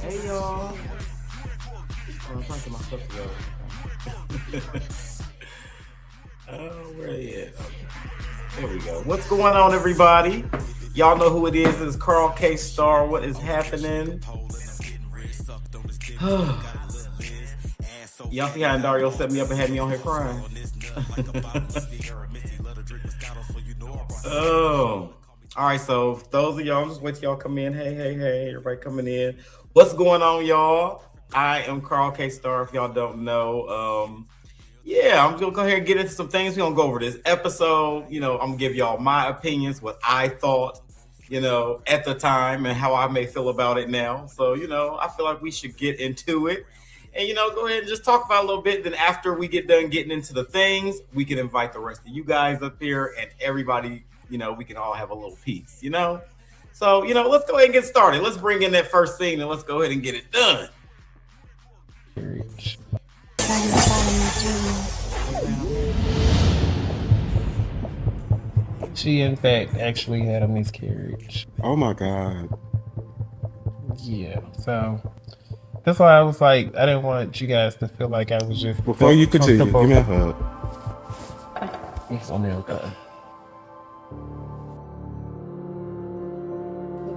Hey y'all. I'm trying to get my stuff together. Oh, where they at? Okay. There we go. What's going on, everybody? Y'all know who it is. It's Carl K. Star. What is happening? Y'all see how Dario set me up and had me on here crying? Oh. All right, so those of y'all, just wait till y'all come in. Hey, everybody coming in. What's going on, y'all? I am Carl K. Star, if y'all don't know. Yeah, I'm gonna go ahead and get into some things. We're gonna go over this episode. I'm gonna give y'all my opinions, what I thought, at the time and how I may feel about it now. So, I feel like we should get into it. And, go ahead and just talk about it a little bit. Then after we get done getting into the things, we can invite the rest of you guys up here and everybody, we can all have a little piece, So, let's go ahead and get started. Let's bring in that first scene and let's go ahead and get it done. She, in fact, actually had a miscarriage. Oh my God. Yeah, so that's why I was like, I didn't want you guys to feel like I was just. Before you continue, give me a hug. It's on there, okay.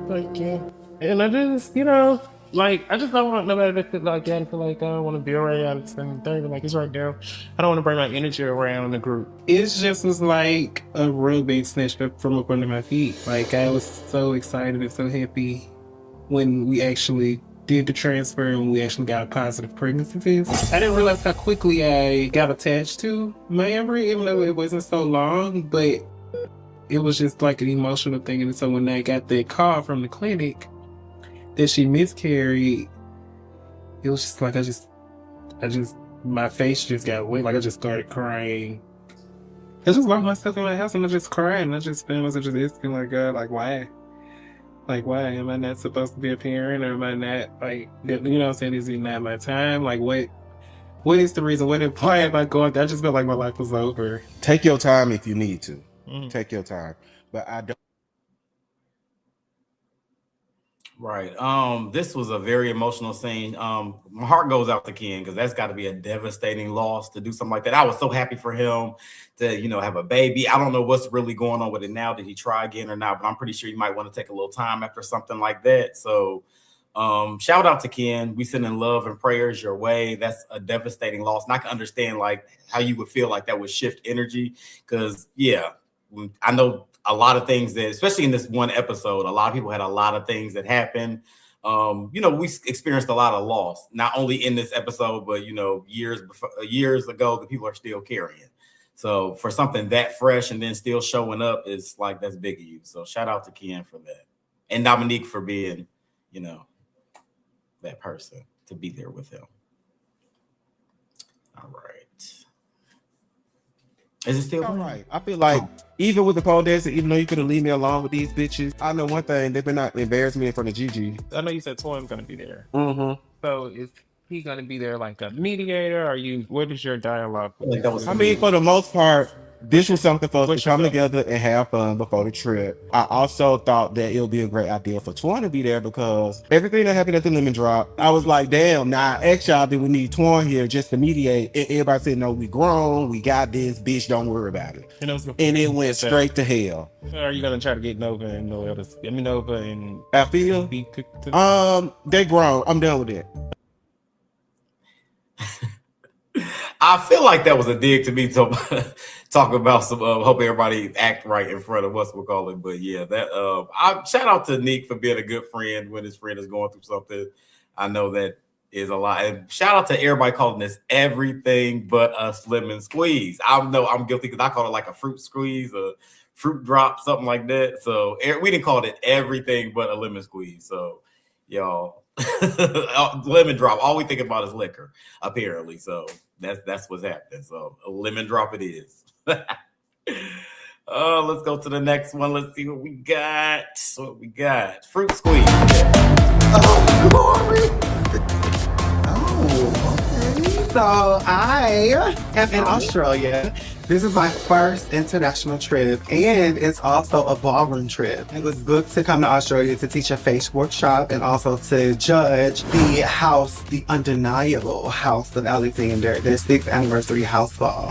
Thank you. And I just, I just don't want nobody to feel like that. I feel like I don't want to be around and things like it's right there. I don't want to bring my energy around the group. It just was like a rug being snatched up from up under my feet. Like I was so excited and so happy when we actually did the transfer and we actually got a positive pregnancy test. I didn't realize how quickly I got attached to my embryo, even though it wasn't so long, but it was just like an emotional thing. And so when I got that call from the clinic that she miscarried, it was just like I just my face just got wet. Like I just started crying. I just locked myself in my house and I just cried and I just found myself just asking like God, like why? Like why am I not supposed to be a parent, or am I not like what I'm saying? Is it not my time? Like what is the reason? Why am I going through? I just felt like my life was over. Take your time if you need to. Take your time. But I don't. Right. This was a very emotional scene. My heart goes out to Ken because that's got to be a devastating loss to do something like that. I was so happy for him to, have a baby. I don't know what's really going on with it now. Did he try again or not? But I'm pretty sure he might want to take a little time after something like that. So shout out to Ken. We send in love and prayers your way. That's a devastating loss. And I can understand like how you would feel like that would shift energy. Because I know a lot of things that, especially in this one episode, a lot of people had a lot of things that happened. We experienced a lot of loss, not only in this episode, but years ago, the people are still carrying. So for something that fresh and then still showing up is like, that's big of you. So shout out to Ken for that. And Dominique for being, that person to be there with him. All right. Is it still all right? I feel like even with the pole dancing, even though you could have leave me alone with these bitches, I know one thing, they better not embarrass me in front of Gigi. I know you said Toy's gonna be there. Mm-hmm. So is he gonna be there like a mediator? What is your dialogue? I mean, for the most part, this was something for us to come together and have fun before the trip. I also thought that it would be a great idea for Twan to be there because everything that happened at the lemon drop, I was like, damn, now extra that we need Twan here just to mediate. And everybody said, no, we grown, we got this, bitch, don't worry about it. And it went straight to hell. Are you gonna try to get Nova and Noel Nova and Alfeeya? They grown. I'm done with it. I feel like that was a dig to me to talk about some hope everybody act right in front of us, we'll call it. But yeah, that I shout out to Nick for being a good friend when his friend is going through something. I know that is a lot. And shout out to everybody calling this everything but a lemon squeeze. I'm guilty because I call it like a fruit squeeze, a fruit drop, something like that. So we didn't call it everything but a lemon squeeze. So y'all, lemon drop. All we think about is liquor, apparently. So that's what's happening. So a lemon drop it is. Let's go to the next one. Let's see what we got. Fruit squeeze. Oh, glory. Oh, okay. So I am in Australia This is my first international trip, and it's also a ballroom trip. I was booked to come to Australia to teach a face workshop and also to judge the house, the undeniable house of Alexander, their 6th anniversary house ball.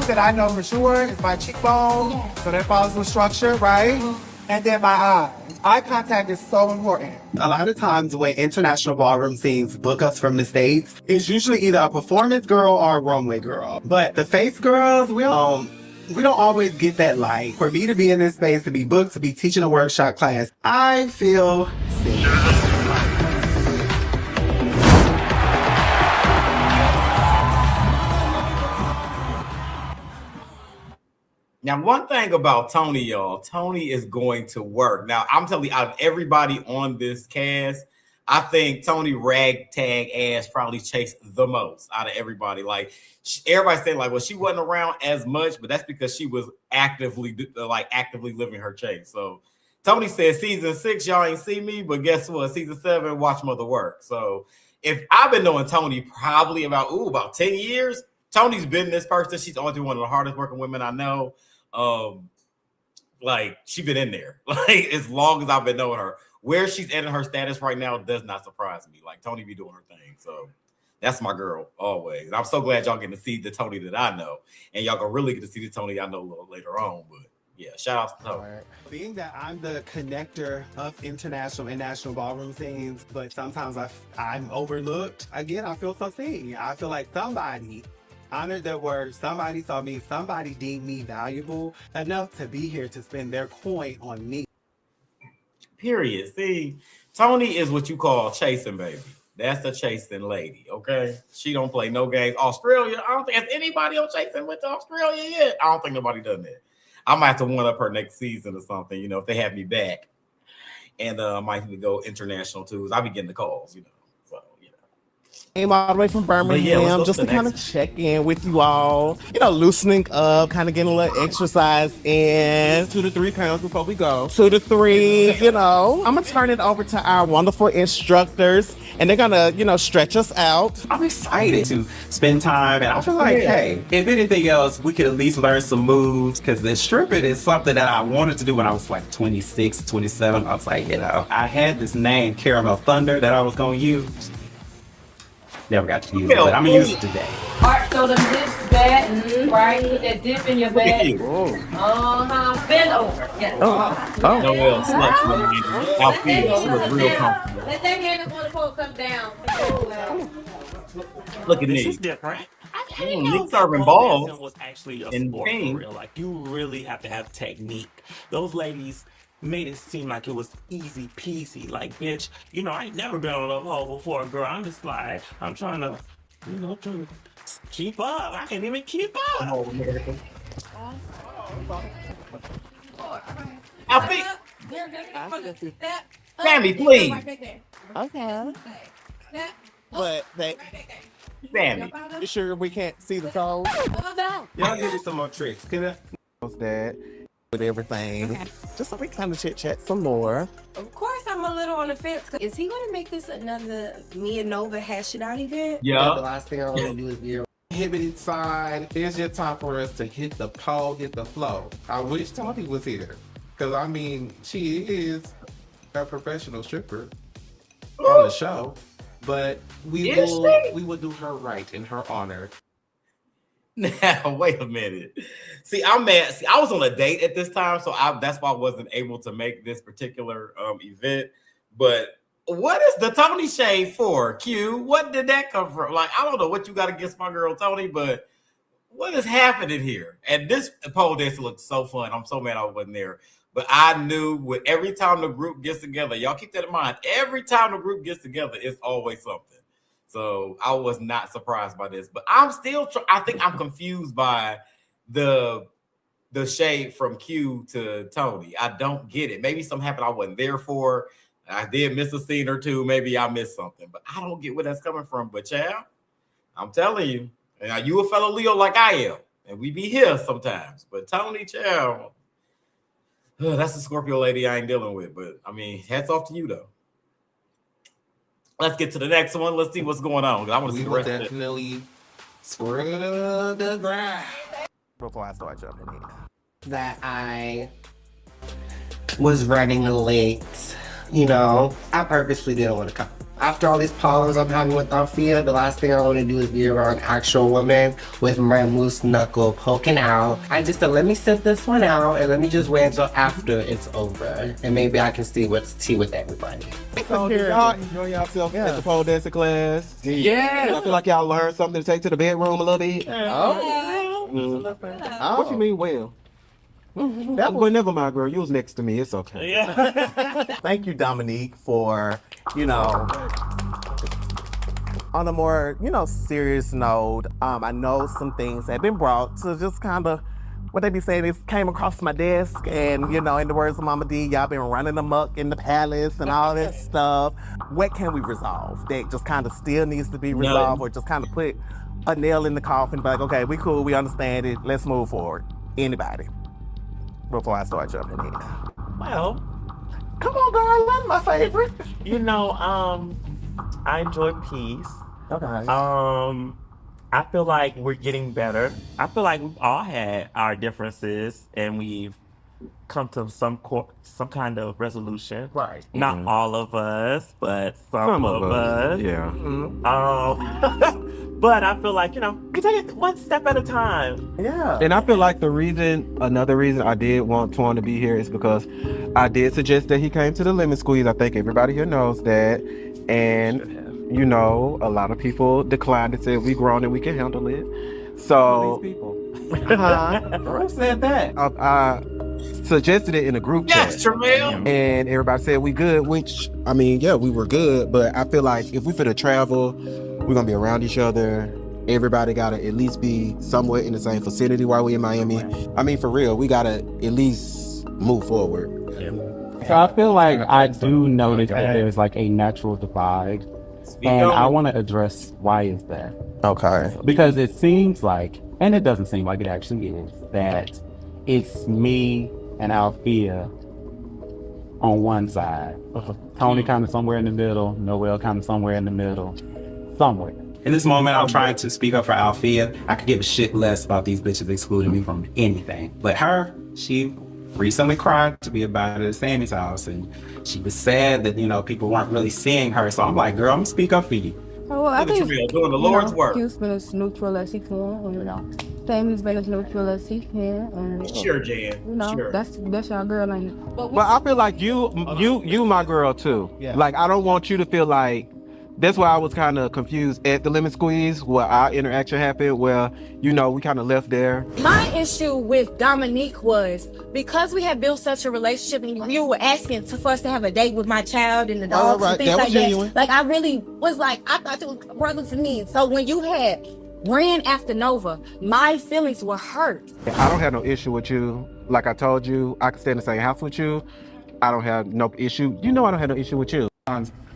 That I know for sure is my cheekbone, so that follows the structure, right? And then my eye. Eye contact is so important. A lot of times when international ballroom scenes book us from the States, it's usually either a performance girl or a runway girl. But the face girls, we don't always get that light. For me to be in this space, to be booked, to be teaching a workshop class, I feel sick. Now, one thing about Toni, y'all, Toni is going to work. Now, I'm telling you, out of everybody on this cast, I think Toni ragtag ass probably chased the most out of everybody. Like, everybody's saying, like, well, she wasn't around as much, but that's because she was actively living her chase. So, Toni said, season 6, y'all ain't see me, but guess what? Season 7, watch mother work. So, if I've been knowing Toni probably about 10 years, Toni's been this person. She's always been one of the hardest working women I know. Like, she's been in there like as long as I've been knowing her. Where she's at in her status right now does not surprise me. Like, Toni be doing her thing. So that's my girl always. And I'm so glad y'all getting to see the Toni that I know, and y'all gonna really get to see the Toni I know a little later on. But yeah, shout out to Toni. Being that I'm the connector of international and national ballroom scenes, but sometimes I'm overlooked. Again, I feel so seen. I feel like somebody honored their word. Somebody saw me. Somebody deemed me valuable enough to be here to spend their coin on me. Period. See, Toni is what you call chasing, baby. That's a chasing lady, okay? She don't play no games. Australia, I don't think has anybody on chasing went to Australia yet. I don't think nobody done that. I might have to one up her next season or something, you know, if they have me back. And I might need to go international too. I'll be getting the calls, you know. Came all the way from Birmingham just to kind of check in with you all, you know, loosening up, kind of getting a little exercise in. 2 to 3 pounds before we go. 2 to 3, you know. I'm going to turn it over to our wonderful instructors, and they're going to, you know, stretch us out. I'm excited to spend time, and I feel like, hey, if anything else, we could at least learn some moves, because the stripping is something that I wanted to do when I was like 26, 27. I was like, you know, I had this name, Caramel Thunder, that I was going to use. Never got to use it, but I'm gonna use it today. Alright, so the dip's bad, right? Put that dip in your bag. Bend over. Yes. Noel Alfeeya, she was real comfortable. Let that hand up on the pole come down. Look at This me. is different. I Nick serving balls was actually a in sport pain. for real. Like, you really have to have technique. Those ladies made it seem like it was easy peasy. Like, bitch, you know, I ain't never been on a pole before, girl. I'm just like, I'm trying to, you know, keep up. I can't even keep up. Alfeeya, Sammy, please. Okay. But they, Sammy. you sure we can't see the toes? Y'all give me some more tricks. Can I? What's that? With everything. Just so we kind of chit chat some more. Of course, I'm a little on the fence. Is he going to make this another me and Nova hash it out event? The Yeah. last thing I want to do is be Inhibited side. It's just time for us to hit the pole, hit the flow. I wish Toni was here. Because, I mean, she is a professional stripper on the show. But we will do her right in her honor. Now, wait a minute. See, I'm mad. See, I was on a date at this time, so that's why I wasn't able to make this particular event. But what is the Toni shade for, Q? What did that come from? Like, I don't know what you got against my girl Toni, but what is happening here? And this pole dance looked so fun. I'm so mad I wasn't there. But I knew with every time the group gets together, y'all keep that in mind. Every time the group gets together, it's always something. So I was not surprised by this, but I'm still. I think I'm confused by the the shade from Q to Toni. I don't get it. Maybe something happened I wasn't there for. I did miss a scene or two. Maybe I missed something, but I don't get where that's coming from. But child, I'm telling you, and you a fellow Leo like I am, and we be here sometimes. But Toni, child, that's a Scorpio lady I ain't dealing with. But I mean, hats off to you though. Let's get to the next one. Let's see what's going on. I want to see the rest of it. Definitely scrub the ground. Before I start jumping in. That I was running late. You know, I purposely didn't want to come. After all these problems I'm having with Alfeeya, the last thing I want to do is be around an actual woman with my loose knuckle poking out. I just said, let me sit this one out and let me just wait until after it's over. And maybe I can see what's tea with everybody. So did y'all enjoy yourself at the pole dancing class? Yeah. I feel like y'all learned something to take to the bedroom a little bit. What you mean, well? That boy, never mind, girl. You was next to me. It's okay. Yeah. Thank you, Dominique, for, you know, on a more, you know, serious note, I know some things have been brought to just kind of, what they be saying, it came across my desk, and, you know, in the words of Mama D, y'all been running amok in the palace and all that stuff. What can we resolve that just kind of still needs to be resolved, or just kind of put a nail in the coffin, like, okay, we cool, we understand it, let's move forward. Anybody? Before I start jumping in. Well, Come on, girl, that's my favorite. you know, I enjoy peace. Okay. I feel like we're getting better. I feel like we've all had our differences and we've come to some kind of resolution. Right. Not all of us, but some of us. Yeah. But I feel like, you know, we take it one step at a time. Yeah. And I feel like another reason I did want Twan to be here is because I did suggest that he came to the lemon squeeze. I think everybody here knows that. And, you know, a lot of people declined and said we grown and we can handle it. So, These people. who said that? I suggested it in a group chat. Yes, Tramel. And everybody said we good, which, I mean, yeah, we were good. But I feel like if we finna travel, we're gonna be around each other. Everybody gotta at least be somewhat in the same vicinity while we in Miami. I mean, for real, we gotta at least move forward. So I feel like I do notice that there's like a natural divide, and I want to address why is that. Okay. Because it seems like, and it doesn't seem like it actually is, that it's me and Alfeeya on one side. Toni kind of somewhere in the middle, Noel kind of somewhere in the middle, somewhere. In this moment, I'm trying to speak up for Alfeeya. I could give a shit less about these bitches excluding me from anything. But her, she recently cried to be about it at Sammy's house, and she was sad that, you know, people weren't really seeing her. So I'm like, girl, I'm gonna speak up for you. Well, I Look at think Tramel doing the Lord's work. Q's been as neutral as he can, and, you know, Sammy's been as neutral as he can, and Sure, Jan. you know, Sure. that's y'all girl, ain't it? But I feel like you my girl too. Yeah. Like, I don't want you to feel like, that's why I was kind of confused at the lemon squeeze where our interaction happened, where, you know, we kind of left there. My issue with Dominique was because we had built such a relationship and you were asking for us to have a date with my child and the dogs right. and things That was like genuine. that. Like, I really was like, I thought it was brothers to me. So when you had ran after Nova, my feelings were hurt. I don't have no issue with you. Like I told you, I can stay in the same house with you. I don't have no issue. You know I don't have no issue with you.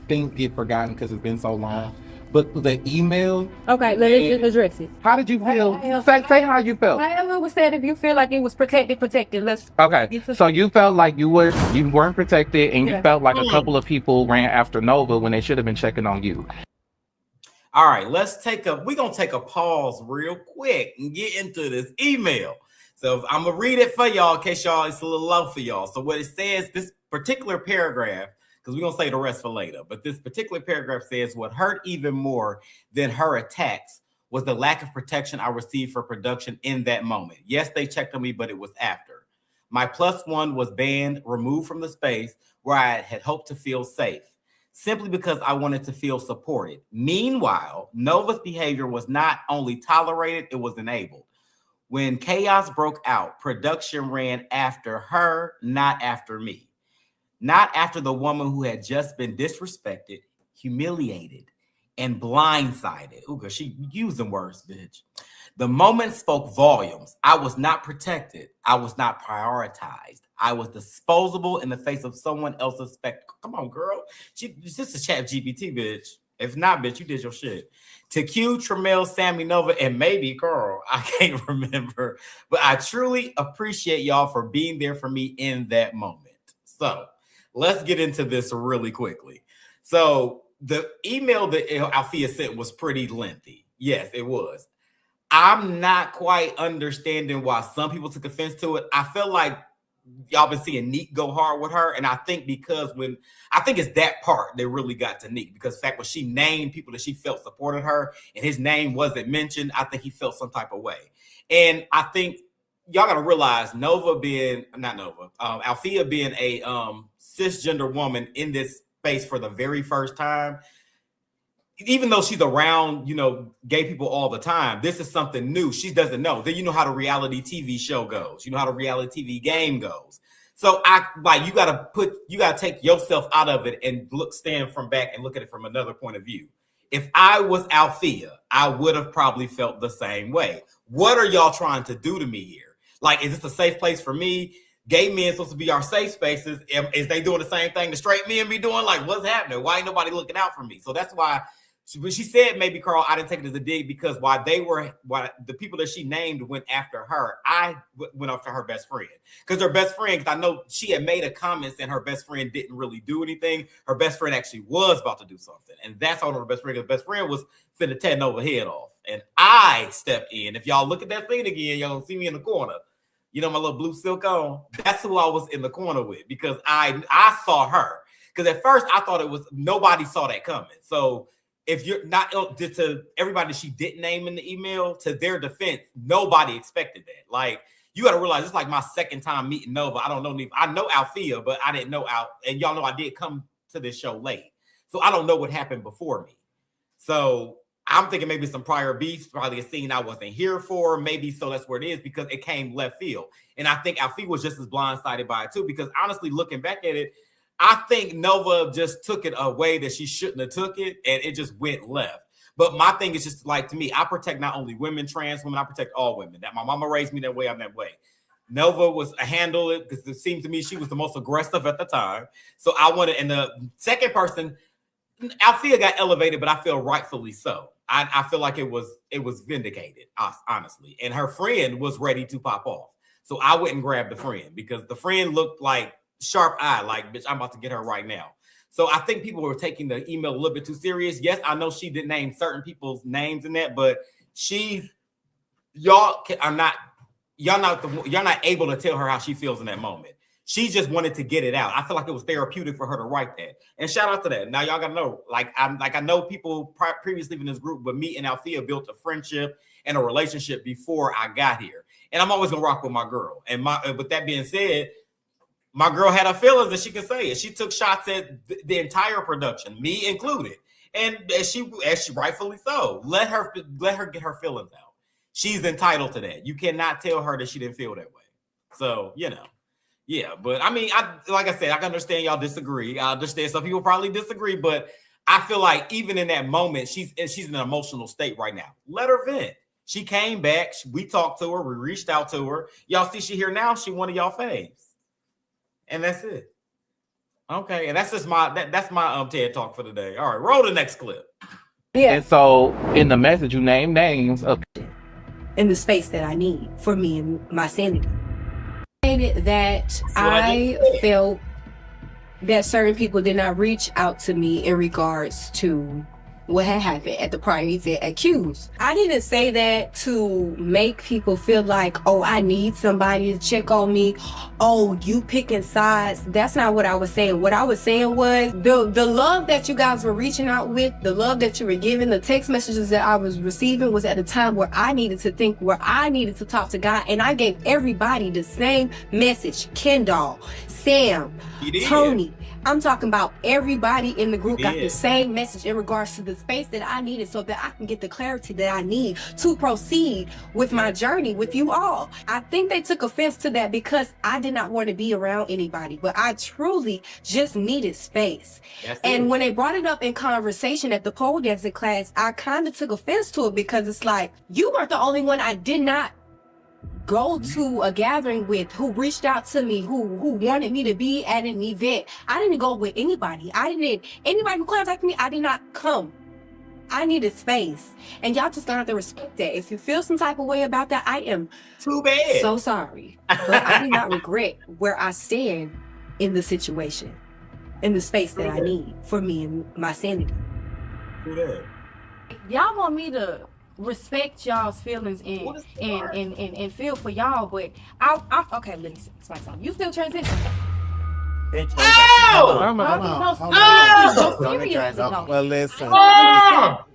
Things get forgotten because it's been so long. But the email, Okay, let's just address it. how did you feel? Say how you felt. However was said, if you feel like it was protected, let's. Okay, so you felt like you weren't protected, and you Yeah. felt like a couple of people ran after Nova when they should have been checking on you. All right, we're gonna take a pause real quick and get into this email. So I'm gonna read it for y'all in case y'all it's a little low for y'all. So what it says, this particular paragraph, because we're gonna say the rest for later, but this particular paragraph says, what hurt even more than her attacks was the lack of protection I received for production in that moment. Yes, they checked on me, but it was after. My +1 was banned, removed from the space where I had hoped to feel safe, simply because I wanted to feel supported. Meanwhile, Nova's behavior was not only tolerated, it was enabled. When chaos broke out, production ran after her, not after me. Not after the woman who had just been disrespected, humiliated, and blindsided. Ooh, cause she using words, bitch. The moment spoke volumes. I was not protected. I was not prioritized. I was disposable in the face of someone else's spectacle. Come on, girl. This is Chat GPT, bitch. If not, bitch, you did your shit. To Q, Tramel, Samii, Nova, and maybe Carl, I can't remember. But I truly appreciate y'all for being there for me in that moment. So let's get into this really quickly. So the email that Alfeeya sent was pretty lengthy. Yes, it was. I'm not quite understanding why some people took offense to it. I feel like y'all been seeing Nick go hard with her, and I think it's that part that really got to Nick, because the fact when she named people that she felt supported her and his name wasn't mentioned, I think he felt some type of way. And I think y'all gotta realize Alfeeya being a cisgender woman in this space for the very first time, even though she's around, gay people all the time, this is something new. She doesn't know. Then you know how the reality TV show goes. You know how the reality TV game goes. So you gotta take yourself out of it and stand from back and look at it from another point of view. If I was Alfeeya, I would have probably felt the same way. What are y'all trying to do to me here? Like, is this a safe place for me? Gay men supposed to be our safe spaces. Is they doing the same thing the straight men be doing? Like, what's happening? Why ain't nobody looking out for me? So that's why when she said maybe, Carl, I didn't take it as a dig, because while the people that she named went after her, I went after her best friend. Because her best friend, because I know she had made a comment and her best friend didn't really do anything. Her best friend actually was about to do something. And that's how her best friend, because best friend was finna tear Nova head off. And I stepped in. If y'all look at that scene again, y'all gonna see me in the corner. You know my little blue silk on? That's who I was in the corner with, because I saw her. Because at first I thought nobody saw that coming. So if you're not, to everybody she didn't name in the email, to their defense, nobody expected that. Like, you got to realize, it's like my second time meeting Nova. I don't know. I know Alfeeya, but I didn't know and y'all know I did come to this show late. So I don't know what happened before me. So I'm thinking maybe some prior beefs, probably a scene I wasn't here for. Maybe so that's where it is, because it came left field. And I think Alfeeya was just as blindsided by it too, because honestly, looking back at it, I think Nova just took it a way that she shouldn't have took it, and it just went left. But my thing is just like, to me, I protect not only women, trans women, I protect all women. That my mama raised me that way, I'm that way. Nova was a handle it, because it seemed to me she was the most aggressive at the time. So I wanted, and the second person, Alfeeya got elevated, but I feel rightfully so. I feel like it was vindicated, honestly. And her friend was ready to pop off. So I wouldn't grab the friend, because the friend looked like sharp eye, like, bitch, I'm about to get her right now. So I think people were taking the email a little bit too serious. Yes, I know she didn't name certain people's names in that, but y'all not able to tell her how she feels in that moment. She just wanted to get it out. I feel like it was therapeutic for her to write that. And shout out to that. Now y'all gotta know, I know people previously in this group, but me and Alfeeya built a friendship and a relationship before I got here. And I'm always gonna rock with my girl. And with that being said, my girl had her feelings, and she can say it. She took shots at the entire production, me included, and as she rightfully so. Let her get her feelings out. She's entitled to that. You cannot tell her that she didn't feel that way. So yeah. But I mean, like I said, I can understand y'all disagree. I understand some people probably disagree, but I feel like even in that moment, she's in an emotional state right now. Let her vent. She came back. We talked to her. We reached out to her. Y'all see she here now. She one of y'all faves. And that's it. Okay, and that's just my TED talk for today. All right, roll the next clip. Yeah. And so in the message, you name names of In the space that I need for me and my sanity. That I felt that certain people did not reach out to me in regards to what had happened at the prior event at Q's. I didn't say that to make people feel like, oh, I need somebody to check on me. Oh, you picking sides. That's not what I was saying. What I was saying was the love that you guys were reaching out with, the love that you were giving, the text messages that I was receiving was at a time where I needed to think, where I needed to talk to God. And I gave everybody the same message. KenDoll, Sam, Toni. I'm talking about everybody in the group got the same message in regards to the space that I needed so that I can get the clarity that I need to proceed with my journey with you all. I think they took offense to that because I did not want to be around anybody, but I truly just needed space. And when they brought it up in conversation at the pole dancing class, I kind of took offense to it because it's like, you weren't the only one I did not go to a gathering with, who reached out to me, who wanted me to be at an event. I didn't go with anybody. Anybody who contacted me, I did not come. I needed space. And y'all just gonna have to respect that. If you feel some type of way about that, I am too bad. So sorry. But I do not regret where I stand in the situation, in the space that I need for me and my sanity. Y'all want me to respect y'all's feelings and feel for y'all, but I okay, let me explain something. You still transition? Well, listen.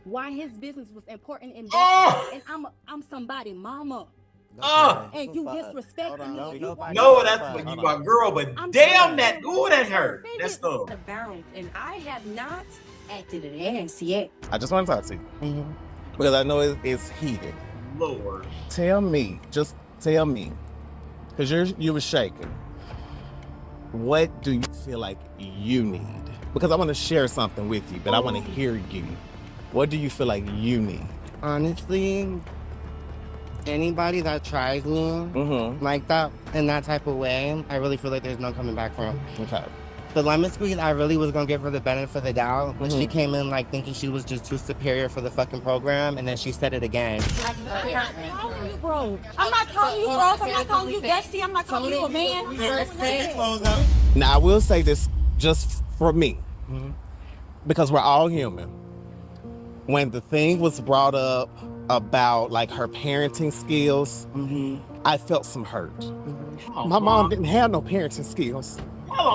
Why his business was important and and I'm somebody mama. And you disrespecting me. No, that's when you my girl, but damn that, that hurt. That's stuff. And I have not acted an ass yet. I just want to talk to you. Because I know it's heated. Lord. Tell me, because you were shaking. What do you feel like you need? Because I want to share something with you, but I want to hear you. What do you feel like you need? Honestly, anybody that tries me like that, in that type of way, I really feel like there's no coming back from. Okay. The lemon squeeze, I really was gonna give her the benefit of the doubt, but she came in like thinking she was just too superior for the fucking program, and then she said it again. I'm not calling you bro. I'm not calling you bestie. I'm not calling you a man. Now, I will say this just for me, because we're all human. When the thing was brought up about like her parenting skills, I felt some hurt. My mom didn't have no parenting skills.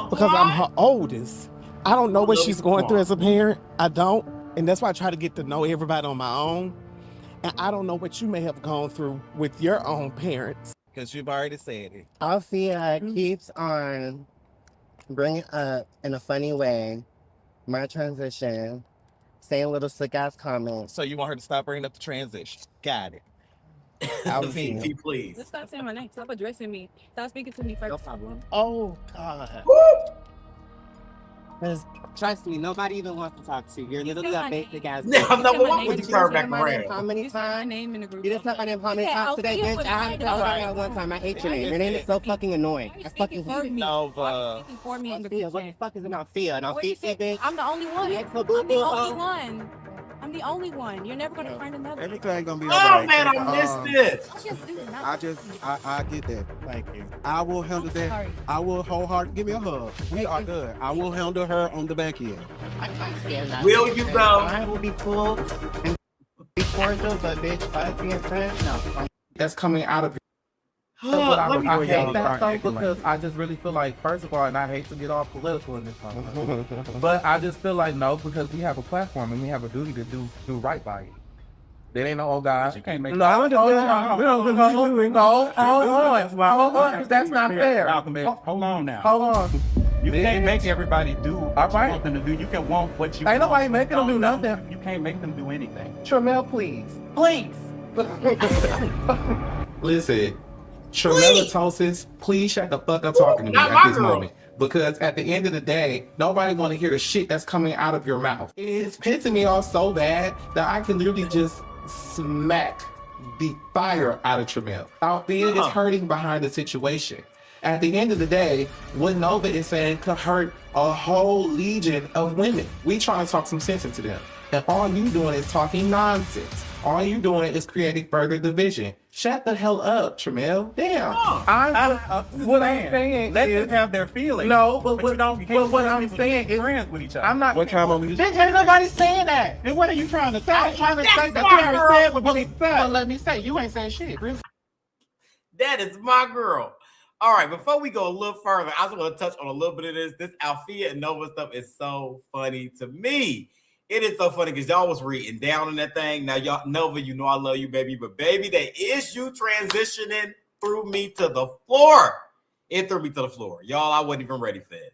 Because I'm her oldest. I don't know what she's going through as a parent. I don't. And that's why I try to get to know everybody on my own. And I don't know what you may have gone through with your own parents. Because you've already said it. Alfeeya keeps on bringing up, in a funny way, my transition, saying little slick-ass comments. So you want her to stop bringing up the transition. Got it. Alfeeya, please. Just stop saying my name. Stop addressing me. Stop speaking to me first. No problem. Oh, God. Because, trust me, nobody even wants to talk to you. You're literally a basic ass. Why would you turn back around? How many times? You just said my name how many times today, bitch? I haven't told her that one time. I hate your name. Your name is so fucking annoying. I fucking hate you. Nova. For me in the Alfeeya, what the fuck is an Alfeeya? An Alfeeya, bitch? I'm the only one. I'm the only one. You're never gonna find another. Everything gonna be alright. Oh man, I missed this. I get that. Thank you. I will handle that. Sorry. I will wholeheartedly give me a hug. We are good. I will handle her on the back end. Will you go? I will be cool and be cordial, but bitch, us being friends, no. That's coming out of I hate that though because I just really feel like, first of all, and I hate to get all political in this podcast, but I just feel like no, because we have a platform and we have a duty to do right by it. There ain't no old guy. You can't make no. That's not fair. Hold on now. Hold on. You can't make everybody do something to do. You can want what you ain't want. Nobody making them do nothing. You can't make them do anything. Tramel, please. Listen, Tramelatosis, please shut the fuck up talking to me Not at my this girl. moment. Because at the end of the day, nobody want to hear the shit that's coming out of your mouth. It's pissing me off so bad that I can literally just smack the fire out of Tramel. Alfeeya is hurting behind the situation. At the end of the day, what Nova is saying could hurt a whole legion of women. We trying to talk some sense into them. And all you doing is talking nonsense. All you doing is creating further division. Shut the hell up, Tramel. Damn. What I'm saying Let is, them have their feelings. no, but what what I'm saying is, friends with each other. I'm not. What time are we? Bitch, ain't nobody saying that. Then what are you trying to say? I'm trying to say that you already said what you said. Well, let me say, you ain't saying shit. Really. That is my girl. All right, before we go a little further, I just want to touch on a little bit of this. This Alfeeya and Nova stuff is so funny to me. It is so funny because y'all was reading down on that thing. Now, y'all, Nova, you know I love you, baby. But, baby, that issue transitioning threw me to the floor. It threw me to the floor. Y'all, I wasn't even ready for it.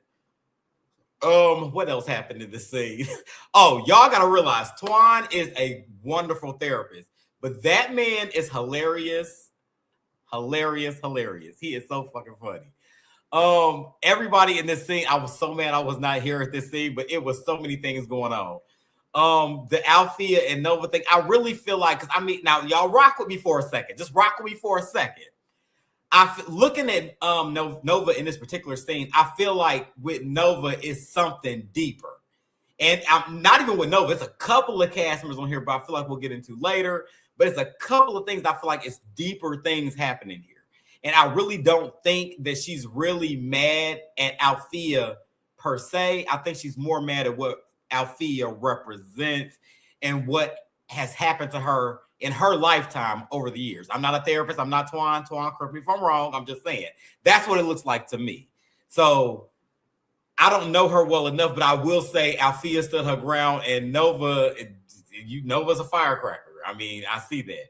What else happened in this scene? Oh, y'all gotta realize Twan is a wonderful therapist, but that man is hilarious. He is so fucking funny. Everybody in this scene, I was so mad I was not here at this scene, but it was so many things going on. The Alfeeya and Nova thing, I really feel like, because I mean, now y'all rock with me for a second. Just rock with me for a second. Looking at Nova in this particular scene, I feel like with Nova is something deeper. And I'm not even with Nova. It's a couple of cast members on here, but I feel like we'll get into later. But it's a couple of things I feel like it's deeper things happening here. And I really don't think that she's really mad at Alfeeya per se. I think she's more mad at what Alfeeya represents and what has happened to her in her lifetime over the years. I'm not a therapist. I'm not Twan. Twan, correct me if I'm wrong. I'm just saying. That's what it looks like to me. So I don't know her well enough, but I will say Alfeeya stood her ground, and Nova's a firecracker. I mean, I see that.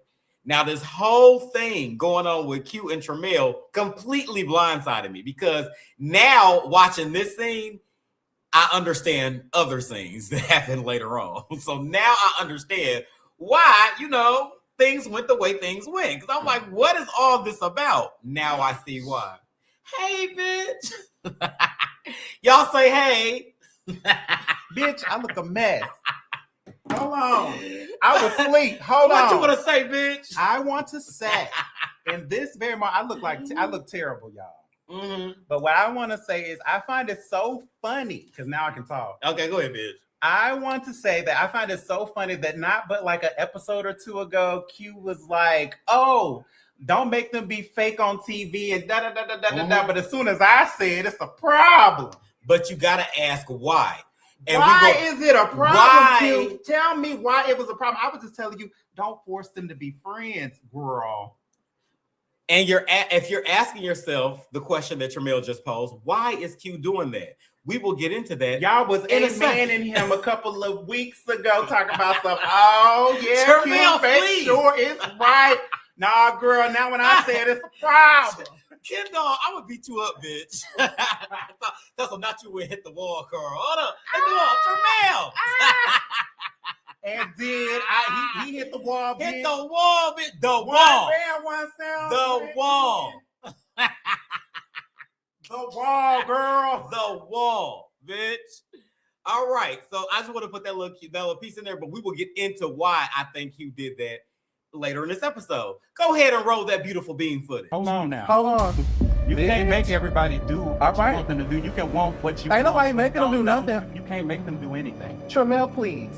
Now, this whole thing going on with Q and Tramel completely blindsided me, because now watching this scene, I understand other scenes that happen later on. So now I understand why, things went the way things went. Because I'm like, what is all this about? Now I see why. Hey, bitch. Y'all say hey. Bitch, I look a mess. Hold on. I was asleep. Hold on. What you want to say, bitch? I want to say, in this very moment, I look terrible, y'all. Mm-hmm. But what I want to say is I find it so funny, because now I can talk. Okay, go ahead, bitch. I want to say that I find it so funny that not but like an episode or two ago, Q was like, oh, don't make them be fake on TV and da-da-da-da-da-da. But as soon as I said, it's a problem. But you got to ask why. And why is it a problem, Q? Tell me why it was a problem. I was just telling you, don't force them to be friends, girl. And if you're asking yourself the question that Tramel just posed, why is Q doing that? We will get into that. Y'all was in him a couple of weeks ago talking about stuff. Oh, yeah, Tramel, Q, make sure it's right. Nah, girl, now when I said it's a problem. KenDoll, I'm gonna beat you up, bitch. That's not you would hit the wall, Carl. Hold up. Hit the wall, Tramel. And then he hit the wall, bitch. Hit the wall, bitch. The wall. The wall. The wall, girl. The wall, bitch. All right. So I just want to put that little piece in there, but we will get into why I think Hugh did that later in this episode. Go ahead and roll that beautiful beam footage. Hold on now. Hold on. You can't make everybody do what you want them to do. You can want what you Ain't want. nobody making them do nothing. You can't make them do anything. Tramel, please.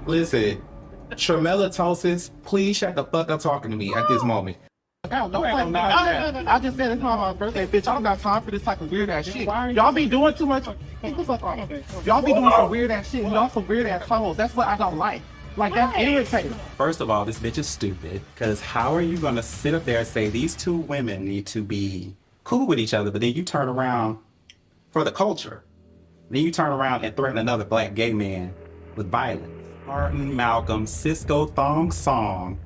Listen, Tramelatosis, please shut the fuck up talking to me at this moment. I just said it's my birthday, bitch. I don't got time for this type of weird ass shit. Y'all be doing too much. Y'all be doing some weird ass shit. Y'all some weird ass clothes. That's what I don't like. Like, that's irritating. First of all, this bitch is stupid, because how are you going to sit up there and say these two women need to be cool with each other, but then you turn around for the culture. Then you turn around and threaten another black gay man with violence. Martin, Malcolm, Cisco Thong Song,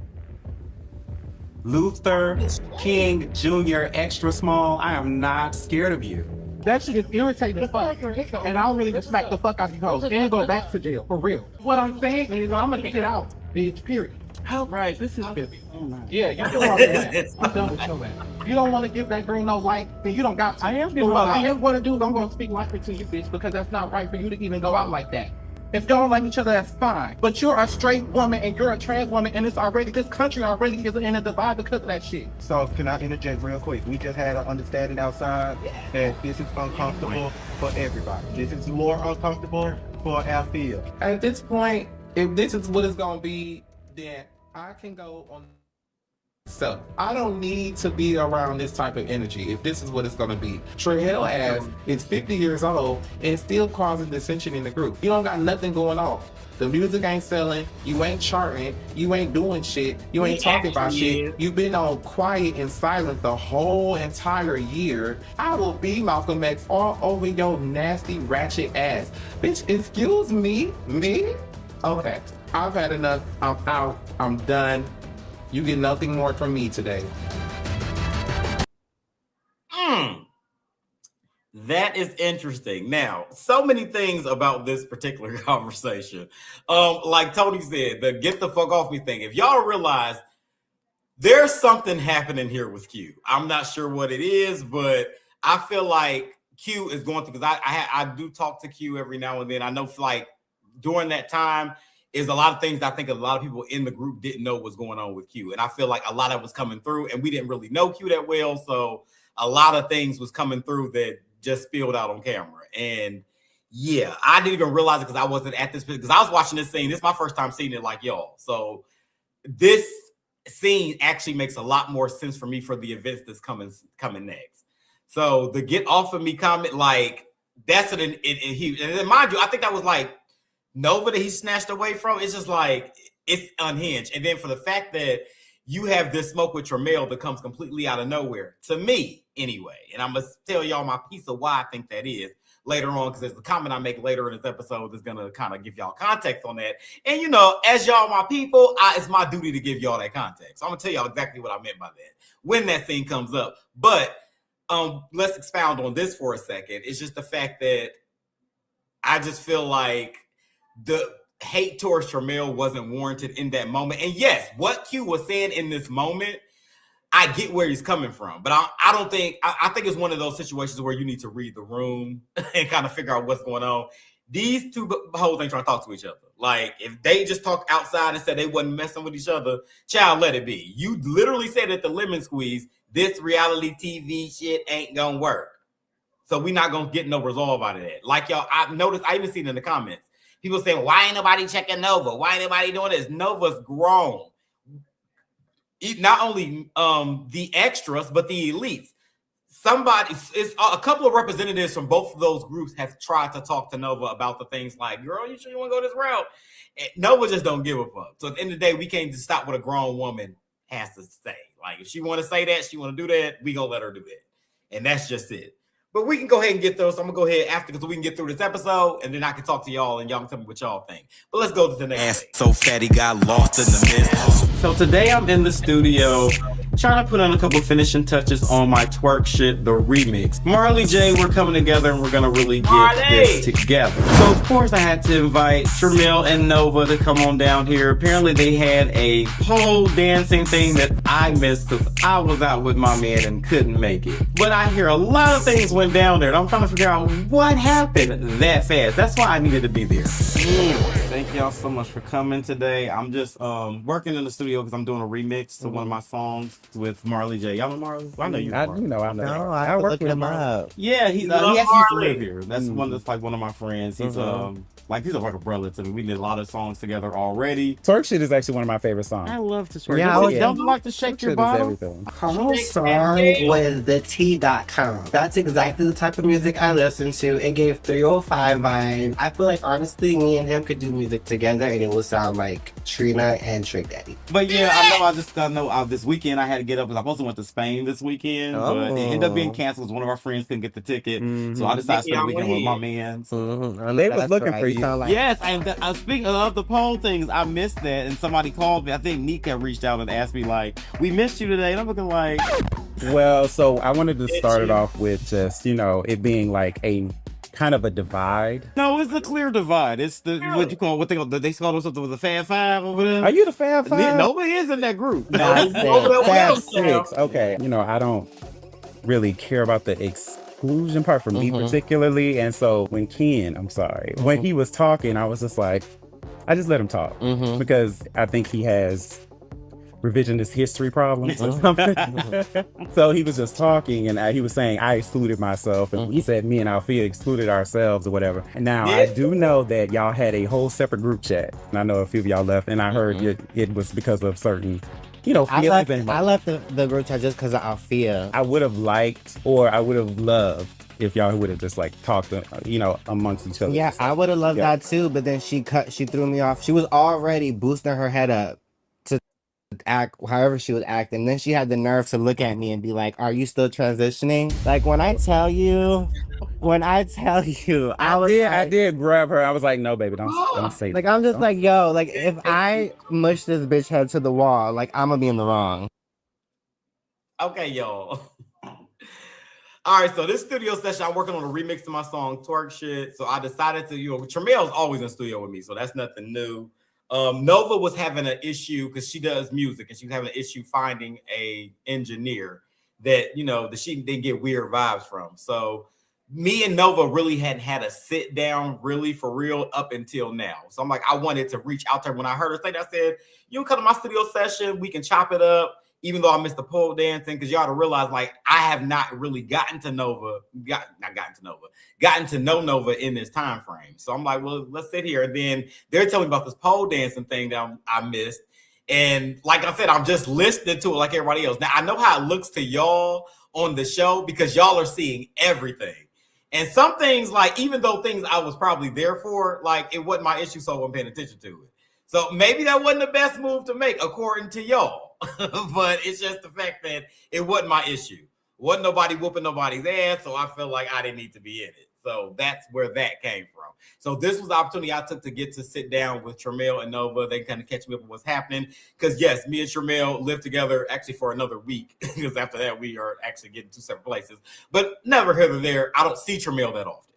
Luther, King, Jr., extra small. I am not scared of you. That shit is irritating as fuck. And I'll really just smack the fuck out of you hoes and go back to jail, for real. What I'm saying is I'm gonna get it out, bitch, period. Right, this is busy. Yeah, you do all that. I'm done with your ass. You don't want to give that girl no light, then you don't got to. I am giving what I am going to do is I'm going to speak lightly to you, bitch, because that's not right for you to even go out like that. If y'all don't like each other, that's fine. But you're a straight woman and you're a trans woman, and this country already is in a divide because of that shit. So can I interject real quick? We just had an understanding outside that this is uncomfortable for everybody. This is more uncomfortable for Alfeeya. At this point, if this is what it's gonna be, then I can go on. So I don't need to be around this type of energy if this is what it's gonna be. Tramel ass is 50 years old and still causing dissension in the group. You don't got nothing going on. The music ain't selling, you ain't charting, you ain't doing shit, you ain't talking about shit. You've been on quiet and silent the whole entire year. I will be Malcolm X all over your nasty ratchet ass. Bitch, excuse me? Me? Okay, I've had enough. I'm out. I'm done. You get nothing more from me today. That is interesting. Now, so many things about this particular conversation. Like Tony said, the get the fuck off me thing. If y'all realize there's something happening here with Q. I'm not sure what it is, but I feel like Q is going through, because I do talk to Q every now and then. I know like during that time is a lot of things I think a lot of people in the group didn't know was going on with Q. And I feel like a lot of it was coming through and we didn't really know Q that well. So a lot of things was coming through that just spilled out on camera. And yeah, I didn't even realize it because I wasn't at this, because I was watching this scene. This is my first time seeing it like y'all. So this scene actually makes a lot more sense for me for the events that's coming next. So the get off of me comment, like that's an and then mind you, I think that was like Nova that he snatched away from. It's just like it's unhinged. And then for the fact that you have this smoke with Tramel that comes completely out of nowhere, to me anyway. And I'm gonna tell y'all my piece of why I think that is later on, because there's a comment I make later in this episode that's gonna kind of give y'all context on that. And you know, as y'all my people, it's my duty to give y'all that context. So I'm gonna tell y'all exactly what I meant by that when that scene comes up. But let's expound on this for a second. It's just the fact that I just feel like the hate towards Tramel wasn't warranted in that moment. And yes, what Q was saying in this moment, I get where he's coming from, but I don't think, I think it's one of those situations where you need to read the room and kind of figure out what's going on. These two hoes ain't trying to talk to each other. Like, if they just talked outside and said they wasn't messing with each other, child, let it be. You literally said at the lemon squeeze, this reality TV shit ain't gonna work. So we not gonna get no resolve out of that. Like y'all, I noticed, I even seen it in the comments. People saying, why ain't nobody checking Nova? Why ain't nobody doing this? Nova's grown. Not only the extras, but the elites. It's a couple of representatives from both of those groups have tried to talk to Nova about the things like, girl, you sure you want to go this route? And Nova just don't give a fuck. So at the end of the day, we can't just stop what a grown woman has to say. Like, if she want to say that, she want to do that, we gonna let her do that. And that's just it. But we can go ahead and get those. So I'm gonna go ahead after, because we can get through this episode, and then I can talk to y'all, and y'all can tell me what y'all think. But let's go to the next thing. So fatty got lost in the mist. So today I'm in the studio trying to put on a couple finishing touches on my twerk shit, the remix. Marley J, we're coming together and we're gonna really get this together. So of course I had to invite Tramel and Nova to come on down here. Apparently they had a whole dancing thing that I missed because I was out with my man and couldn't make it. But I hear a lot of things went down there and I'm trying to figure out what happened that fast. That's why I needed to be there. Thank y'all so much for coming today. I'm just working in the studio because I'm doing a remix to one of my songs with Marley J. Y'all know Marley? Well, I know you know Marley. I work with him up. Yeah, he actually used to live here. That's that's like one of my friends. He's he's like a brother to me. We did a lot of songs together already. Twerk shit is actually one of my favorite songs. I love to twerk. Yeah, Don't you like to shake your bottom? Whole song was the T.com. That's exactly the type of music I listen to. It gave 305 vibe. I feel like honestly, me and him could do music together and it would sound like Trina and Trick Daddy. But yeah, I know this weekend I had to get up because I supposed to went to Spain this weekend, but it ended up being canceled because one of our friends couldn't get the ticket. So I decided to spend the weekend with my man. They was looking for you. Yes, and speaking of the poll things, I missed that, and somebody called me. I think Nika reached out and asked me like, "We missed you today," and I'm looking like. Well, so I wanted to start it off with just it being like a kind of a divide. No, it's a clear divide. It's the what they call themselves with the Fab Five over there. Are you the Fab Five? Nobody is in that group. No, Fab Six. Okay, I don't really care about the exclusion part for me particularly, and so when when he was talking, I was just like, I just let him talk because I think he has revisionist history problems or something. So he was just talking and he was saying I excluded myself and he said me and Alfeeya excluded ourselves or whatever. And now I do know that y'all had a whole separate group chat and I know a few of y'all left and I heard it was because of certain I left the group chat just because of Alfeeya. I would have liked or I would have loved if y'all would have just like talked amongst each other. Yeah, I would have loved that too, but then she threw me off. She was already boosting her head up to act however she would act, and then she had the nerve to look at me and be like, "Are you still transitioning?" Like when I tell you, I did grab her. I was like, "No, baby, don't say that." Like I'm just like, yo, like if I mush this bitch head to the wall, like I'm gonna be in the wrong. Okay, y'all. All right, so this studio session, I'm working on a remix of my song Twerk Shit. So I decided to, Tramel's always in the studio with me, so that's nothing new. Nova was having an issue because she does music, and she was having an issue finding a engineer that that she didn't get weird vibes from. So me and Nova really hadn't had a sit down really for real up until now. So I'm like, I wanted to reach out to her. When I heard her say that, I said, you can come to my studio session, we can chop it up. Even though I missed the pole dancing, because y'all to realize, like, I have not really gotten to know Nova in this time frame. So I'm like, well, let's sit here. And then they're telling me about this pole dancing thing that I missed. And like I said, I'm just listening to it like everybody else. Now, I know how it looks to y'all on the show because y'all are seeing everything. And some things, like, even though things I was probably there for, like, it wasn't my issue, so I wasn't paying attention to it. So maybe that wasn't the best move to make, according to y'all. But it's just the fact that it wasn't my issue. Wasn't nobody whooping nobody's ass, so I felt like I didn't need to be in it. So that's where that came from. So this was the opportunity I took to get to sit down with Tramel and Nova. They kind of catch me up on what's happening. Because, yes, me and Tramel lived together actually for another week. Because after that, we are actually getting two separate places. But never here or there, I don't see Tramel that often.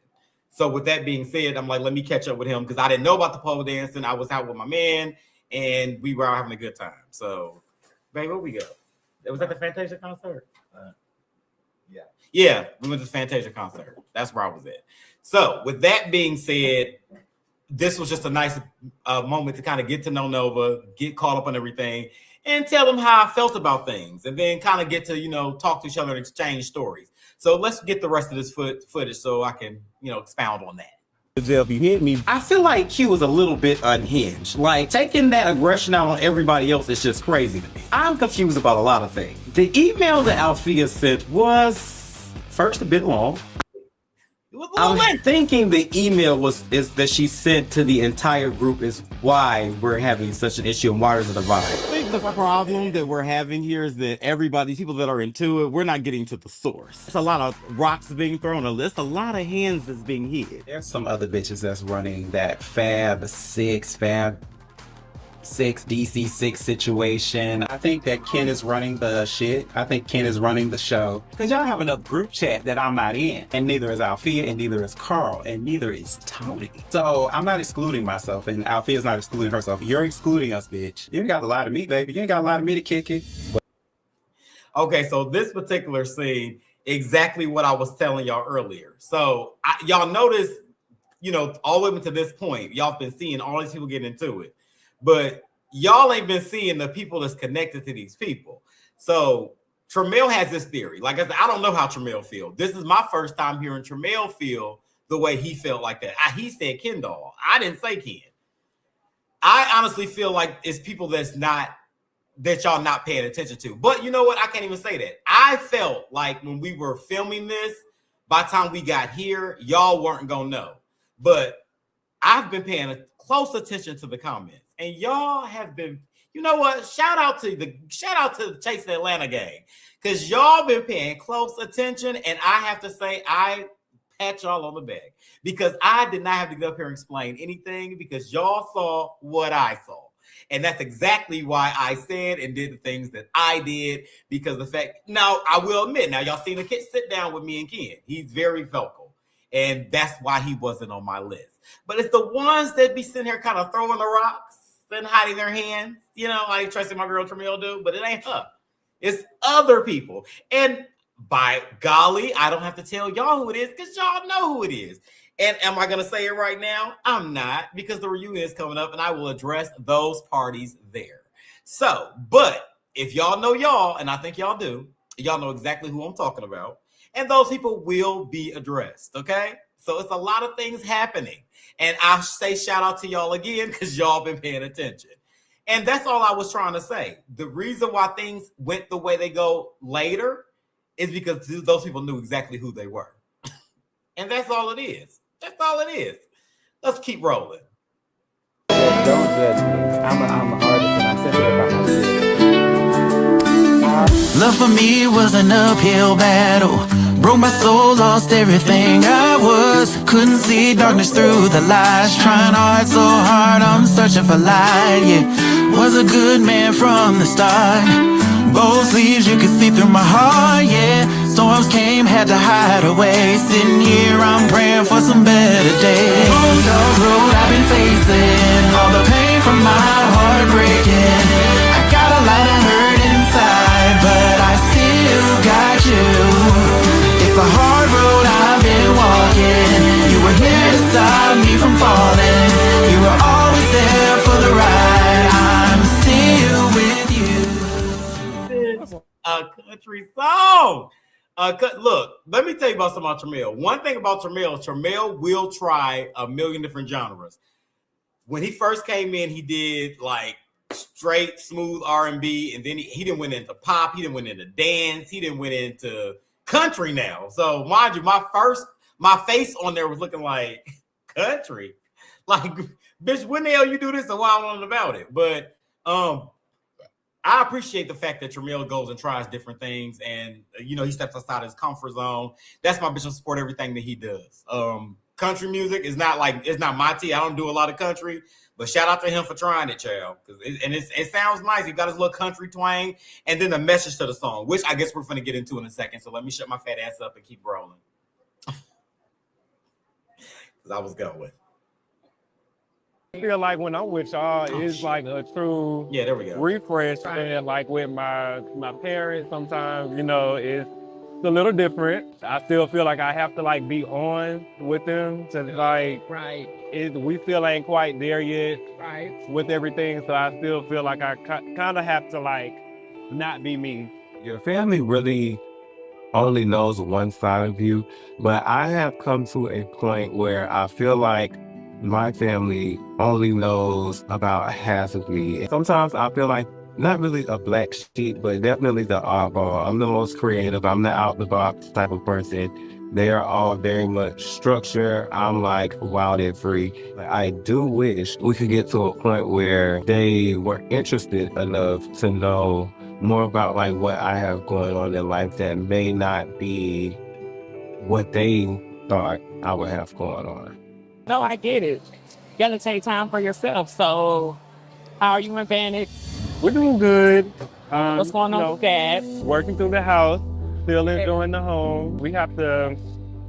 So with that being said, I'm like, let me catch up with him. Because I didn't know about the pole dancing. I was out with my man, and we were out having a good time. So, babe, where we go? Was that the Fantasia concert? Yeah, we went to the Fantasia concert. That's where I was at. So with that being said, this was just a nice moment to kind of get to know Nova, get caught up on everything, and tell them how I felt about things, and then kind of get to, talk to each other and exchange stories. So let's get the rest of this footage so I can, expound on that. If you hit me, I feel like Q was a little bit unhinged. Like, taking that aggression out on everybody else is just crazy to me. I'm confused about a lot of things. The email that Alfeeya sent was first a bit long. I'm thinking the email is that she sent to the entire group is why we're having such an issue and why there's a divide. I think the problem that we're having here is that people that are into it, we're not getting to the source. It's a lot of rocks being thrown. There's a lot of hands that's being hit. There's some other bitches that's running that Fab 6 DC6 situation. I think that Ken is running the shit. I think Ken is running the show. Because y'all have enough group chat that I'm not in. And neither is Alfeeya, and neither is Carl, and neither is Toni. So I'm not excluding myself, and Alfeeya's not excluding herself. You're excluding us, bitch. You ain't got a lot of me, baby. You ain't got a lot of me to kick it. Okay, so this particular scene, exactly what I was telling y'all earlier. So y'all notice, all the way to this point, y'all been seeing all these people getting into it. But y'all ain't been seeing the people that's connected to these people. So Tramel has this theory. Like I said, I don't know how Tramel feels. This is my first time hearing Tramel feel the way he felt like that. He said KenDoll. I didn't say Ken. I honestly feel like it's people that y'all not paying attention to. But you know what? I can't even say that. I felt like when we were filming this, by the time we got here, y'all weren't gonna know. But I've been paying close attention to the comments. And y'all have been, you know what? Shout out to the Chase Atlanta gang. Because y'all been paying close attention. And I have to say, I pat y'all on the back. Because I did not have to get up here and explain anything. Because y'all saw what I saw. And that's exactly why I said and did the things that I did. Because the fact, now I will admit, now y'all seen the kid sit down with me and Ken. He's very vocal. And that's why he wasn't on my list. But it's the ones that be sitting here kind of throwing the rocks and hiding their hands, like Tracy, my girl Tramel do, but it ain't her. It's other people. And by golly, I don't have to tell y'all who it is because y'all know who it is. And am I going to say it right now? I'm not, because the reunion is coming up and I will address those parties there. So, but if y'all know y'all, and I think y'all do, y'all know exactly who I'm talking about. And those people will be addressed, okay? So it's a lot of things happening. And I'll say shout out to y'all again because y'all been paying attention. And that's all I was trying to say. The reason why things went the way they go later is because those people knew exactly who they were. And that's all it is. That's all it is. Let's keep rolling. Don't judge me. I'm an artist and I said it about myself. Love for me was an uphill battle. Broke my soul, lost everything I was. Couldn't see darkness through the lies. Trying hard, so hard, I'm searching for light, yeah. Was a good man from the start. Both sleeves, you could see through my heart, yeah. Storms came, had to hide away. Sitting here, I'm praying for some better days. Long dark road I've been facing, all the pain from my heart breaking. I got a lot of hurt inside, but I still got you. It's a hard road I've been walking. You were here to stop me from falling. You were always there for the ride. I'm still with you. A country song. Look, let me tell you about something about Tramel. One thing about Tramel will try a million different genres. When he first came in, he did like straight smooth R&B, and then he didn't went into pop, he didn't went into dance, he didn't went into country now. So mind you, my face on there was looking like country. Like, bitch, when the hell you do this and why I don't know about it? But I appreciate the fact that Tramel goes and tries different things, and he steps outside his comfort zone. That's my bitch to support everything that he does. Country music is not it's not my tea. I don't do a lot of country, but shout out to him for trying it, child. It sounds nice. He got his little country twang, and then the message to the song, which I guess we're gonna get into in a second. So let me shut my fat ass up and keep rolling. Because I was going. I feel like when I'm with y'all, it's like a true there we go. refresh. And like with my parents, sometimes, it's a little different. I still feel like I have to like be on with them to like, we still ain't quite there yet with everything. So I still feel like I kind of have to like not be me. Your family really only knows one side of you, but I have come to a point where I feel like my family only knows about half of me. Sometimes I feel like not really a black sheep, but definitely the oddball. I'm the most creative. I'm the out the box type of person. They are all very much structured. I'm like wild and free. I do wish we could get to a point where they were interested enough to know more about like what I have going on in life that may not be what they thought I would have going on. No, I get it. You gotta take time for yourself. So, how are you and Vanek? We're doing good. What's going on with that? Working through the house, still enjoying the home. We have to,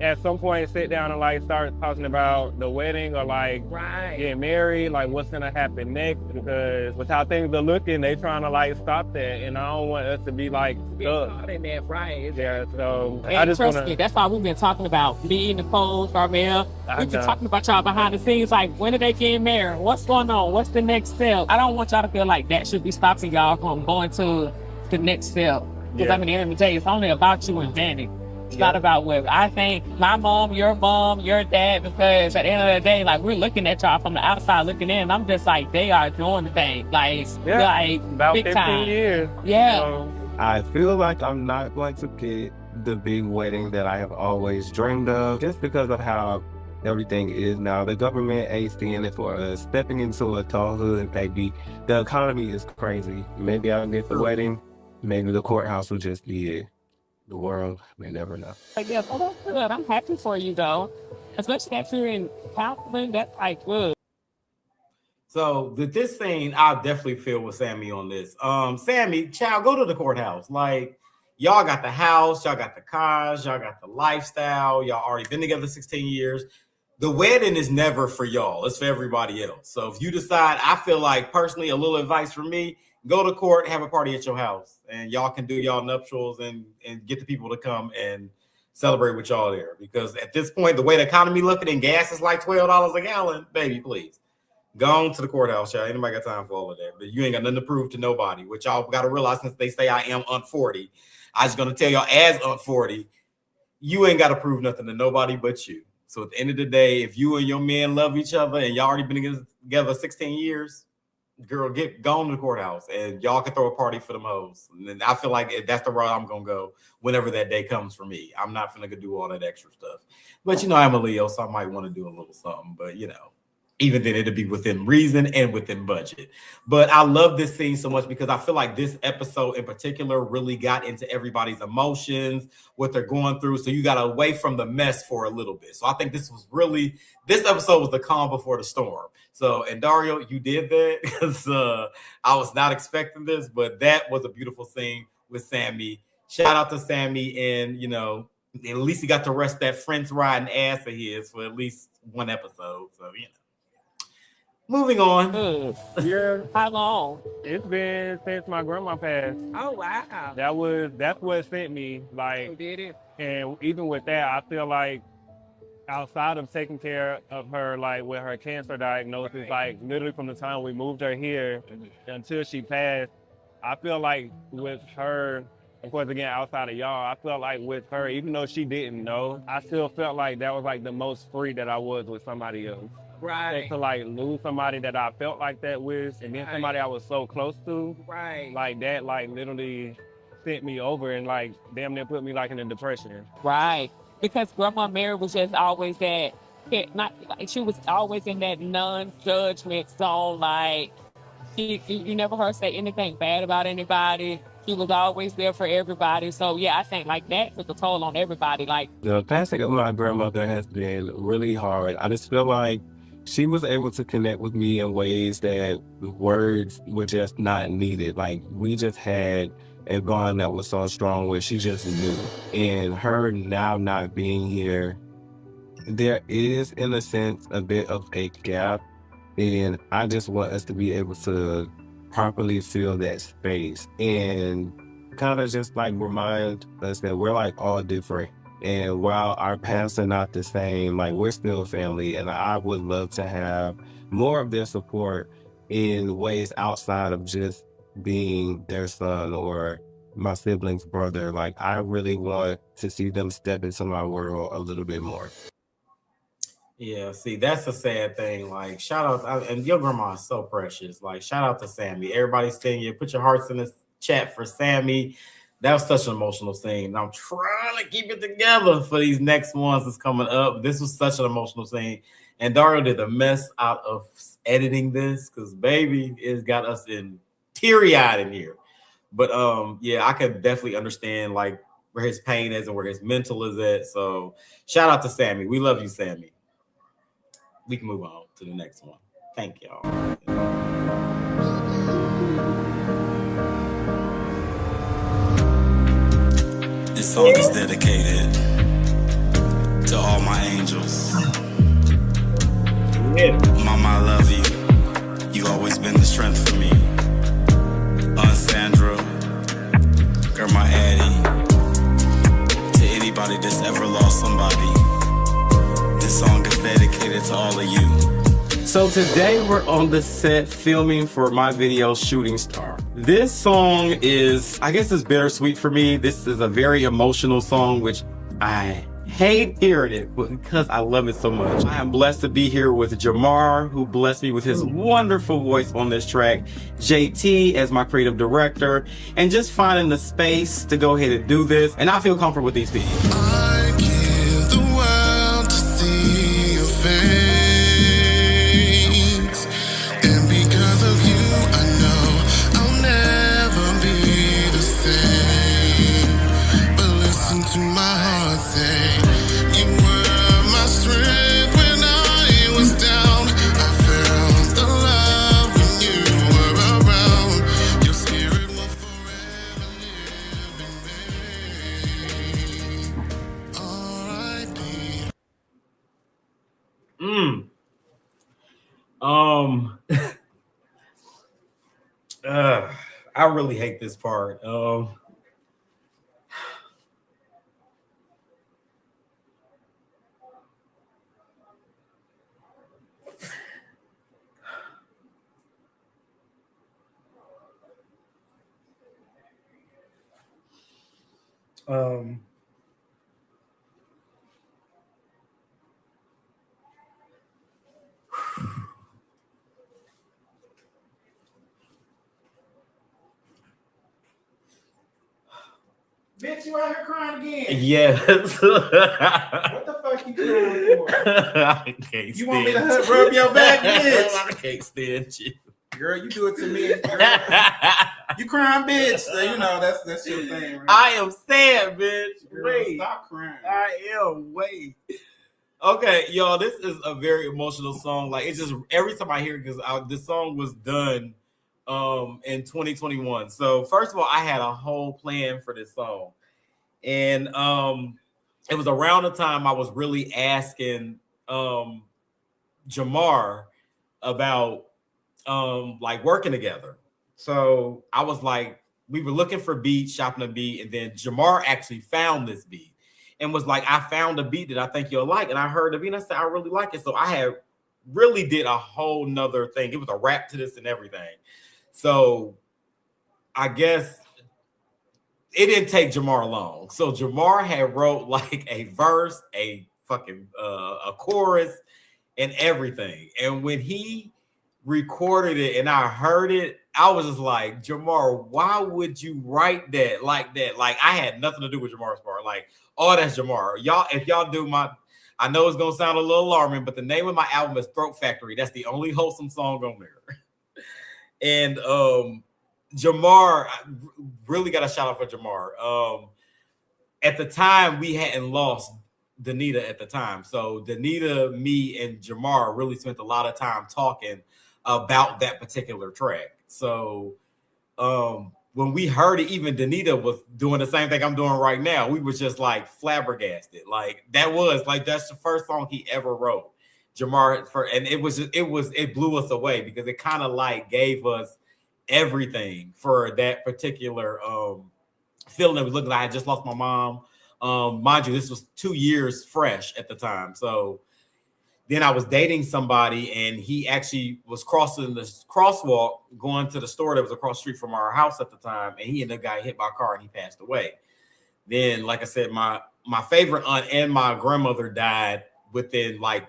at some point, sit down and like start talking about the wedding or like getting married, like what's gonna happen next. Because with how things are looking, they trying to like stop that, and I don't want us to be like stuck in that, Yeah, so And I just trust wanna. me, that's why we've been talking about me, Nicole, Tramel. We've been talking about y'all behind the scenes, like when are they getting married? What's going on? What's the next step? I don't want y'all to feel like that should be stopping y'all from going to the next step. Because at the end of the day, it's only about you and Vanek. It's not about what I think my mom, your dad, because at the end of the day, like we're looking at y'all from the outside looking in. I'm just like, they are doing the thing. Like, like about big 15 time. years. Yeah. I feel like I'm not going to get the big wedding that I have always dreamed of just because of how everything is now. The government ain't seeing it for us. Stepping into adulthood, baby. The economy is crazy. Maybe I'll get the wedding. Maybe the courthouse will just be it. The world may never know. Like, yeah, so that's good. I'm happy for you, though. Especially that you're in counseling. That's like good. So this scene, I definitely feel with Sammy on this. Sammy, child, go to the courthouse. Like, y'all got the house, y'all got the cars, y'all got the lifestyle. Y'all already been together 16 years. The wedding is never for y'all. It's for everybody else. So if you decide, I feel like personally, a little advice from me, go to court, have a party at your house, and y'all can do y'all nuptials and get the people to come and celebrate with y'all there. Because at this point, the way the economy looking and gas is like $12 a gallon, baby, please. Go on to the courthouse, y'all. Ain't nobody got time for all of that. But you ain't got nothing to prove to nobody, which y'all got to realize since they say I am Aunt 40. I was going to tell y'all as Aunt 40, you ain't got to prove nothing to nobody but you. So at the end of the day, if you and your man love each other and y'all already been together 16 years, girl, go on to the courthouse and y'all can throw a party for them hoes. And I feel like that's the route I'm going to go whenever that day comes for me. I'm not going to do all that extra stuff. But, I'm a Leo, so I might want to do a little something. But, even then it'll be within reason and within budget. But I love this scene so much because I feel like this episode in particular really got into everybody's emotions, what they're going through. So you got away from the mess for a little bit. So I think this episode was the calm before the storm. So, and Dario, you did that because I was not expecting this, but that was a beautiful scene with Sammy shout out to Sammy, and you know, at least he got to rest that French riding ass of his for at least one episode. So you know. Moving on. Yeah. How long? It's been since my grandma passed. Oh wow. That's what sent me. Like, did it? And even with that, I feel like outside of taking care of her, like with her cancer diagnosis, like literally from the time we moved her here until she passed, I feel like with her, of course, again, outside of y'all, I felt like with her, even though she didn't know, I still felt like that was like the most free that I was with somebody else. Right. To like lose somebody that I felt like that with, and then somebody I was so close to, Right. like that, like literally sent me over and like damn near put me like in a depression. Right. Because Grandma Mary was just always that, not like she was always in that non-judgment zone. Like you never heard her say anything bad about anybody. She was always there for everybody. So yeah, I think like that took a toll on everybody. Like the passing of my grandmother has been really hard. I just feel like she was able to connect with me in ways that words were just not needed. Like we just had a bond that was so strong where she just knew. And her now not being here, there is in a sense a bit of a gap. And I just want us to be able to properly fill that space and kind of just like remind us that we're like all different. And while our paths are not the same, like we're still family. And I would love to have more of their support in ways outside of just being their son or my sibling's brother. Like I really want to see them step into my world a little bit more. Yeah, see, that's a sad thing. Like, shout out, and your grandma is so precious. Like, shout out to Sammy. Everybody's saying, you put your hearts in the chat for Sammy. That was such an emotional scene. And I'm trying to keep it together for these next ones that's coming up. This was such an emotional scene. And Dario did the mess out of editing this because, baby, it's got us in teary-eyed in here. But, yeah, I could definitely understand, like, where his pain is and where his mental is at. So, shout out to Sammy. We love you, Sammy. We can move on to the next one. Thank y'all. This song is dedicated to all my angels. Yeah. Mama, I love you. You always been the strength for me. Aunt Sandra, Grandma Addie, to anybody that's ever lost somebody. This song is dedicated to all of you. So today we're on the set filming for my video Shooting Star. This song is, I guess it's bittersweet for me. This is a very emotional song, which I hate hearing it because I love it so much. I am blessed to be here with Jamar, who blessed me with his wonderful voice on this track, JT as my creative director, and just finding the space to go ahead and do this. And I feel comfortable with these people. I give the world to see your face. And because of you, I know I'll never be the same. But listen to my heart say, you were my strength when I was down. I felt the love when you were around. Your spirit will forever live in me. R.I.P. I really hate this part. Bitch, you out here crying again? Yes. What the fuck you crying for? I can't You want me stand to rub your back, bitch? I can't stand you. Girl, you do it to me. Girl. You crying, bitch. So, you know, that's your thing, right? I am sad, bitch. Girl, Wait. stop crying. I am. Wait. Okay, y'all, this is a very emotional song. Like, it's just every time I hear it, because this song was done in 2021. So first of all, I had a whole plan for this song. And it was around the time I was really asking Jamar about like working together. So I was like, we were looking for beats, shopping a beat, and then Jamar actually found this beat and was like, I found a beat that I think you'll like. And I heard the beat and I said, I really like it. So I had really did a whole nother thing. It was a rap to this and everything. So I guess it didn't take Jamar long. So Jamar had wrote like a verse, a fucking a chorus, and everything. And when he recorded it and I heard it, I was just like, Jamar, why would you write that like that? Like I had nothing to do with Jamar's part. Like, oh, that's Jamar. Y'all, if y'all do I know it's gonna sound a little alarming, but the name of my album is Throat Factory. That's the only wholesome song on there. And Jamar, I really got a shout out for Jamar. At the time, we hadn't lost Danita at the time. So Danita, me, and Jamar really spent a lot of time talking about that particular track. So when we heard it, even Danita was doing the same thing I'm doing right now. We was just like flabbergasted. Like that's the first song he ever wrote. Jamar and it blew us away because it kind of like gave us everything for that particular feeling that was looking like I just lost my mom. Mind you, this was 2 years fresh at the time. So then I was dating somebody and he actually was crossing the crosswalk going to the store that was across the street from our house at the time. And he ended up getting hit by a car and he passed away. Then, like I said, my favorite aunt and my grandmother died within like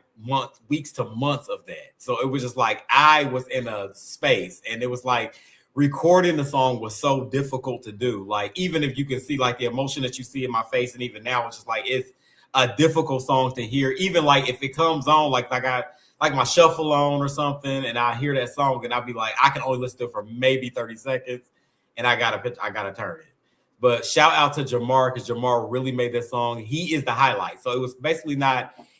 weeks to months of that. So it was just like I was in a space and it was like recording the song was so difficult to do. Like even if you can see like the emotion that you see in my face and even now it's just like it's a difficult song to hear. Even like if it comes on like I got like my shuffle on or something and I hear that song and I'll be like I can only listen to it for maybe 30 seconds and I gotta turn it. But shout out to Jamar because Jamar really made that song. He is the highlight. So it was basically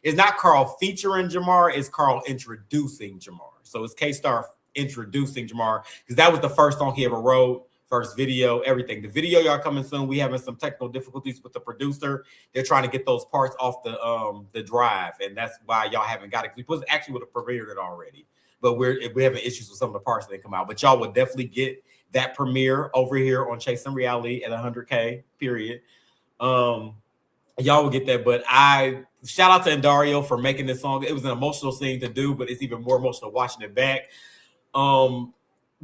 it's not Carl featuring Jamar, it's Carl introducing Jamar. So it's K-Star introducing Jamar because that was the first song he ever wrote, first video, everything. The video y'all coming soon. We having some technical difficulties with the producer. They're trying to get those parts off the drive, and that's why y'all haven't got it. We was actually would have premiered it already, but we're having issues with some of the parts that come out. But y'all would definitely get that premiere over here on Chasing Reality at 100K. Period. Y'all will get that. But I shout out to Endario for making this song. It was an emotional thing to do, but it's even more emotional watching it back.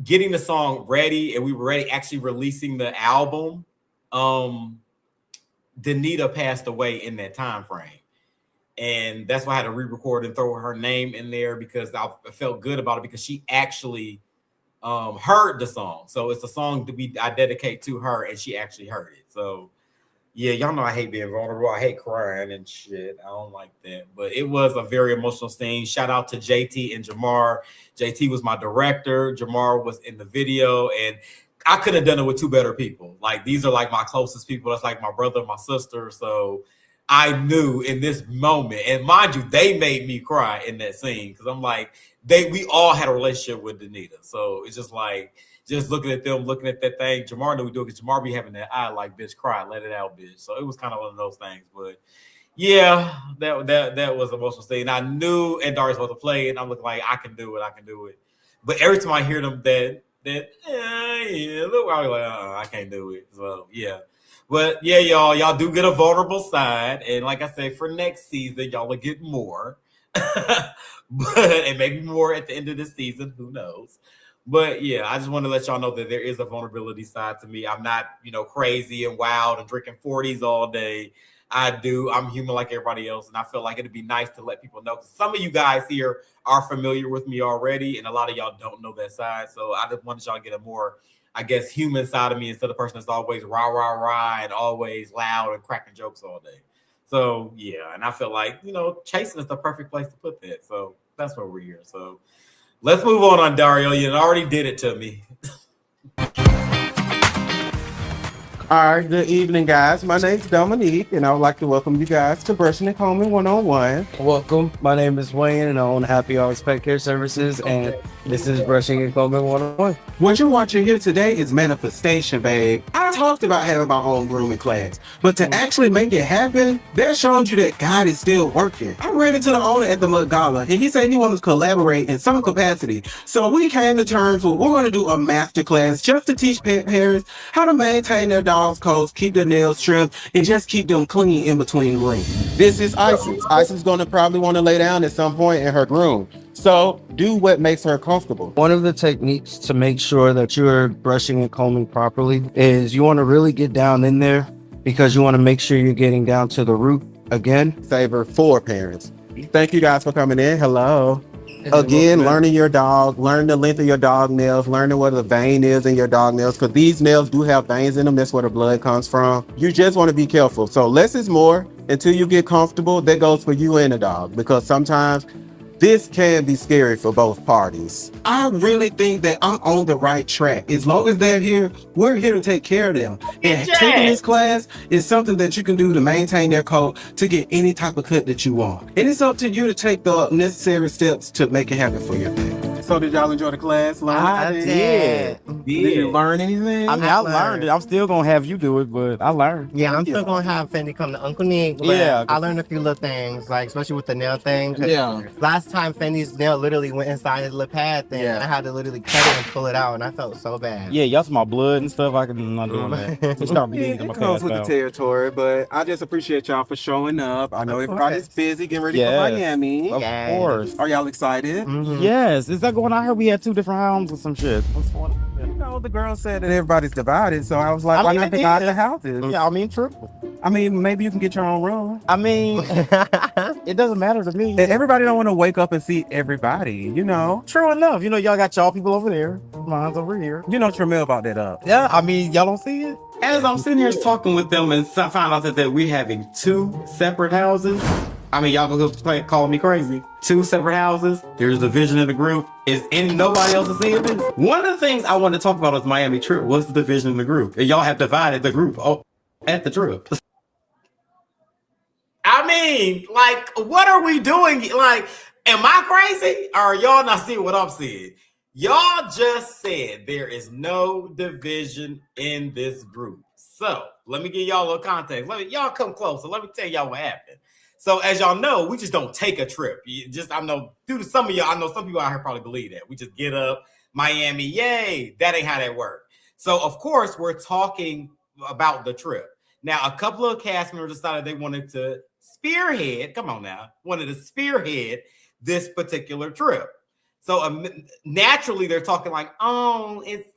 Getting the song ready, and we were ready actually releasing the album. Danita passed away in that time frame. And that's why I had to re-record and throw her name in there because I felt good about it because she actually heard the song. So it's a song that I dedicate to her and she actually heard it. So yeah, y'all know I hate being vulnerable. I hate crying and shit. I don't like that. But it was a very emotional scene. Shout out to JT and Jamar. JT was my director. Jamar was in the video. And I could have done it with two better people. Like these are like my closest people. That's like my brother, my sister. So I knew in this moment, and mind you, they made me cry in that scene because I'm like, we all had a relationship with Danita. So it's just like, just looking at them, looking at that thing. Jamar knew we do it because Jamar be having that eye like, bitch, cry, let it out, bitch. So it was kind of one of those things. But yeah, that was an emotional scene. I knew Endari was supposed to play, and I'm looking like, I can do it. But every time I hear them, look, I was like, I can't do it. So yeah. But yeah, y'all do get a vulnerable side. And like I said, for next season, y'all will get more. And maybe more at the end of the season, who knows? But yeah, I just want to let y'all know that there is a vulnerability side to me. I'm not, crazy and wild and drinking 40s all day. I'm human like everybody else. And I feel like it'd be nice to let people know. Because some of you guys here are familiar with me already. And a lot of y'all don't know that side. So I just wanted y'all to get a more, I guess, human side of me instead of the person that's always rah, rah, rah, and always loud and cracking jokes all day. So yeah, and I feel like, chasing is the perfect place to put that. So that's why we're here. So let's move on Dario. You already did it to me. All right, good evening, guys. My name's Dominique, and I would like to welcome you guys to Brushing and Combing 101. Welcome. My name is Wayne, and I own Happy Hours Pet Care Services, and this is Brushing and Combing 101. What you're watching here today is manifestation, babe. I talked about having my own grooming class, but to actually make it happen, that shows you that God is still working. I ran into the owner at the Mud Gala, and he said he wanted to collaborate in some capacity. So we came to terms with we're going to do a masterclass just to teach pet parents how to maintain their dog's coats, keep their nails trimmed, and just keep them clean in between grooms. This is Isis. Isis is going to probably want to lay down at some point in her groom. So do what makes her comfortable. One of the techniques to make sure that you're brushing and combing properly is you want to really get down in there because you want to make sure you're getting down to the root again. Saver for parents. Thank you guys for coming in. Hello. Again, learning your dog, learn the length of your dog nails, learning where the vein is in your dog nails, because these nails do have veins in them. That's where the blood comes from. You just want to be careful. So less is more until you get comfortable. That goes for you and the dog, because sometimes this can be scary for both parties. I really think that I'm on the right track. As long as they're here, we're here to take care of them. And taking this class is something that you can do to maintain their coat, to get any type of cut that you want. And it's up to you to take the necessary steps to make it happen for your pet. So did y'all enjoy the class? I did. Did you learn anything? I mean, I learned it. I'm still going to have you do it, but I learned. Yeah, I'm still going to have Fendi come to Uncle Nick. But Yeah. I learned a few little things, like especially with the nail thing. 'Cause Yeah. Last time Fendi's nail literally went inside his little pad thing. Yeah. I had to literally cut it and pull it out, and I felt so bad. Yeah, y'all my blood and stuff. I can not doing that. It's not Yeah, bleeding. it comes with the territory, but I just appreciate y'all for showing up. I know everybody's busy getting ready for Miami. Of course. Are y'all excited? Yes. Is that going on? I heard we had 2 different homes or some shit. You know, the girl said that everybody's divided, so I was like, why not divide the houses? Yeah, I mean, true. I mean, maybe you can get your own room. I mean, it doesn't matter to me. And everybody don't want to wake up and see everybody, you know? True enough. You know, y'all got y'all people over there. Mine's over here. You know Tramel about that up. Yeah, I mean, y'all don't see it? As I'm sitting here talking with them and found out that we're having 2 separate houses. I mean, y'all gonna call me crazy. 2 separate houses. There's a division in the group. Nobody else is seeing this? One of the things I wanted to talk about was Miami trip. What's the division in the group? And y'all have divided the group at the trip. I mean, like, what are we doing? Like, am I crazy? Or are y'all not seeing what I'm seeing? Y'all just said there is no division in this group. So let me give y'all a little context. Y'all come closer. Let me tell y'all what happened. So as y'all know, we just don't take a trip. I know due to some of y'all, I know some people out here probably believe that. We just get up, Miami, yay. That ain't how that works. So of course, we're talking about the trip. Now, a couple of cast members decided they wanted to spearhead this particular trip. So naturally, they're talking like, oh, it's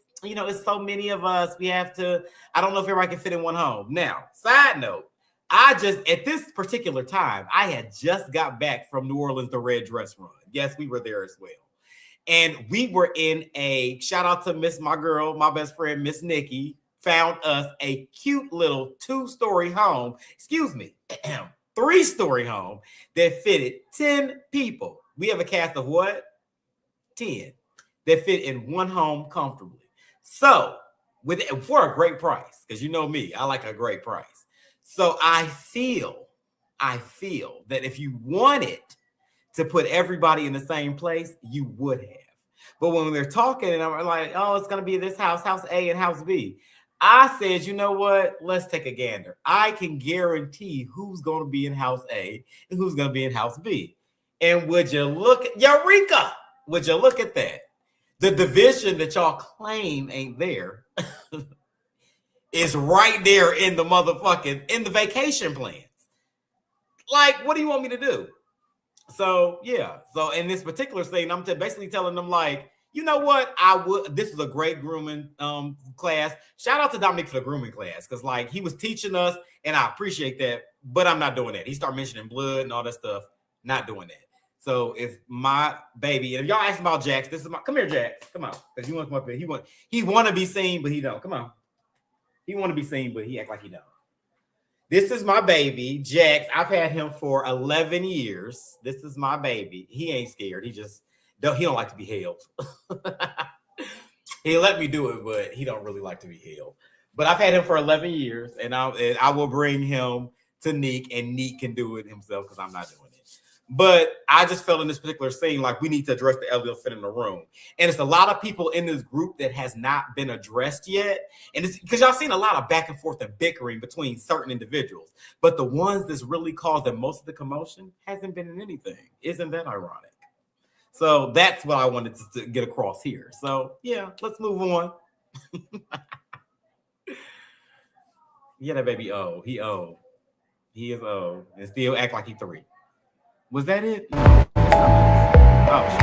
so many of us. We have to, I don't know if everybody can fit in one home. Now, side note, at this particular time, I had just got back from New Orleans, the Red Dress Run. Yes, we were there as well. And we were in shout out to my best friend, Miss Nikki, found us a cute little 2-story home, 3-story home that fitted 10 people. We have a cast of what? 10 that fit in one home comfortably. So for a great price, because you know me, I like a great price. So I feel that if you wanted to put everybody in the same place, you would have. But when they're talking and I'm like, oh, it's going to be this house A and house B. I said, you know what? Let's take a gander. I can guarantee who's going to be in house A and who's going to be in house B. And would you look at Eureka? Would you look at that? The division that y'all claim ain't there is right there in the vacation plans. Like, what do you want me to do? So, yeah. So, in this particular thing, I'm basically telling them, like, you know what? This is a great grooming class. Shout out to Dominique for the grooming class, because, like, he was teaching us, and I appreciate that, but I'm not doing that. He started mentioning blood and all that stuff. Not doing that. So, if my baby, and if y'all ask about Jax, come here, Jax. Come on. Because you want to come up here. He want to be seen, but he don't. Come on. He want to be seen, but he act like he don't. This is my baby, Jax. I've had him for 11 years. This is my baby. He ain't scared. He don't like to be held. He'll let me do it, but he don't really like to be held. But I've had him for 11 years, and I will bring him to Neek, and Neek can do it himself because I'm not doing it. But I just felt in this particular scene like we need to address the elephant in the room. And it's a lot of people in this group that has not been addressed yet. And it's because y'all seen a lot of back and forth and bickering between certain individuals. But the ones that's really causing most of the commotion hasn't been in anything. Isn't that ironic? So that's what I wanted to get across here. So yeah, let's move on. Yeah, that baby O. He O. He is O. And still act like he 3. Was that it? Oh, shit.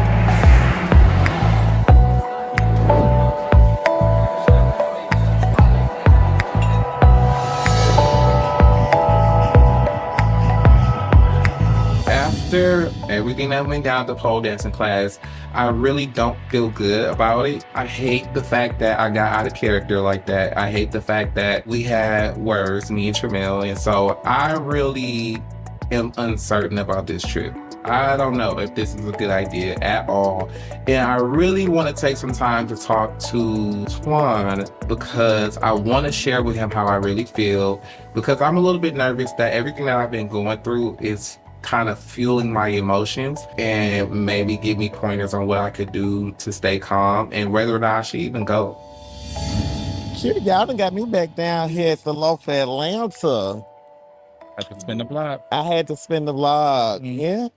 After everything that went down the pole dancing class, I really don't feel good about it. I hate the fact that I got out of character like that. I hate the fact that we had words, me and Tramel, and so I really am uncertain about this trip. I don't know if this is a good idea at all. And I really want to take some time to talk to Twan because I want to share with him how I really feel, because I'm a little bit nervous that everything that I've been going through is kind of fueling my emotions and maybe give me pointers on what I could do to stay calm and whether or not I should even go. Shit, y'all done got me back down here at the Loaf Atlanta. I had to spin the block. I had to spin the block. Yeah.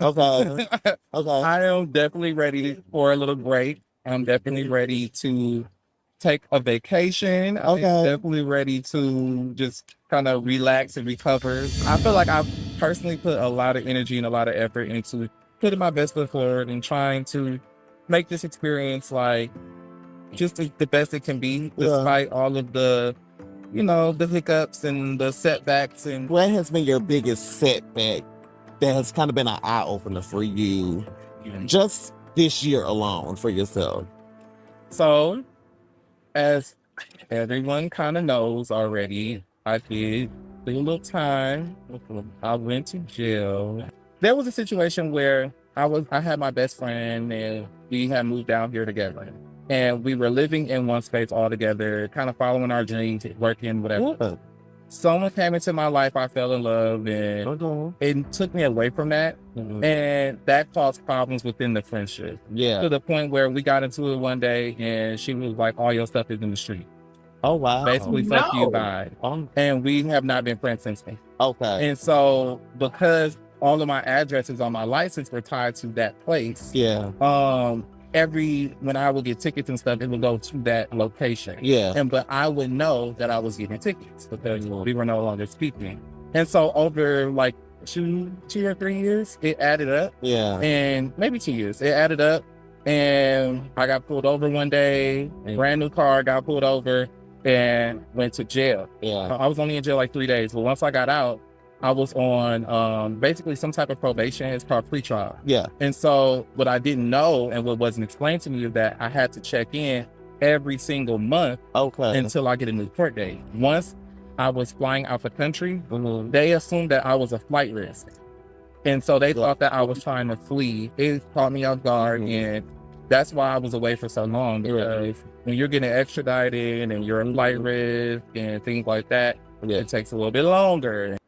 Okay. Okay. I am definitely ready for a little break. I'm definitely ready to take a vacation. I'm definitely ready to just kind of relax and recover. I feel like I've personally put a lot of energy and a lot of effort into putting my best foot forward and trying to make this experience like just the best it can be, despite all of the, you know, the hiccups and the setbacks. And what has been your biggest setback that has kind of been an eye opener for you just this year alone for yourself? So, as everyone kind of knows already, I did a little time. I went to jail. There was a situation where I had my best friend and we had moved down here together. And we were living in one space all together, kind of following our dreams, working, whatever. Yeah. Someone came into my life, I fell in love, and it took me away from that. And that caused problems within the friendship. Yeah. To the point where we got into it one day and she was like, all your stuff is in the street. Oh, wow. Basically, fuck you, bye. And we have not been friends since then. Okay. And so, because all of my addresses on my license were tied to that place, when I would get tickets and stuff, it would go to that location. Yeah. But I would know that I was getting tickets because we were no longer speaking. And so over like two or 3 years, it added up. Yeah. And maybe 2 years, it added up. And I got pulled over one day, brand new car, got pulled over and went to jail. Yeah. I was only in jail like 3 days. But once I got out, I was on basically some type of probation. It's called pretrial. Yeah. And so what I didn't know and what wasn't explained to me is that I had to check in every single month until I get a new court date. Once I was flying out the country, they assumed that I was a flight risk. And so they thought that I was trying to flee. It caught me off guard, and that's why I was away for so long. Because when you're getting extradited and you're a flight risk and things like that, it takes a little bit longer.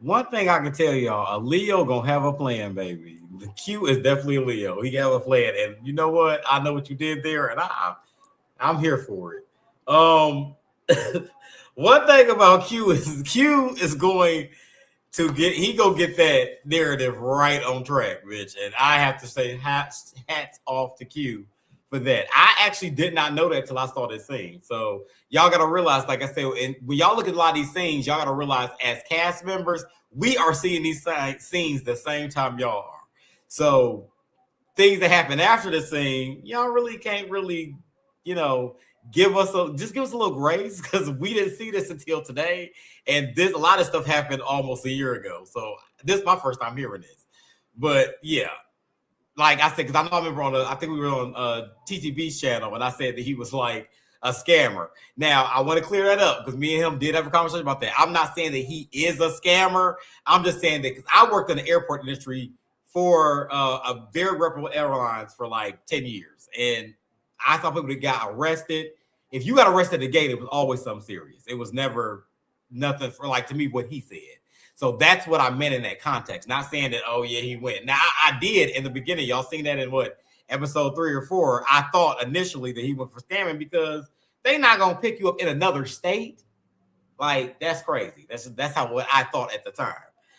One thing I can tell y'all, a Leo gonna have a plan, baby. The Q is definitely a Leo. He got a plan, and you know what? I know what you did there, and I'm here for it. One thing about Q is going to get that narrative right on track, bitch. And I have to say hats off to Q for that. I actually did not know that till I saw this scene. So y'all gotta realize, like I said, and when y'all look at a lot of these scenes, y'all gotta realize as cast members, we are seeing these scenes the same time y'all are. So things that happen after the scene, y'all really can't really, give us a little grace because we didn't see this until today. And a lot of stuff happened almost a year ago. So this is my first time hearing this. But yeah. Like I said, because I know I remember I think we were on TTB's channel, and I said that he was like a scammer. Now, I want to clear that up because me and him did have a conversation about that. I'm not saying that he is a scammer. I'm just saying that because I worked in the airport industry for a very reputable airlines for like 10 years. And I saw people that got arrested if you got arrested at the gate, it was always something serious. It was never nothing for like to me what he said. So that's what I meant in that context. Not saying that, oh yeah, he went. Now I did in the beginning. Y'all seen that in what episode 3 or 4? I thought initially that he went for scamming because they not gonna pick you up in another state. Like that's crazy. That's how what I thought at the time.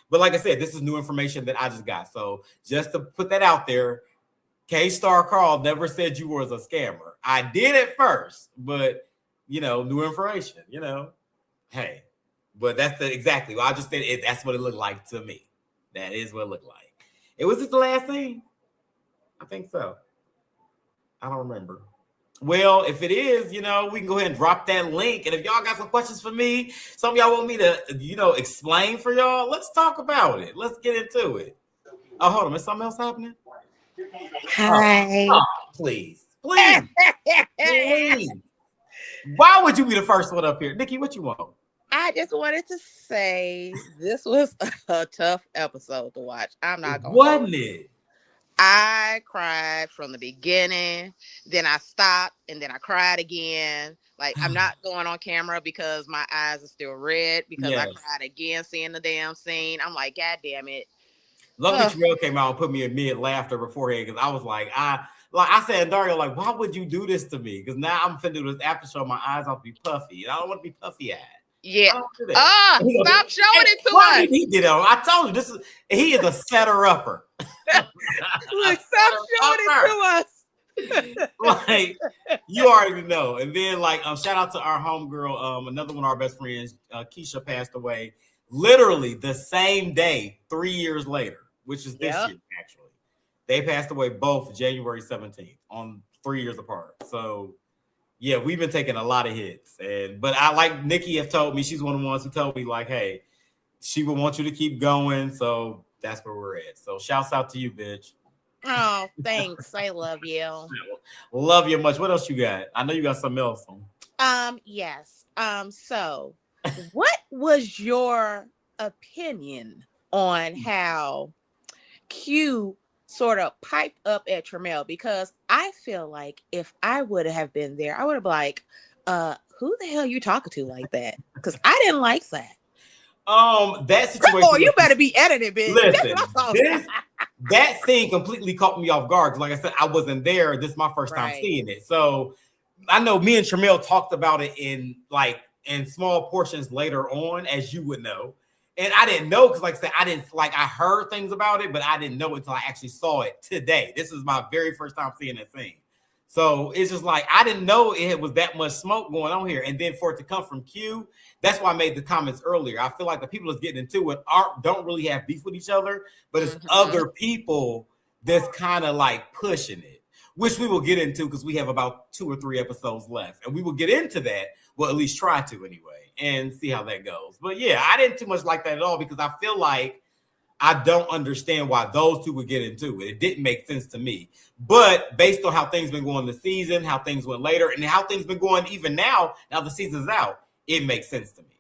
But like I said, this is new information that I just got. So just to put that out there, K-Star Carl never said you was a scammer. I did at first, but new information. Hey, but that's exactly. I just said it. That's what it looked like to me. That is what it looked like. It was just the last scene. I think so. I don't remember. Well, if it is, we can go ahead and drop that link. And if y'all got some questions for me, some of y'all want me to, explain for y'all, let's talk about it. Let's get into it. Oh, hold on. Is something else happening? Hi. Oh, please. Please. Why would you be the first one up here? Nikki, what you want? I just wanted to say this was a tough episode to watch. I'm not going to. Wasn't it? I cried from the beginning, then I stopped, and then I cried again. Like, I'm not going on camera because my eyes are still red because I cried again seeing the damn scene. I'm like, God damn it. Luckily, Tramel came out and put me in mid laughter beforehand because I was like, I said, Dario, like, why would you do this to me? Because now I'm finna do this after show. My eyes will be puffy, and I don't want to be puffy eyed. Yeah. Stop showing it to us. He did it. I told you he is a setter upper. Look, stop showing it to us. Like you already know. And then shout out to our homegirl, another one of our best friends, Keisha passed away literally the same day, 3 years later, which is this year actually. They passed away both January 17th on 3 years apart. So yeah, we've been taking a lot of hits. But I like Nikki have told me, she's one of the ones who told me like, hey, she would want you to keep going. So that's where we're at. So shouts out to you, bitch. Oh, thanks. I love you. Love you much. What else you got? I know you got something else. Yes. So what was your opinion on how Q sort of piped up at Tramel? Because I feel like if I would have been there, I would have been like, who the hell are you talking to like that? Because I didn't like that. That situation. Oh, you better be edited, bitch. Listen, that scene completely caught me off guard. Like I said, I wasn't there. This is my first time seeing it. So I know me and Tramel talked about it in small portions later on, as you would know. And I didn't know because, like I said, I heard things about it, but I didn't know until I actually saw it today. This is my very first time seeing that scene. So it's just like, I didn't know it was that much smoke going on here. And then for it to come from Q, that's why I made the comments earlier. I feel like the people that's getting into it don't really have beef with each other, but it's other people that's kind of like pushing it, which we will get into because we have about 2 or 3 episodes left. And we will get into that. Well, at least try to anyway, and see how that goes. But yeah, I didn't too much like that at all because I feel like I don't understand why those two would get into it. It didn't make sense to me. But based on how things been going this season, how things went later, and how things been going even now the season's out, it makes sense to me.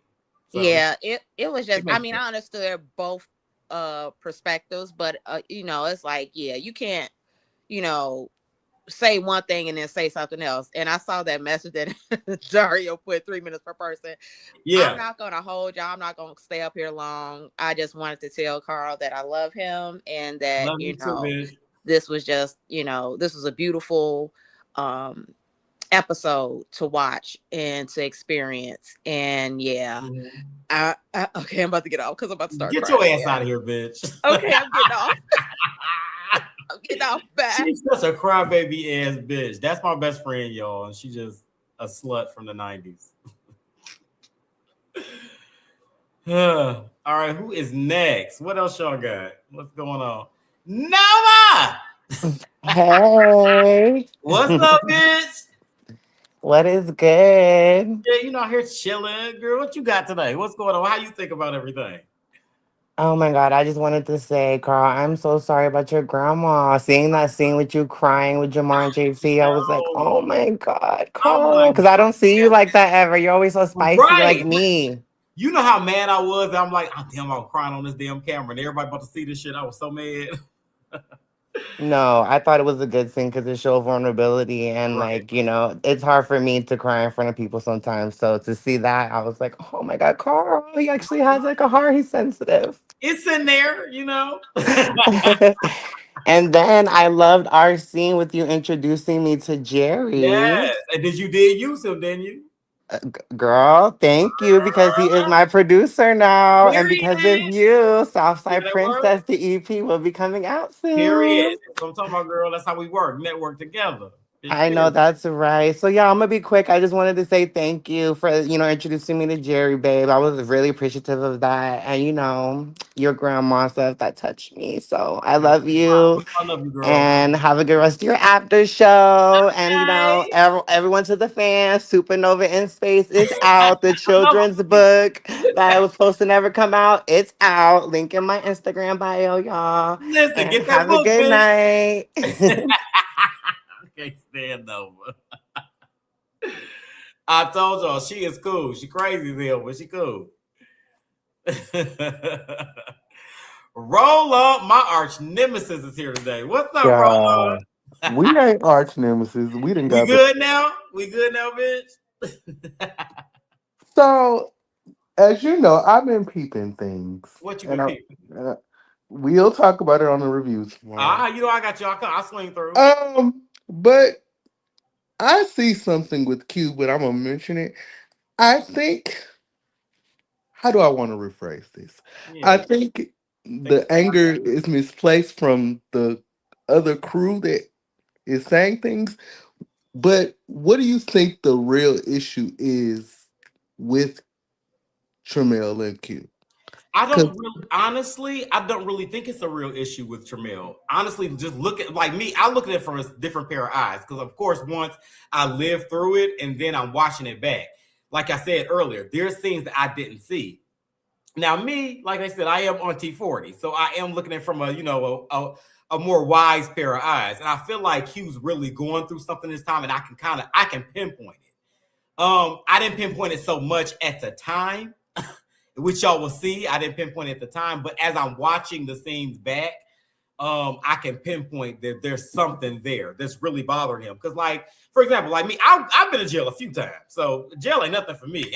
So, yeah, it was just, I mean, I understood both perspectives, but it's like, yeah, you can't, say one thing and then say something else. And I saw that message that Dario put 3 minutes per person. Yeah, I'm not gonna hold y'all. I'm not gonna stay up here long. I just wanted to tell Carl that I love him and that this was just, this was a beautiful episode to watch and to experience. And yeah, okay, I'm about to get off because I'm about to start. Get your ass out of here, bitch. Okay, I'm getting off. I'm getting off back. She's such a crybaby ass bitch. That's my best friend, y'all. And she's just a slut from the 90s. All right, who is next? What else y'all got? What's going on? Nova! Hey. What's up, bitch? What is good? Yeah, out here chilling. Girl, what you got today? What's going on? How you think about everything? Oh my God, I just wanted to say, Carl, I'm so sorry about your grandma. Seeing that scene with you crying with Jamar and JC, I was like, oh my God, Carl. Because I don't see you like that ever. You're always so spicy like me. You know how mad I was? I'm like, oh, damn, I'm crying on this damn camera. And everybody about to see this shit. I was so mad. No, I thought it was a good thing because it showed vulnerability and Right. like, it's hard for me to cry in front of people sometimes. So to see that, I was like, oh my God, Carl, he actually has like a heart. He's sensitive. It's in there, you know. And then I loved our scene with you introducing me to Jerry. Yes. And did use him, didn't you? Girl, thank you because he is my producer now. And because of Period. you, See how Southside that work? Princess, the EP, will be coming out Period. soon. That's what I'm talking about, girl. That's how we work. Network together. Bitch, I know period. that's right. So yeah, I'm gonna be quick. I just wanted to say thank you for introducing me to Jerry, babe. I was really appreciative of that, and your grandma stuff that touched me. So I love you, I love you, girl. and have a good rest of your after show. And Okay. everyone to the fans, Supernova in Space is out. The Another children's book that was supposed to never come out, it's out. Link in my Instagram bio, y'all. Listen, And get that have a book, good bitch. night. I can't stand Nova. I told y'all she is cool. She crazy as hell, but she cool. Roll up, my arch nemesis is here today. What's up, Roll Yeah, up? we ain't arch nemesis. We didn't We got good now? We good now, bitch? so. As you know, I've been peeping things, What you and been peeping? we'll talk about it on the reviews tomorrow. I got you. I'll swing through. But I see something with Q, but I'm gonna mention it. I think. How do I want to rephrase this? I Yeah. think the anger is misplaced from the other crew that is saying things. But what do you think the real issue is with Tramel and Q? I don't really think it's a real issue with Tramel. Honestly, just look at like me, I look at it from a different pair of eyes. Because of course, once I lived through it and then I'm watching it back. Like I said earlier, there's scenes that I didn't see. Now, me, like I said, I am on T40. So I am looking at it from a more wise pair of eyes. And I feel like Q's really going through something this time, and I can pinpoint it. I didn't pinpoint it so much at the time, which y'all will see. I didn't pinpoint it at the time, but as I'm watching the scenes back, I can pinpoint that there's something there that's really bothering him. Because, like, for example, like me, I've been in jail a few times, so jail ain't nothing for me.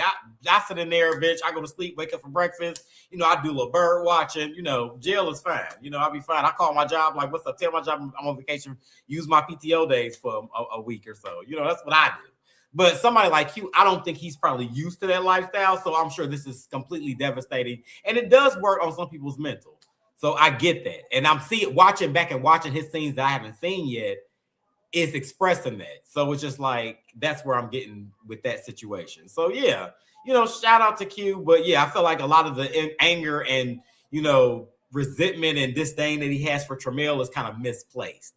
I sit in there, bitch. I go to sleep, wake up for breakfast. I do a little bird watching. Jail is fine. I'll be fine. I call my job, like, what's up? Tell my job I'm on vacation. Use my PTO days for a week or so. That's what I do. But somebody like you, I don't think he's probably used to that lifestyle. So I'm sure this is completely devastating. And it does work on some people's mental. So I get that. And I'm watching back and watching his scenes that I haven't seen yet is expressing that. So it's just like, that's where I'm getting with that situation. So yeah, shout out to Q. But yeah, I feel like a lot of the anger and, resentment and disdain that he has for Tramel is kind of misplaced,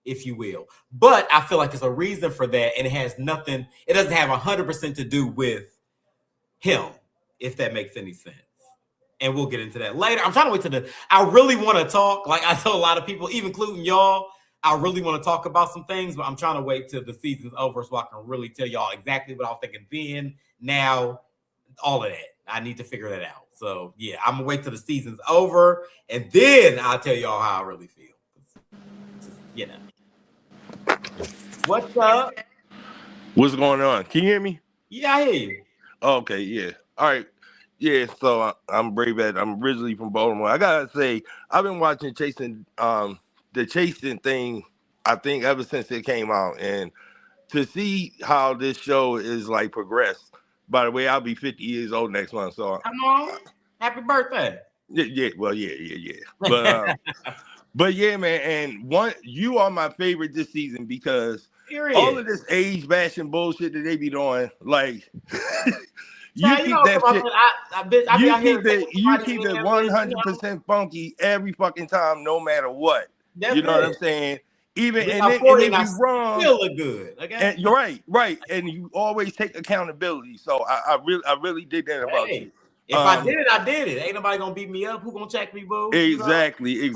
if you will. But I feel like there's a reason for that. And it doesn't have 100% to do with him, if that makes any sense. And we'll get into that later. I'm trying to wait I really want to talk. Like I tell a lot of people, even including y'all, I really want to talk about some things, but I'm trying to wait till the season's over so I can really tell y'all exactly what I was thinking then, now, all of that. I need to figure that out. So yeah, I'm gonna wait till the season's over and then I'll tell y'all how I really feel. What's up? What's going on? Can you hear me? Yeah, I hear you. Okay, yeah. All right. Yeah, so I'm Brave Ed. I'm originally from Baltimore. I gotta say, I've been watching the chasing thing, I think ever since it came out. And to see how this show is like progressed. By the way, I'll be 50 years old next month. So come on. Happy birthday. Yeah. But yeah, man, and you are my favorite this season because all of this age bashing bullshit that they be doing, like you keep that shit. You keep it 100% funky every fucking time, no matter what. You know what I'm saying? Even and if you wrong, still look good. Okay, and you're right, and you always take accountability. So I really dig that about you. If I did it, I did it. Ain't nobody gonna beat me up. Who gonna check me, boo? Exactly,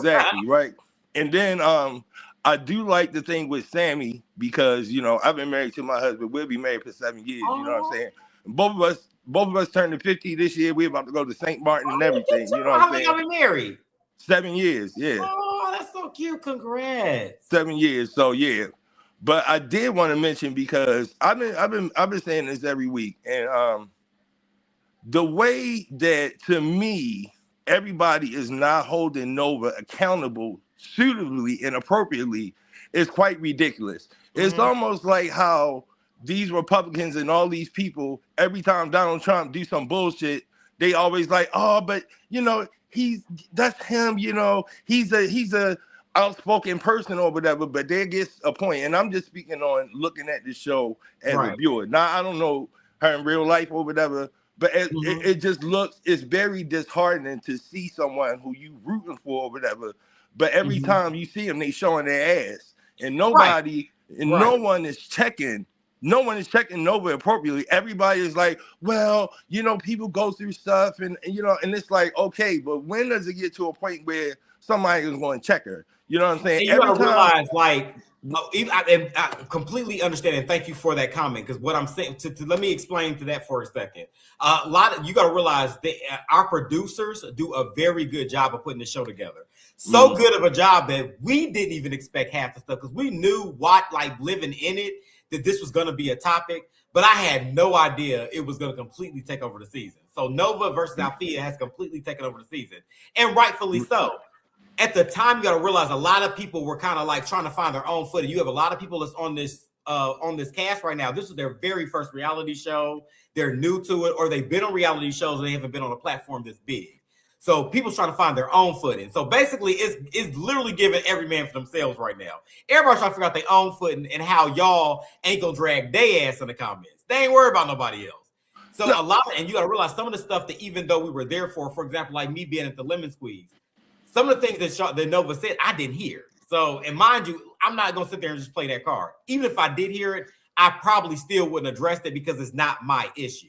right. And then I do like the thing with Sammy because I've been married to my husband. We'll be married for 7 years. You know what I'm saying? Both of us turning 50 this year. We're about to go to St. Martin and everything. You know what I'm saying? How long y'all been married? 7 years. Yeah. Oh, that's so Oh, cute! Congrats. 7 years. So yeah. But I did want to mention because I've been saying this every week, and the way that to me everybody is not holding Nova accountable suitably and appropriately is quite ridiculous. It's almost like how these Republicans and all these people, every time Donald Trump do some bullshit, they always like, oh, but that's him, he's a outspoken person or whatever, but there gets a point, and I'm just speaking on looking at the show as a viewer. Now I don't know her in real life or whatever, but it just it's very disheartening to see someone who you rooting for or whatever, but every time you see them, they showing their ass, and no one is checking. No one is checking Nova appropriately. Everybody is like, well, people go through stuff, and and it's like, okay, but when does it get to a point where somebody is going to check her? You know what I'm saying? And you gotta realize, I completely understand, and thank you for that comment. Because what I'm saying, let me explain to that for a second. You gotta realize that our producers do a very good job of putting the show together. So good of a job that we didn't even expect half the stuff, because we knew living in it, that this was going to be a topic, but I had no idea it was going to completely take over the season. So Nova versus Alfeeya has completely taken over the season, and rightfully so. At the time, you got to realize a lot of people were kind of like trying to find their own footing. You have a lot of people that's on this cast right now. This is their very first reality show. They're new to it, or they've been on reality shows and they haven't been on a platform this big. So people's trying to find their own footing. So basically, it's literally giving every man for themselves right now. Everybody's trying to figure out their own footing and how y'all ain't gonna drag their ass in the comments. They ain't worried about nobody else. So and you gotta realize some of the stuff that even though we were there for example, like me being at the lemon squeeze, some of the things that Nova said, I didn't hear. So, and mind you, I'm not gonna sit there and just play that card. Even if I did hear it, I probably still wouldn't address it because it's not my issue.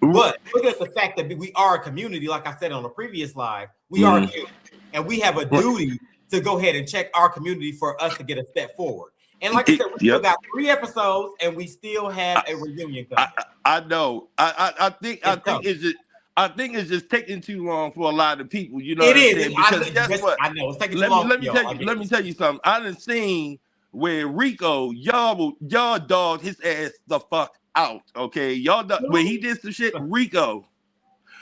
But look at the fact that we are a community, like I said on the previous live, we are a community, and we have a duty to go ahead and check our community for us to get a step forward. And like I said, we still got 3 episodes, and we still have a reunion coming. I know. I think it's just taking too long for a lot of people. You know, it is. Because guess what? I know it's taking too long. Let me tell you something. I done seen where Rico, y'all dogged his ass the fuck out. Okay, when he did some shit, Rico.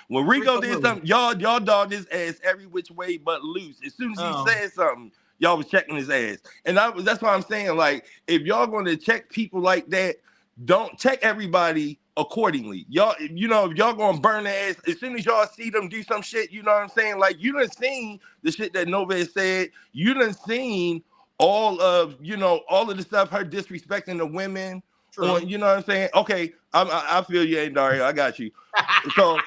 When Rico did something, y'all dogged his ass every which way but loose. As soon as he said something, y'all was checking his ass. And that's why I'm saying, like, if y'all going to check people like that, don't check everybody accordingly. Y'all, if y'all gonna burn their ass, as soon as y'all see them do some shit, you know what I'm saying? Like, you done seen the shit that Nova has said. You done seen all of the stuff, her disrespecting the women. You know what I'm saying? Okay, I feel you, ain't Dario. I got you. So,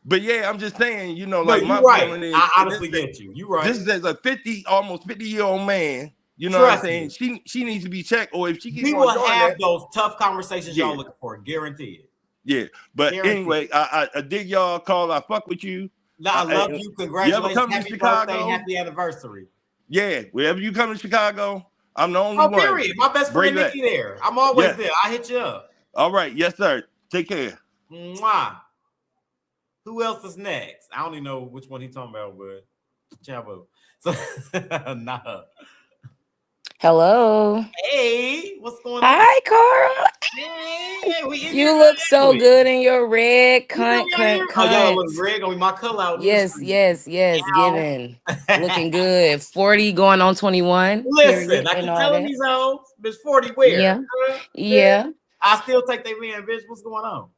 but yeah, I'm just saying, like, my feeling is, I honestly get you. You right. This is as a almost 50-year-old man. You know what I'm saying? She needs to be checked, or if she keeps we will have those tough conversations y'all looking for, guaranteed. Yeah, but anyway, I dig y'all call. I fuck with you. I love you. Congratulations. You ever come to Chicago? Birthday, happy anniversary. Yeah, whenever you come to Chicago, I'm the only one. Period. My best friend Nikki there. I'm always there. I hit you up. All right. Yes, sir. Take care. Mwah. Who else is next? I don't even know which one he's talking about, but Chavo. So not her. Hello. Hey, what's going on? Hi, Carl. Hey, you look so good in your red cunt. Oh, y'all look red on my color out. Yes, giving. Looking good. 40 going on 21. Listen, I keep telling these hoes, bitch, 40 where? Yeah. I still take their man, bitch. What's going on?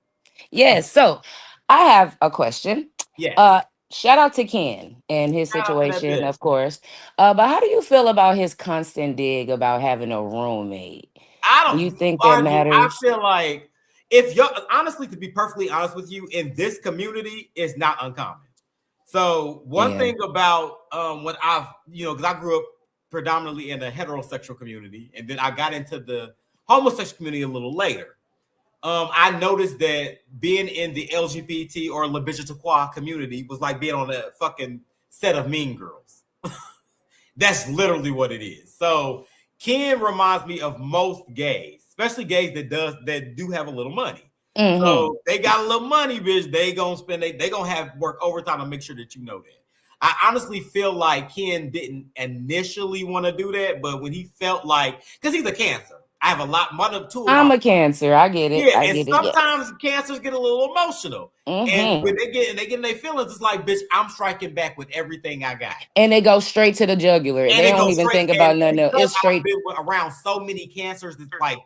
Yes. So I have a question. Yeah. Shout out to Ken and his situation, of course. But how do you feel about his constant dig about having a roommate? You think that matters? I feel like if y'all, honestly, to be perfectly honest with you, in this community, it's not uncommon. So one thing about what I've, because I grew up predominantly in a heterosexual community, and then I got into the homosexual community a little later. I noticed that being in the LGBT or LGBTQ community was like being on a fucking set of Mean Girls. That's literally what it is. So Ken reminds me of most gays, especially gays that do have a little money. So they got a little money, bitch. They gonna spend. They gonna have work overtime to make sure that you know that. I honestly feel like Ken didn't initially want to do that, but when he felt like, because he's a Cancer, I have a lot, I'm a Cancer. I get it. Yeah, I and get it. sometimes Cancers get a little emotional, and when they get in their feelings, it's like, bitch, I'm striking back with everything I got, and they go straight to the jugular. and They don't even think about nothing else. It's straight. I've been around so many Cancers, that's like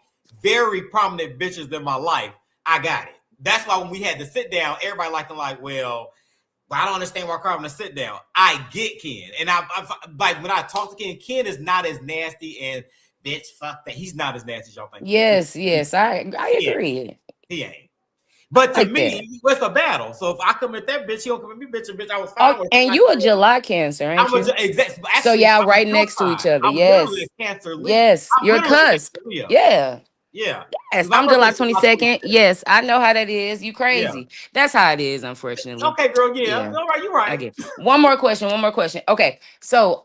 very prominent bitches in my life. I got it. That's why when we had to sit down, everybody like, well, I don't understand why Carl want to sit down. I get Ken, and I like when I talk to Ken, Ken is not as nasty and bitch fuck that. He's not as nasty as y'all think. Yes, I agree. He ain't. But to like me, it's a battle. So if I come at that bitch, he don't come at me, bitch. And bitch, I was fine. Oh, and you a July Cancer, ain't you? Exactly. So y'all right next to each other. I'm yes. literally a Cancer Leo. Yes. You're a cusp. Yeah. Yeah. Yes. I'm July 22nd. Yes. I know how that is. You crazy. Yeah. That's how it is, unfortunately. Okay, girl. Yeah. All right. You're right. I get it. One more question. Okay. So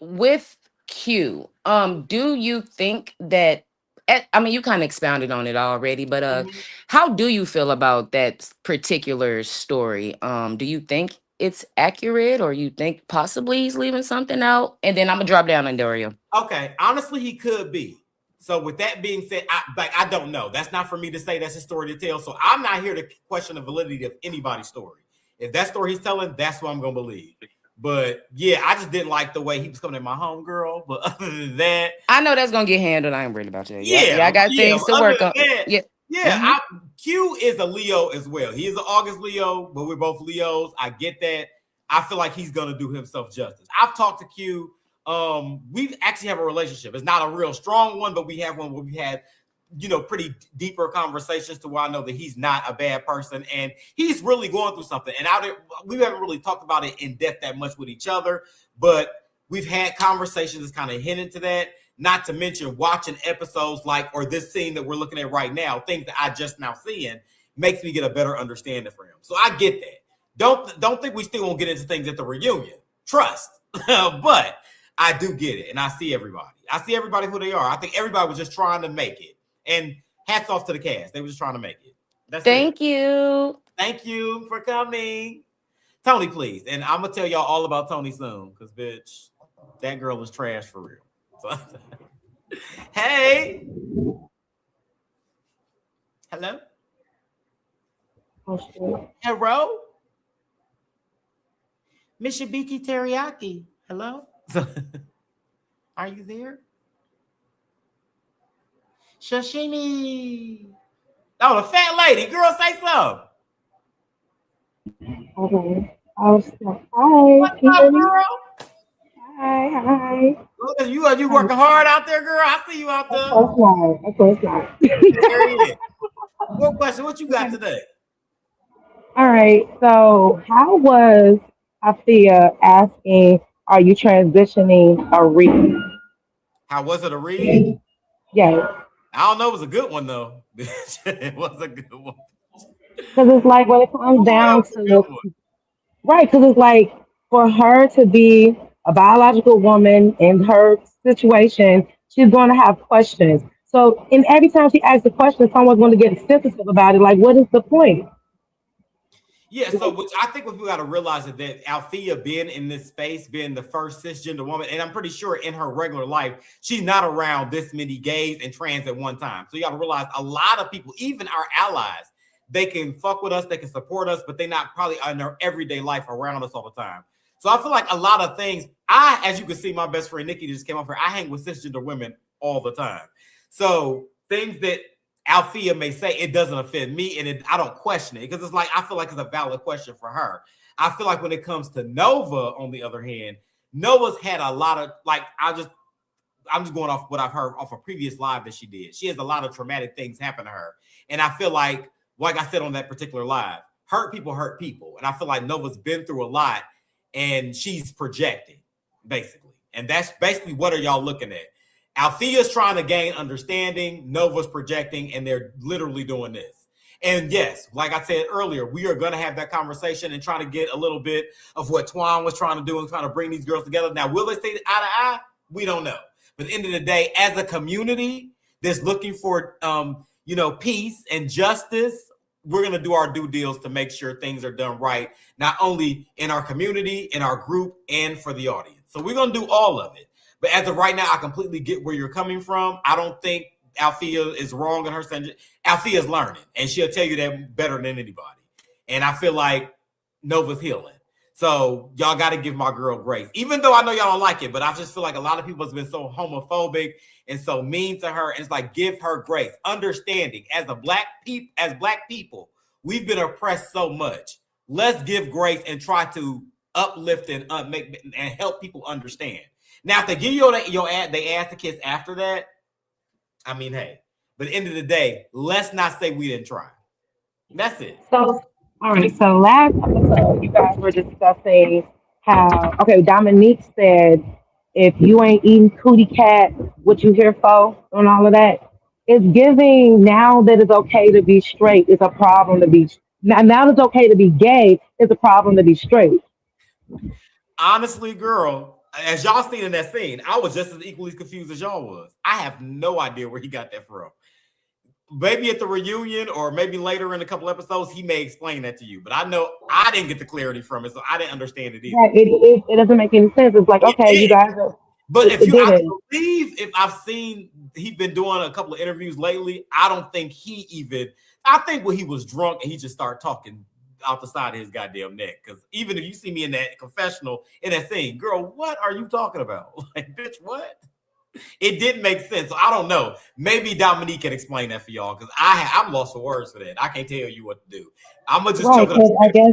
with Q, do you think that I mean, you kind of expounded on it already, but how do you feel about that particular story? Do you think it's accurate, or you think possibly he's leaving something out? And then I'm gonna drop down on Dario. Okay, honestly, he could be. So with that being said, I don't know. That's not for me to say. That's his story to tell. So I'm not here to question the validity of anybody's story. If that story he's telling, that's what I'm gonna believe. But yeah, I just didn't like the way he was coming at my homegirl. But other than that, I know that's gonna get handled. I ain't worried about that. Yeah, I got things to work on. Q is a Leo as well. He is an August Leo, but we're both Leos. I get that. I feel like he's gonna do himself justice. I've talked to Q. We actually have a relationship. It's not a real strong one, but we have one where we had, pretty deeper conversations to where I know that he's not a bad person and he's really going through something. And we haven't really talked about it in depth that much with each other, but we've had conversations that's kind of hinted to that. Not to mention watching episodes or this scene that we're looking at right now, things that I just now seeing makes me get a better understanding for him. So I get that. Don't think we still won't get into things at the reunion. Trust, but I do get it, and I see everybody. I see everybody who they are. I think everybody was just trying to make it. And hats off to the cast. They were just trying to make it. Thank you. Thank you for coming. Toni, please. And I'm going to tell y'all all about Toni soon, because, bitch, that girl is trash for real. So, hey. Hello? Hello? Mishabiki Teriyaki. Hello? Are you there? Sashimi. Oh, the fat lady. Girl, say something. Okay. Hi. What's up, girl? Hi. You working hard out there, girl? I see you out there. Of course not. There he is. What question? What you got today? All right. So, how was Alfeeya asking, are you transitioning a read? How was it a read? Yes. I don't know. It was a good one, though. It was a good one. Because it's like when it comes down to, right, because it's like for her to be a biological woman in her situation, she's going to have questions. So, and every time she asks a question, someone's going to get sensitive about it. Like, what is the point? Yeah, so which I think what we got to realize is that Alfeeya being in this space, being the first cisgender woman, and I'm pretty sure in her regular life, she's not around this many gays and trans at one time. So you got to realize a lot of people, even our allies, they can fuck with us, they can support us, but they're not probably in their everyday life around us all the time. So I feel like a lot of things, as you can see, my best friend Nikki just came up here, I hang with cisgender women all the time. So things that Alfeeya may say, it doesn't offend me, and I don't question it because it's like I feel like it's a valid question for her. I feel like when it comes to Nova, on the other hand, Nova's had a lot of I'm just going off what I've heard off a previous live that she did. She has a lot of traumatic things happen to her, and I feel like I said on that particular live, hurt people, and I feel like Nova's been through a lot, and she's projecting basically, and that's basically what are y'all looking at. Alfeeya's trying to gain understanding, Nova's projecting, and they're literally doing this. And yes, like I said earlier, we are going to have that conversation and try to get a little bit of what Twan was trying to do and trying to bring these girls together. Now, will they stay eye to eye? We don't know. But at the end of the day, as a community that's looking for, peace and justice, we're going to do our due deals to make sure things are done right, not only in our community, in our group, and for the audience. So we're going to do all of it. But as of right now, I completely get where you're coming from. I don't think Alfeeya is wrong in her sense. Alfeeya's learning, and she'll tell you that better than anybody. And I feel like Nova's healing. So y'all got to give my girl grace. Even though I know y'all don't like it, but I just feel like a lot of people have been so homophobic and so mean to her. And it's like, give her grace. Understanding, as black people, we've been oppressed so much. Let's give grace and try to uplift and help people understand. Now, if they give you your ad, they ask the kids after that. I mean, hey, but at the end of the day, let's not say we didn't try. That's it. So, all right. So last episode, you guys were discussing how, okay, Dominique said, if you ain't eating cootie cat, what you here for, and all of that. It's giving now that it's okay to be straight. It's a problem to be now that it's okay to be gay. It's a problem to be straight. Honestly, girl, as y'all seen in that scene, I was just as equally confused as y'all was. I have no idea where he got that from. Maybe at the reunion or maybe later in a couple episodes, he may explain that to you. But I know I didn't get the clarity from it, so I didn't understand it either. Yeah, it doesn't make any sense. It's like, okay, you guys are. But I didn't. believe if I've seen he's been doing a couple of interviews lately, I don't think I think when he was drunk and he just started talking out the side of his goddamn neck. Because even if you see me in that confessional in that scene, girl, what are you talking about? Like, bitch, what? It didn't make sense. So I don't know. Maybe Dominique can explain that for y'all because I'm lost for words for that. I can't tell you what to do. I'm gonna just Right, because I guess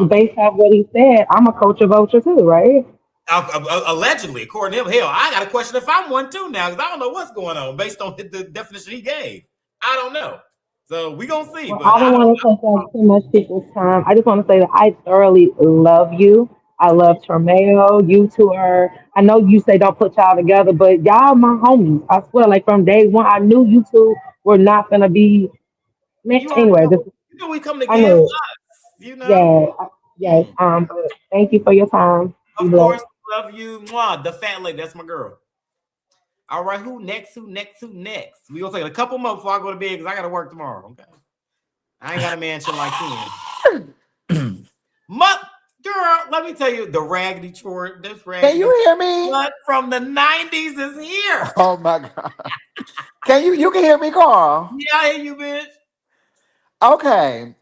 based off what he said, I'm a culture vulture too, right? Allegedly, according to him, hell, I got a question if I'm one too now because I don't know what's going on based on the definition he gave. I don't know. So we gonna see. Well, but I don't want to take up too much people's time. I just want to say that I thoroughly love you. I love Tramel. You two are. I know you say don't put y'all together, but y'all my homies. I swear, like from day one, I knew you two were not gonna be. Man, You anyway, know we come I together. know. You know. Yes. But thank you for your time. Be Of blessed. course, love you. Mwah, the fat lady, that's my girl. All right, who next? We gonna take a couple more before I go to bed because I gotta work tomorrow. Okay. I ain't got a mansion like him. Girl, let me tell you, the raggedy chore. This raggedy. Can you hear me? Slut from the 90s is here. Oh my god. You can hear me, Carl? Yeah, I hear you, bitch. Okay.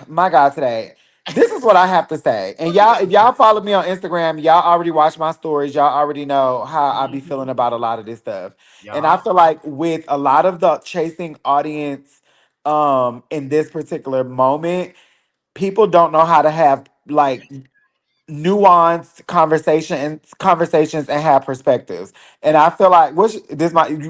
My God, today. This is what I have to say. And y'all, if y'all follow me on Instagram, y'all already watch my stories. Y'all already know how I be feeling about a lot of this stuff. And I feel like with a lot of the chasing audience in this particular moment, people don't know how to have like nuanced conversations and have perspectives. And I feel like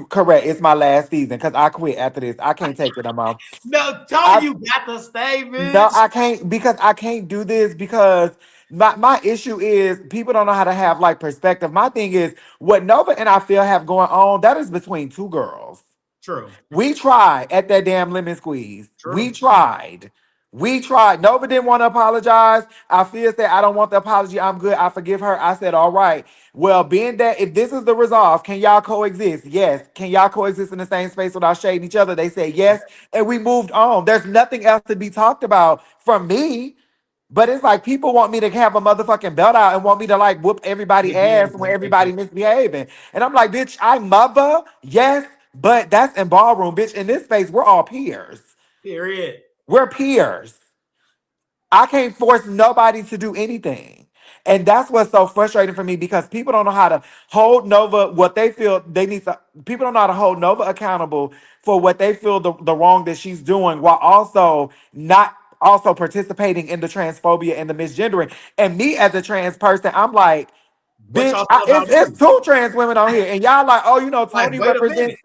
correct, it's my last season because I quit after this. I can't take it no more. No, Tony, you got to stay, bitch. No, I can't because I can't do this because my issue is people don't know how to have like perspective. My thing is what Nova and I feel have going on, that is between two girls. True. We tried at that damn lemon squeeze. True. We tried. Nova didn't want to apologize. Alfeeya said, I don't want the apology. I'm good. I forgive her. I said, all right. Well, being that if this is the resolve, can y'all coexist? Yes. Can y'all coexist in the same space without shading each other? They said yes. And we moved on. There's nothing else to be talked about from me. But it's like people want me to have a motherfucking belt out and want me to like whoop everybody ass when everybody misbehaving. And I'm like, bitch, I'm mother. Yes. But that's in ballroom, bitch. In this space, we're all peers. Period. We're peers. I can't force nobody to do anything. And that's what's so frustrating for me because people don't know how to hold Nova what they feel they need to. People don't know how to hold Nova accountable for what they feel the wrong that she's doing while also not also participating in the transphobia and the misgendering. And me as a trans person, I'm like, bitch, it's two trans women on here. And y'all like, oh, Tony represents.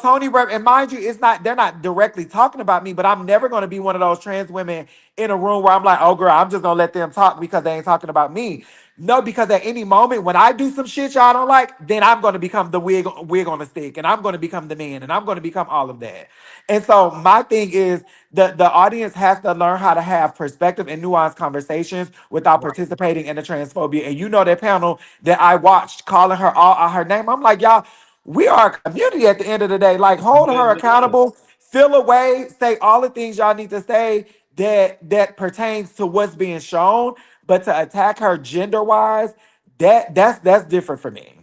Tony and mind you, they're not directly talking about me, but I'm never going to be one of those trans women in a room where I'm like, oh girl, I'm just going to let them talk because they ain't talking about me. No, because at any moment when I do some shit y'all don't like, then I'm going to become the wig on the stick and I'm going to become the man and I'm going to become all of that. And so my thing is the audience has to learn how to have perspective and nuanced conversations without participating in the transphobia. And that panel that I watched calling her all out her name, I'm like, y'all, we are a community at the end of the day. Like, hold her accountable feel away, say all the things y'all need to say that pertains to what's being shown, but to attack her gender wise, that's different for me.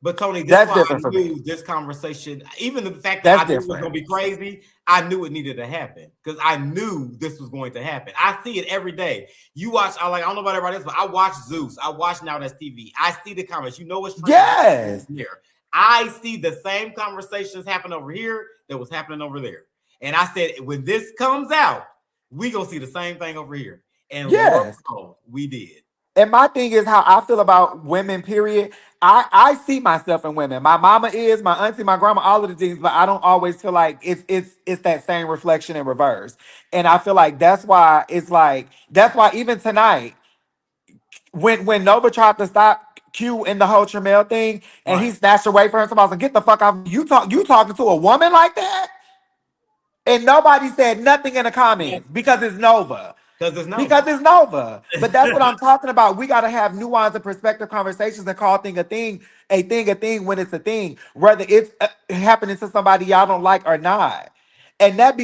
But Tony, this is That's why I different for me. knew this conversation, even the fact that That's I knew it was going different. to be crazy, I knew it needed to happen because I knew this was going to happen. I see it every day. You watch, I don't know about everybody else, but I watch Zeus. I watch Now That's TV. I see the comments. You know what's trending Yes. here. I see the same conversations happen over here that was happening over there. And I said, when this comes out, we going to see the same thing over here. And Yes. Lord, we did. And my thing is how I feel about women, period. I see myself in women. My mama is, my auntie, my grandma, all of the things, but I don't always feel like it's that same reflection in reverse. And I feel like that's why even tonight, when Nova tried to stop Q in the whole Tramel thing and he snatched away from her, somebody said, get the fuck out. You talking to a woman like that? And nobody said nothing in the comments because it's Nova. Because it's Nova. But that's what I'm talking about. We got to have nuance and perspective conversations and call a thing when it's a thing, whether it's happening to somebody y'all don't like or not. And that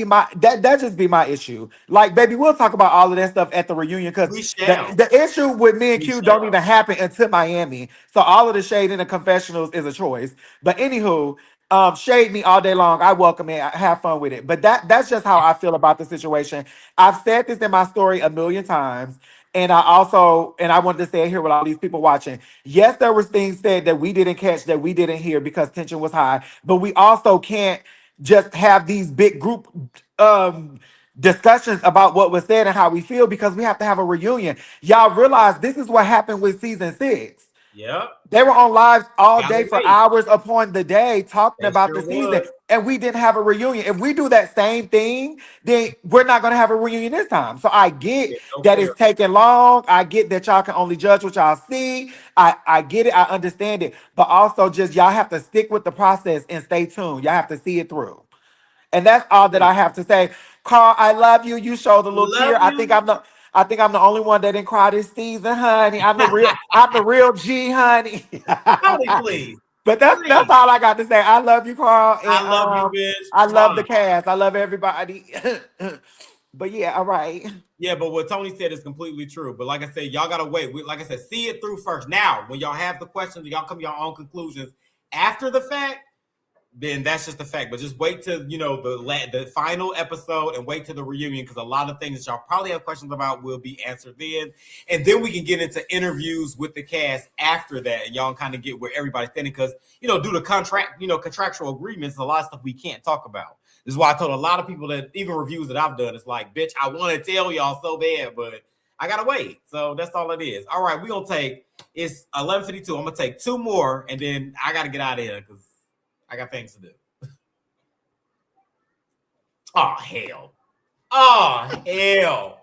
just be my issue. Like, baby, we'll talk about all of that stuff at the reunion because the issue with me and Q don't even happen until Miami. So all of the shade in the confessionals is a choice. But anywho, shade me all day long. I welcome it. I have fun with it. But that's just how I feel about the situation. I've said this in my story a million times. And I wanted to say it here with all these people watching. Yes, there was things said that we didn't catch, that we didn't hear because tension was high. But we also can't just have these big group discussions about what was said and how we feel because we have to have a reunion. Y'all realize this is what happened with season 6. Yep. They were on lives all day for hours upon the day talking about the season, was. and we didn't have a reunion. If we do that same thing, then we're not going to have a reunion this time. So I get that it's taking long. I get that y'all can only judge what y'all see. I get it. I understand it. But also just y'all have to stick with the process and stay tuned. Y'all have to see it through. And that's all that I have to say. Carl, I love you. You showed a little tear. I think I'm the only one that didn't cry this season, honey. I'm the real G, honey. Tony, please. But that's all I got to say. I love you, Carl. And I love you, bitch. I love the cast. I love everybody. But yeah, all right. Yeah, but what Tony said is completely true. But like I said, y'all gotta wait. Like I said, see it through first. Now, when y'all have the questions, y'all come to your own conclusions after the fact. Then that's just the fact. But just wait till the final episode and wait till the reunion because a lot of things that y'all probably have questions about will be answered then, and then we can get into interviews with the cast after that, and y'all kind of get where everybody's standing because due to contractual agreements, a lot of stuff we can't talk about. This is why I told a lot of people that even reviews that I've done, it's like, bitch, I want to tell y'all so bad, but I gotta wait. So that's all it is. All right, it's 11:52. I'm gonna take 2 more, and then I gotta get out of here because I got things to do. Oh, hell. Oh, hell.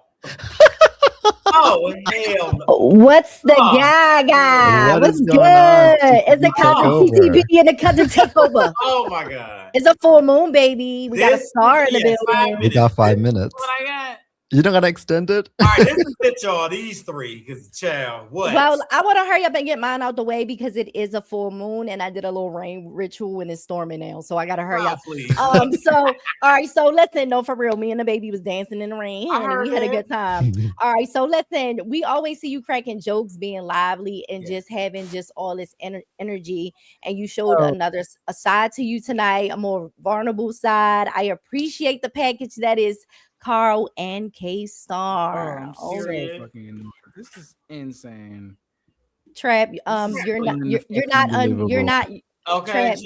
Oh, hell. What's the gaga? What's good? It's a cousin TTB and a cousin takeover. Oh, my God. It's a full moon, baby. We got a star in the building. We got 5 minutes. What I got? You don't gotta extend it. All right, this is it, y'all. These 3, because child, what? Well, I want to hurry up and get mine out the way because it is a full moon, and I did a little rain ritual and it's storming now, so I gotta hurry up. Please. So all right, so listen, no, for real, me and the baby was dancing in the rain, and we had a good time. All right, so listen, we always see you cracking jokes, being lively, and just having just all this energy, and you showed a side to you tonight, a more vulnerable side. I appreciate the package that is Carl and K-Star. This is insane. Trap, you're not okay. Trap,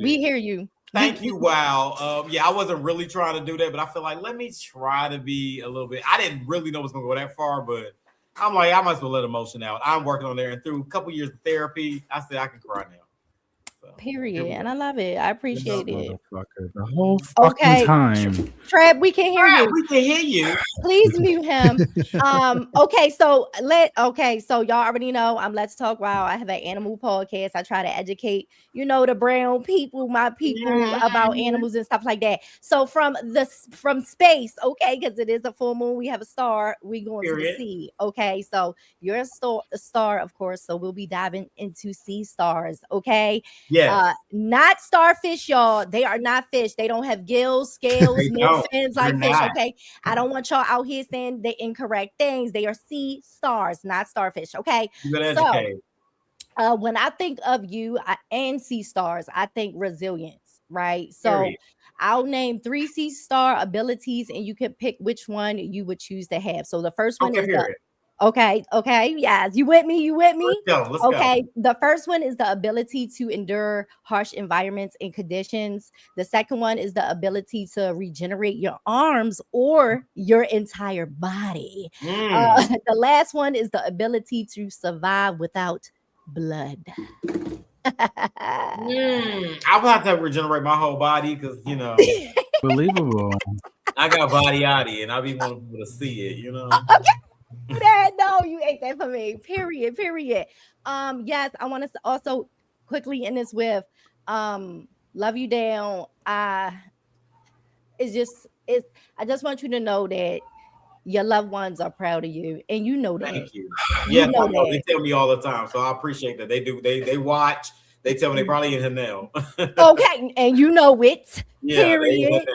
we hear you. Thank you. Wow. Yeah, I wasn't really trying to do that, but I feel like let me try to be a little bit. I didn't really know it was gonna go that far, but I'm like, I might as well let emotion out. I'm working on there, and through a couple years of therapy, I said I can cry now. Period. And I love it. I appreciate it. The whole fucking time. Trap, we can hear you. We can hear you. Please mute him. Okay, so y'all already know Let's Talk Wow. I have an animal podcast. I try to educate, the brown people, my people, about animals and stuff like that. So from space, okay, because it is a full moon, we have a star, we going to the sea. Okay, so you're a star, of course. So we'll be diving into sea stars, okay? Yeah. Yes. Not starfish, y'all. They are not fish. They don't have gills, scales, They no don't. fins They're like fish. not. Okay. I don't want y'all out here saying the incorrect things. They are sea stars, not starfish. Okay. You gotta So educate. when I think of you and sea stars, I think resilience, right? So Period. I'll name 3 sea star abilities, and you can pick which one you would choose to have. So the first one Okay, is period. okay, yes, you with me? You with me? Let's go. Okay, the first one is the ability to endure harsh environments and conditions. The second one is the ability to regenerate your arms or your entire body. The last one is the ability to survive without blood. I will have to regenerate my whole body because Believable. I got body yaddy and I be wanting people to see it. That no, you ate that for me. Period. Yes, I want to also quickly end this with love you down. I just want you to know that your loved ones are proud of you, and you know that. Thank you. You Yes, know I know. that. They tell me all the time, so I appreciate that. They do. They watch. They tell me they probably in here now. Okay, and you know it. Yeah, Period.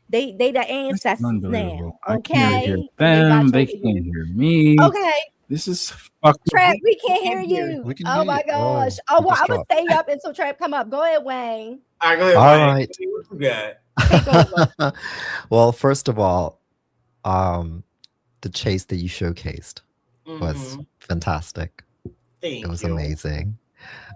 They the ancestors now. Unbelievable. I Okay, can't hear and they watch them. They over can't you. hear me. Okay. This is fucking. Trap, we can't hear you. We can Oh hear my you. gosh. Oh, Oh, you well, just I'm gonna dropped. stay up until Trap come up. Go ahead, Wayne. All right, go ahead, All Wayne. right. What you got? Take over. Well, first of all, the chase that you showcased was fantastic. Thank It was you. amazing.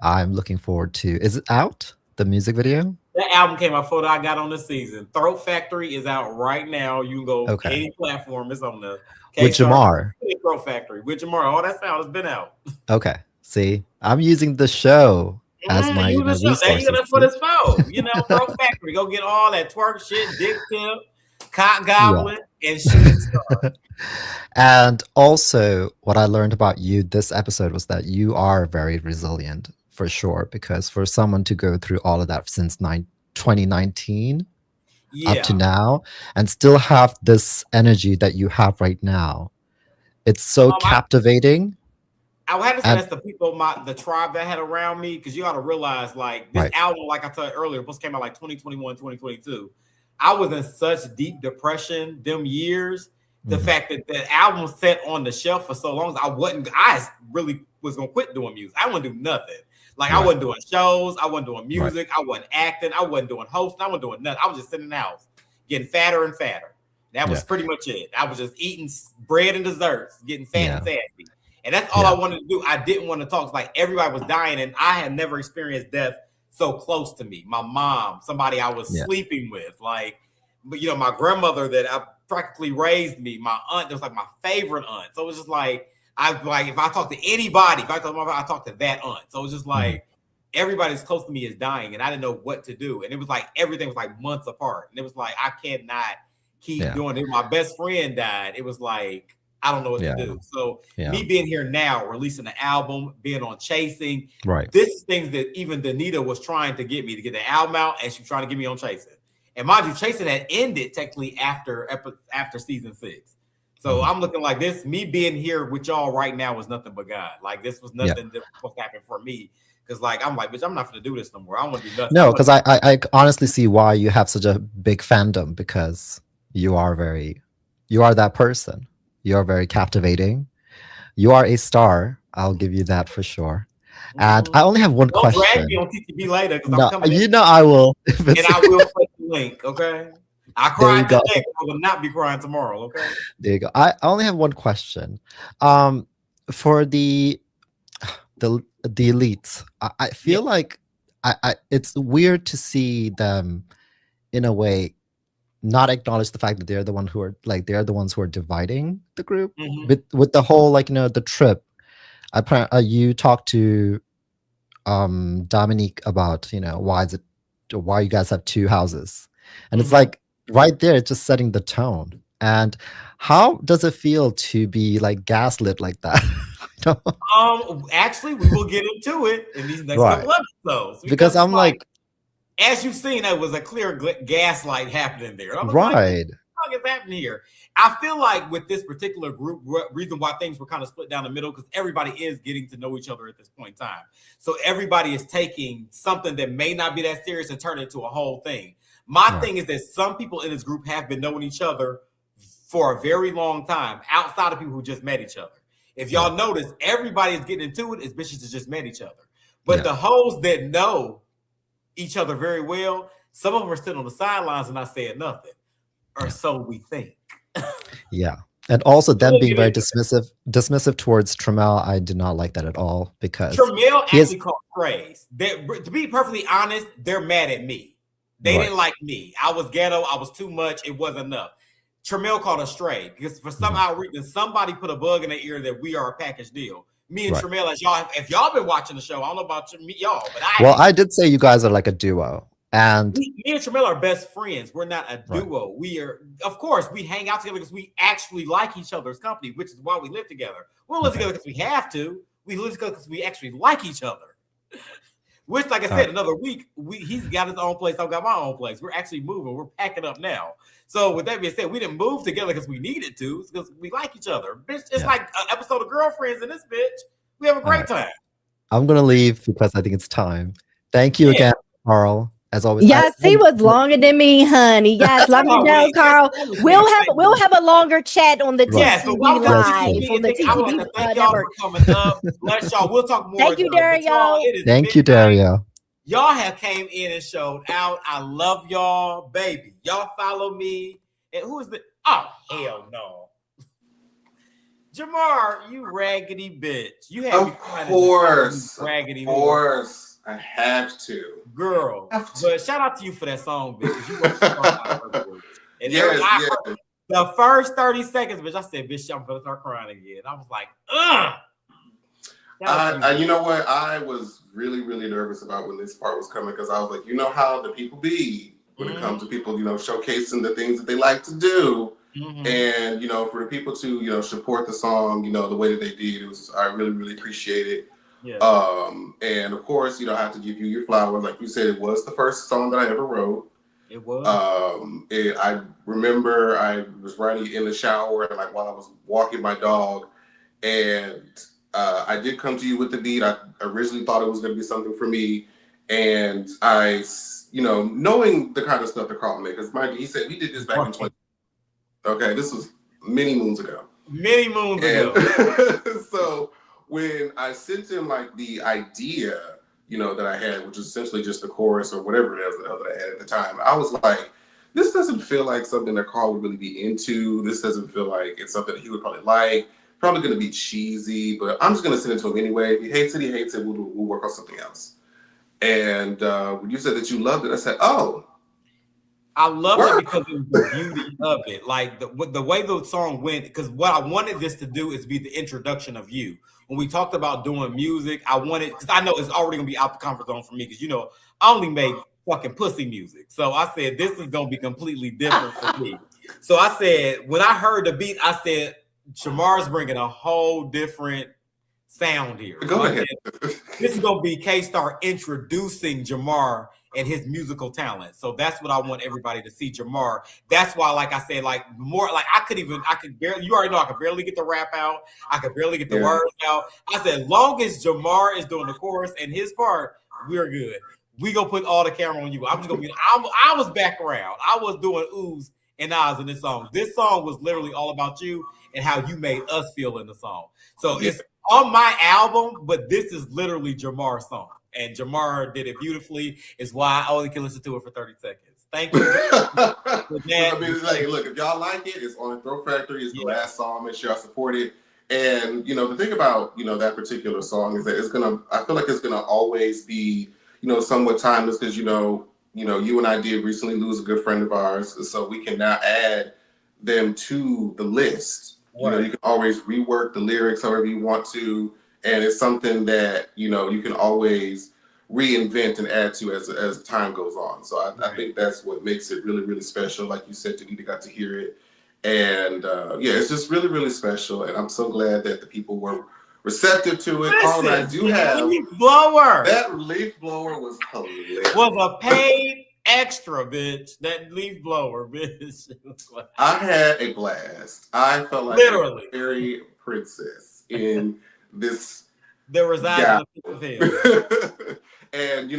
I'm looking forward to. Is it out? The music video? That album came out photo I got on the season. Throat Factory is out right now. You can go Okay. any platform. It's on the With K-Star. Jamar. Throat Factory with Jamar. All that sound has been out. Okay. See, I'm using the show as my You the show. There you resources. go. That's what it's for. Throat Factory. Go get all that twerk shit, dick tip, cock goblin, and shooting star. And also, what I learned about you this episode was that you are very resilient for sure. Because for someone to go through all of that since 2019 up to now and still have this energy that you have right now, it's so captivating. I would have to say that's the people, the tribe that I had around me, because you got to realize, like, this album, like I told you earlier, supposed came out like 2021, 2022. I was in such deep depression them years. The fact that the album sat on the shelf for so long, I really was going to quit doing music. I wouldn't do nothing. Like, I wasn't doing shows. I wasn't doing music. I wasn't acting. I wasn't doing hosting. I wasn't doing nothing. I was just sitting in the house getting fatter and fatter. That was pretty much it. I was just eating bread and desserts, getting fat and sassy. And that's all I wanted to do. I didn't want to talk. It's like everybody was dying, and I had never experienced death so close to me. My mom, somebody I was sleeping with, but my grandmother that I practically raised me, my aunt, that was like my favorite aunt. So it was just like, if I talk to anybody, if I talk to my mom, I talk to that aunt. So it was just like everybody's close to me is dying, and I didn't know what to do. And it was like everything was like months apart, and it was like I cannot keep doing it. My best friend died. It was like I don't know what to do. So me being here now, releasing the album, being on Chasing, this is things that even Danita was trying to get me to get the album out, and she was trying to get me on Chasing. And mind you, Chasing had ended technically after season 6. So I'm looking like this. Me being here with y'all right now was nothing but God. Like this was nothing that was supposed to happen for me. Because I'm like, bitch, I'm not going to do this no more. I want to do nothing. No, because I honestly see why you have such a big fandom, because you are that person. You are very captivating. You are a star. I'll give you that for sure. And I only have one question. Don't drag me on TTB later, because I'm coming. I will. And I will put the link, okay? I cried today. I will not be crying tomorrow, okay? There you go. I only have one question. For the elites, I feel like it's weird to see them in a way not acknowledge the fact that they're the ones who are dividing the group with the whole the trip. You talked to Dominique about why you guys have 2 houses, and it's like right there, it's just setting the tone. And how does it feel to be like gaslit like that? Actually, we will get into it in these next couple episodes, because I'm like, as you've seen, there was a clear gaslight happening there. I'm right. Like, what the fuck is happening here? I feel like with this particular group, reason why things were kind of split down the middle, because everybody is getting to know each other at this point in time. So everybody is taking something that may not be that serious and turn it into a whole thing. My thing is that some people in this group have been knowing each other for a very long time, outside of people who just met each other. If y'all notice, everybody is getting into it as bitches that just met each other. But the hoes that know each other very well, some of them are sitting on the sidelines and not saying nothing. Or so we think. Yeah. And also them being very dismissive towards Tramel, I did not like that at all, because Tramel actually called praise. To be perfectly honest, they're mad at me. They didn't like me. I was ghetto. I was too much. It wasn't enough. Tramel called us stray because for some odd reason, somebody put a bug in their ear that we are a package deal. Me and Tramel, if y'all been watching the show, I don't know about y'all, but I did say you guys are like a duo. And me and Tramel are best friends. We're not a duo. We are, of course, we hang out together because we actually like each other's company, which is why we live together. We don't live together because we have to. We live together because we actually like each other. Which, like I said, another week, he's got his own place. I've got my own place. We're actually moving. We're packing up now. So with that being said, we didn't move together because we needed to. It's because we like each other. Bitch, it's like an episode of Girlfriends in this bitch. We have a great time. I'm going to leave because I think it's time. Thank you again, Carl. As always. Yes, he was longer than me, honey. Yes, love you down, Carl. We'll have a longer chat on the TTV live. On the TTV thank y'all for coming up. Bless y'all. We'll talk more. Thank you, Dario. Thank you, Dario. Y'all have came in and showed out. I love y'all, baby. Y'all follow me. And who is the? Oh, hell no. Jamar, you raggedy bitch. You have of course. I have to. Girl. But shout out to you for that song, bitch. You and the first 30 seconds, bitch, I said, bitch, I'm gonna start crying again. I was like, ugh. You know what? I was really, really nervous about when this part was coming because I was like, you know how the people be when it comes to people, showcasing the things that they like to do. And, for the people to, support the song, the way that they did, I really, really appreciate it. Yeah. And of course, I have to give you your flowers. Like you said, it was the first song that I ever wrote. It was. I remember I was writing in the shower and while I was walking my dog, and I did come to you with the beat. I originally thought it was going to be something for me, and I, knowing the kind of stuff that Carl made, because mind you, he said we did this back in 20. Okay, this was many moons ago. So when I sent him the idea, that I had, which was essentially just the chorus or whatever it is that I had at the time, I was like, this doesn't feel like something that Carl would really be into. This doesn't feel like it's something that he would probably like. Probably going to be cheesy, but I'm just going to send it to him anyway. If he hates it, he hates it. We'll work on something else. And when you said that you loved it, I said, oh. I love it because it was the beauty of it. Like the way the song went, because what I wanted this to do is be the introduction of you. When we talked about doing music, I wanted, because I know it's already going to be out the comfort zone for me, because, I only make fucking pussy music. So I said, this is going to be completely different for me. So I said, when I heard the beat, I said, Jamar's bringing a whole different sound here. Go ahead. This is going to be K-Star introducing Jamar and his musical talent. So that's what I want everybody to see, Jamar. That's why, like I said, more I could barely, you already know I could barely get the rap out. I could barely get the words out. I said, long as Jamar is doing the chorus and his part, we're good. We gonna put all the camera on you. I'm just gonna be, I was background. I was doing oohs and ahs in this song. This song was literally all about you and how you made us feel in the song. So it's on my album, but this is literally Jamar's song. And Jamar did it beautifully. Is why I only can listen to it for 30 seconds. Thank you. I mean, it's look, if y'all like it, it's on Throw Factory. It's the last song. Make sure y'all support it. And, the thing about, that particular song is that I feel like it's going to always be, somewhat timeless because, you and I did recently lose a good friend of ours. So we can now add them to the list. Right. You can always rework the lyrics however you want to. And it's something that, you can always reinvent and add to as time goes on. So I think that's what makes it really, really special. Like you said, Danita got to hear it. And it's just really, really special. And I'm so glad that the people were receptive to it. All I do have leaf blower. That leaf blower was hilarious. Was a paid extra, bitch. That leaf blower, bitch. I had a blast. I felt like Literally. a fairy princess in this. There resides in the pit of hell. And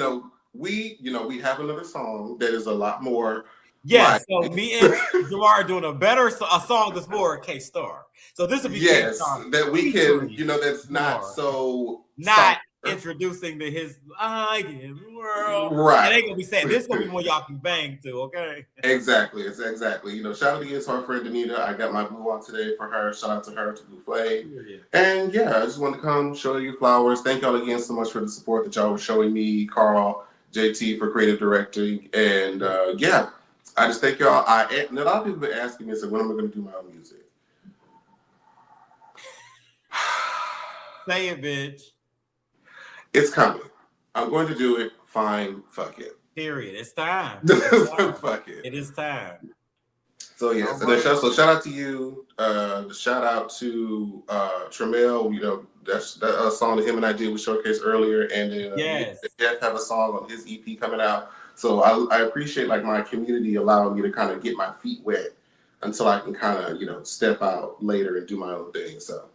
we have another song that is a lot more. Yes, so me and Jamar are doing a song that's more K-Star. So this would be K-Star, that we can, that's not so introducing to his I give the world. Right. And they gonna be saying this is gonna be one y'all can bang to, okay? Exactly. It's exactly. Shout out again to our friend Danita. I got my boo on today for her. Shout out to her, to Blue Flame. And I just wanted to come show you flowers. Thank y'all again so much for the support that y'all were showing me, Carl, JT for creative directing. And I just thank y'all. And a lot of people have been asking me, when am I going to do my own music? Say it, bitch. It's coming. I'm going to do it. Fine. Fuck it. Period. It's time. Fuck it. It is time. So yes, so shout out to you. Shout out to Tramel. That song that him and I did was showcased earlier, and then Jeff have a song on his EP coming out. So I appreciate my community allowing me to kind of get my feet wet until I can kind of step out later and do my own thing. So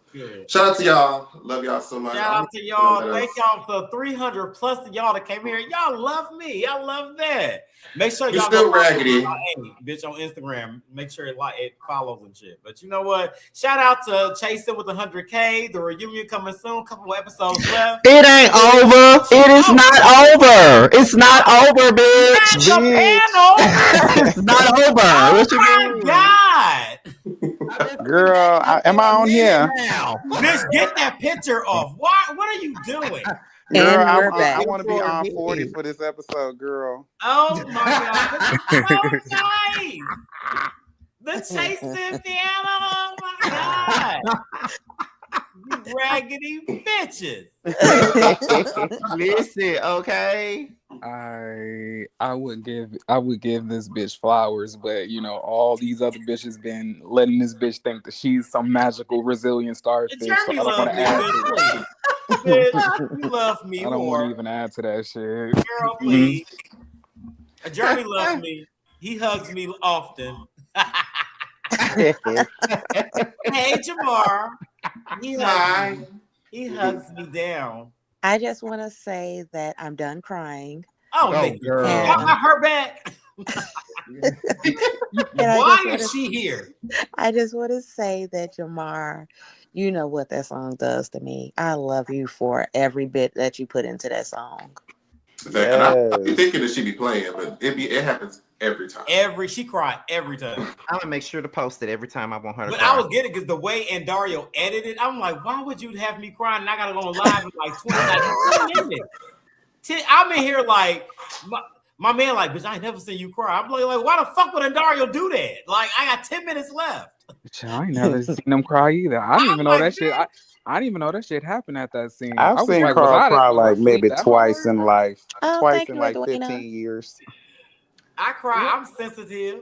shout out to y'all. Love y'all so much. Shout out to y'all. Thank y'all for 300 plus of y'all that came here. Y'all love me. Y'all love that. Make sure y'all still raggedy, bitch, on Instagram. Make sure it follows and shit. But you know what? Shout out to Chasing with 100K. The reunion coming soon. Couple episodes left. It ain't over. It is not over. It's not over, bitch. It's not over. What you mean? God. Girl, am I on here? Bitch, get that picture off. What are you doing? Girl, I want to be on 40 for this episode, girl. Oh my God. That's so nice. The chasing piano. Oh my God. You raggedy bitches. Listen, okay. I would give this bitch flowers, but all these other bitches been letting this bitch think that she's some magical resilient starfish. So I don't want to add to it. Bitch, you love me I don't more. want to even add to that shit. Girl, please. Jeremy loves me. He hugs me often. Hey, Jamar. He hugs me down. I just want to say that I'm done crying. Oh, girl. Y'all got her back. Why is she here? I just want to say that, Jamar, you know what that song does to me. I love you for every bit that you put into that song. And I'm thinking that she be playing, but it happens every time. She cried every time. I'm gonna make sure to post it every time I want her to But cry. I was getting because the way Dario edited, I'm like, why would you have me crying? And I gotta go live in 20 minutes. I'm in here my man bitch, I ain't never seen you cry. I'm like, why the fuck would Dario do that? I got 10 minutes left. I ain't never seen them cry either. I didn't even know that shit. I didn't even know that shit happened at that scene. I've seen Carl cry maybe twice in life. Twice in 15 years. I cry. I'm sensitive.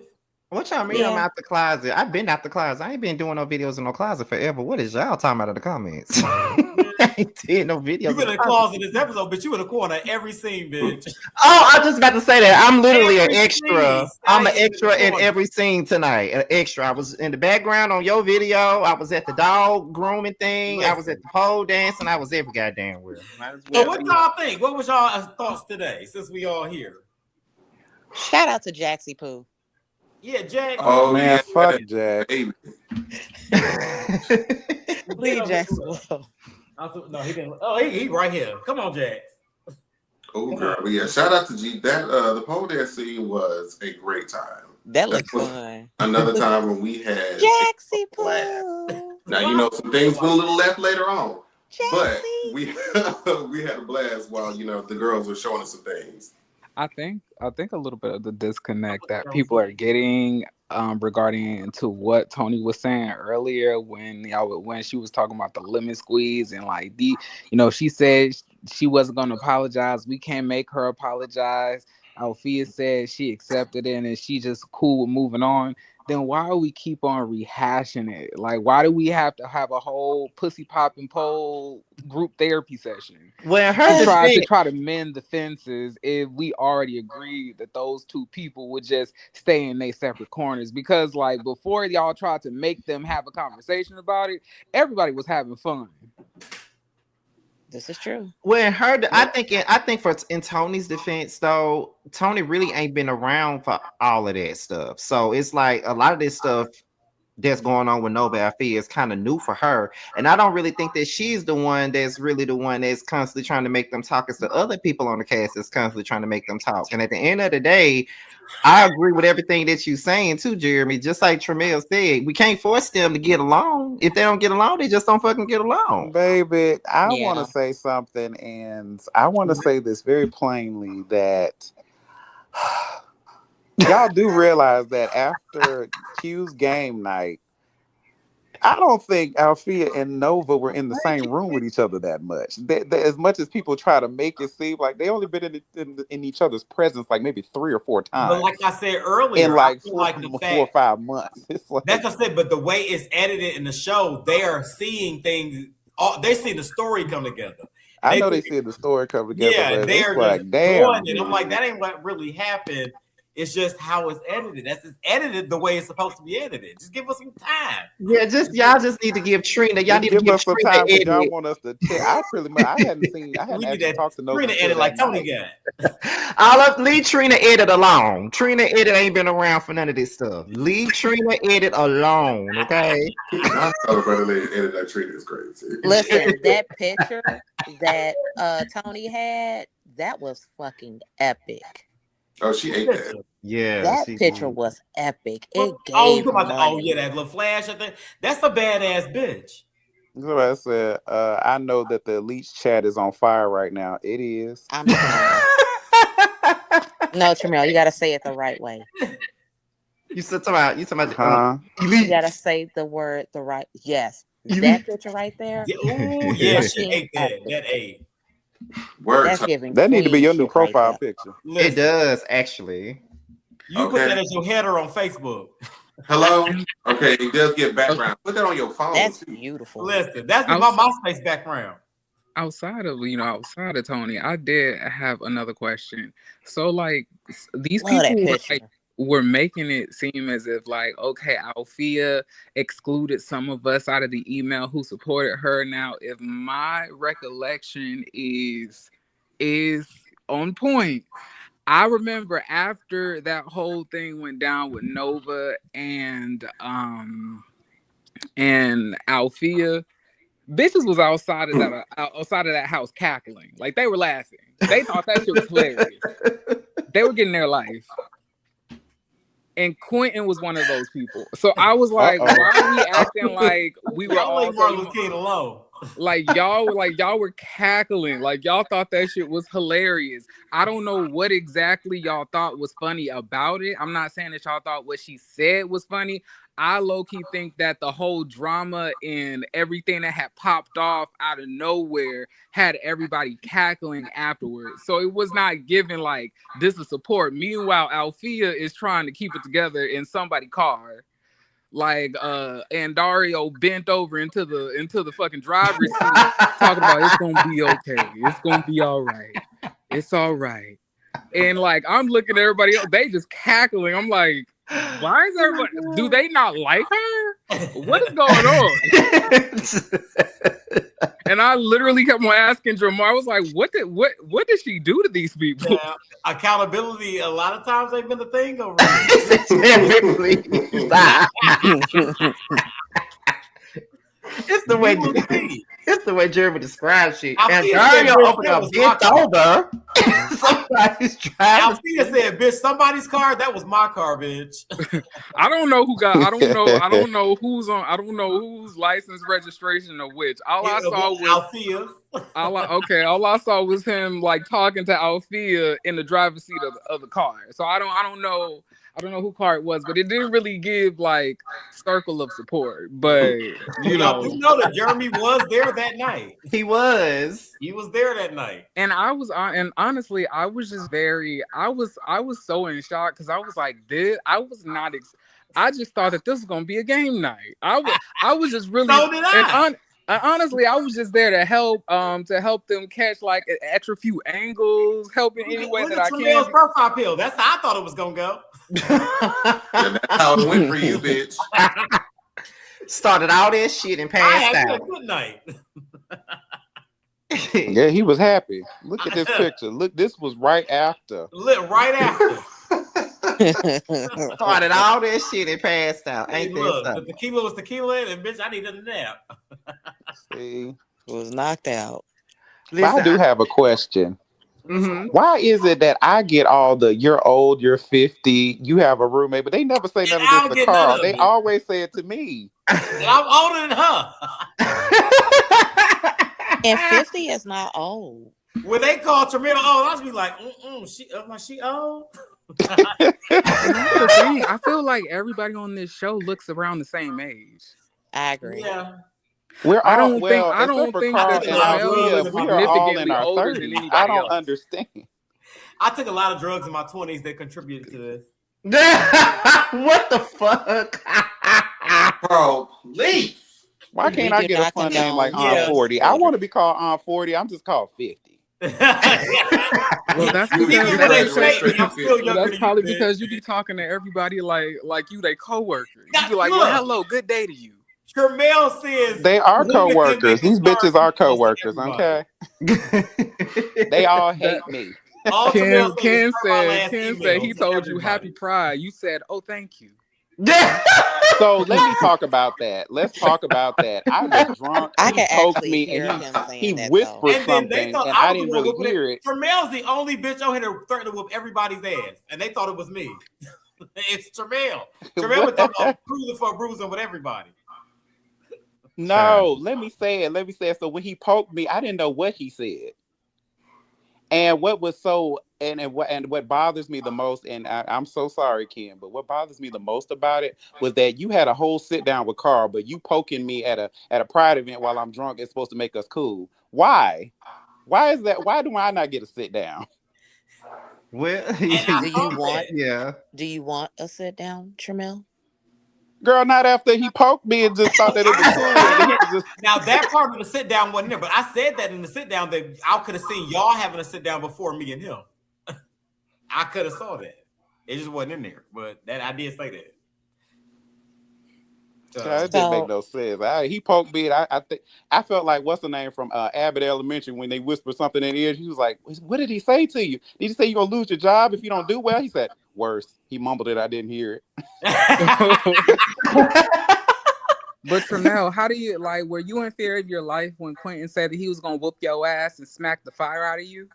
What y'all mean I'm out the closet? I've been out the closet. I ain't been doing no videos in no closet forever. What is y'all talking about in the comments? I ain't did no videos. You been in the closet this episode, but you in the corner every scene, bitch. Oh, I just about to say that. I'm literally an extra. I'm an extra in every scene tonight. An extra. I was in the background on your video. I was at the dog grooming thing. I was at the pole dance, and I was every goddamn where. So what y'all think? What was y'all thoughts today since we all here? Shout out to Jaxie Poo. Yeah, Jack. Oh man, fuck Jack. Leave Jaxie. No, he didn't. Oh, he right here. Come on, Jack. Oh, girl. But yeah, shout out to G. That the pole dance scene was a great time. That looked fun. Another time when we had Jaxie Poo. Now some things went a little left later on, but we had a blast while the girls were showing us some things. I think a little bit of the disconnect that people are getting regarding to what Toni was saying earlier when she was talking about the lemon squeeze and she said she wasn't going to apologize. We can't make her apologize. Alfeeya said she accepted it and she just cool with moving on. then why do we keep on rehashing it? Like, why do we have to have a whole pussy popping pole group therapy session? Well, to try to mend the fences if we already agreed that those two people would just stay in their separate corners? Because like before y'all tried to make them have a conversation about it, everybody was having fun. This is true. Well, I think for in Tony's defense though, Toni really ain't been around for all of that stuff. So it's like a lot of this stuff that's going on with Nova Alfeeya is kind of new for her. And I don't really think that she's the one that's really the one that's constantly trying to make them talk. It's the other people on the cast that's constantly trying to make them talk. And at the end of the day, I agree with everything that you're saying too, Jeremy. Just like Tramel said, we can't force them to get along. If they don't get along, they just don't fucking get along. Baby, I want to say something, and I want to say this very plainly that y'all do realize that after Q's game night, I don't think Alfeeya and Nova were in the same room with each other that much. As much as people try to make it seem like they only been in each other's presence like maybe 3 or 4 times. But like I said earlier, in like, four 4 or 5 months. It's like, that's what I said. But the way it's edited in the show, they are seeing things. They see the story come together. I know they see the story come together. Yeah, but they're it's like, just damn. doing it. I'm like, that ain't what really happened. It's just how it's edited. It's edited the way it's supposed to be edited. Just give us some time. Yeah, y'all just need to give Trina. Y'all need to give us some Trina time. edit. Y'all want us to check. I hadn't actually talked to Nova. Trina edit like Toni got. Leave Trina edit alone. Trina edit ain't been around for none of this stuff. Leave Trina edit alone, okay? I celebrated edit that Trina is crazy. Listen, that picture that Toni had, that was fucking epic. Oh, she ate that. Yeah, that picture was epic. It gave that little flash. I think that's a badass bitch. So I said, I know that the Elite chat is on fire right now. It is. No, Tramel, you gotta say it the right way. You talking about You gotta say the word the right. Yes, that picture right there. Ooh, yeah, she ate that. That ate. That need to be your new profile picture. Listen, it does actually. You put that as your header on Facebook. Hello. Okay, it does get background. Put that on your phone. That's beautiful. Listen, that's my MySpace background. Outside of Toni, I did have another question. So like these people were making it seem as if like, okay, Alfeeya excluded some of us out of the email who supported her. Now, if my recollection is on point, I remember after that whole thing went down with Nova and Alfeeya, bitches was outside of that house cackling. Like they were laughing. They thought that shit was hilarious. They were getting their life. And Quintin was one of those people. So I was like, why are we acting like we were all alone? Like y'all were cackling. Like y'all thought that shit was hilarious. I don't know what exactly y'all thought was funny about it. I'm not saying that y'all thought what she said was funny. I low-key think that the whole drama and everything that had popped off out of nowhere had everybody cackling afterwards. So it was not given like this is support. Meanwhile, Alfeeya is trying to keep it together in somebody's car. Like and Dario bent over into the fucking driver's seat talking about it's gonna be okay. It's gonna be all right. It's all right. And like I'm looking at everybody else, they just cackling. I'm like, why is everybody? Do they not like her? What is going on? And I literally kept on asking Jamar. I was like, what did she do to these people? Yeah, accountability. A lot of times ain't been the thing over It's the way Jeremy describes shit. And Dario opened up bent over. Somebody's driving. Alfeeya said, "Bitch, somebody's car. That was my car, bitch." I don't know who got. I don't know who's on. I don't know whose license registration or which. All I saw was Alfeeya. All I saw was him like talking to Alfeeya in the driver's seat of the car. So I don't know who car it was, but it didn't really give like circle of support. But you know that Jeremy was there that night. He was there that night. And honestly, I was just I was so in shock because I was like, I just thought that this was gonna be a game night. I was just really So did I. honestly, I was just there to help them catch like an extra few angles, help in any way that I can. Tramel's profile pill. That's how I thought it was gonna go. That's how it went for you, bitch. Started all that shit and passed out. Good night. Yeah, he was happy. Look at this picture. Look, this was right after. Right after. Started all that shit and passed out. Hey, Ain't look, that the tequila was tequila, and bitch, I needed a nap. See, was knocked out. But I do have a question. Mm-hmm. Why is it that I get all the "you're old, you're 50, you have a roommate," but they never say none of this to Carl? They always say it to me. I'm older than her. And 50 is not old. When they call Tramel old, I was be like, she old. And that's the thing. I feel like everybody on this show looks around the same age. I agree. Yeah. I don't think that Alfeeya, we are all in our older than 30s. anybody I don't else. understand. I took a lot of drugs in my 20s that contributed to this. What the fuck? Bro, please. Why can't I get a fun name like Aunt 40? I want to be called Aunt 40. I'm just called 50. Well, that's because that's probably because you be talking to everybody like you they coworker. You be like, well, hello, good day to you. Tramel says they are co-workers. These bitches are co-workers, okay? They all hate me. Ken said he told you happy pride. You said, oh, thank you. So let me talk about that. Let's talk about that. I was drunk. He poked me and he whispered something, and I didn't really hear it. Tramel's the only bitch on here that threatened to whoop everybody's ass, and they thought it was me. It's Tramel. Tramel was talking about bruising for bruising with everybody. No, let me say it. So when he poked me, I didn't know what he said. And what was so and what bothers me the most, and I'm so sorry, Ken, but what bothers me the most about it was that you had a whole sit down with Carl, but you poking me at a pride event while I'm drunk is supposed to make us cool. Why? Why is that? Why do I not get a sit down? Well, do you want a sit down, Tramel? Girl, not after he poked me and just thought that it was cool. Now that part of the sit down wasn't there, but I said that in the sit down that I could have seen y'all having a sit down before me and him. I could have saw that. It just wasn't in there, but that I did say that. It didn't make no sense. He poked me, and I felt like what's the name from Abbott Elementary when they whispered something in the ear. He was like, "What did he say to you? Did he say you're gonna lose your job if you don't do well?" He said, "Worse." He mumbled it. I didn't hear it. But Tramel, how do you were you in fear of your life when Quintin said that he was gonna whoop your ass and smack the fire out of you?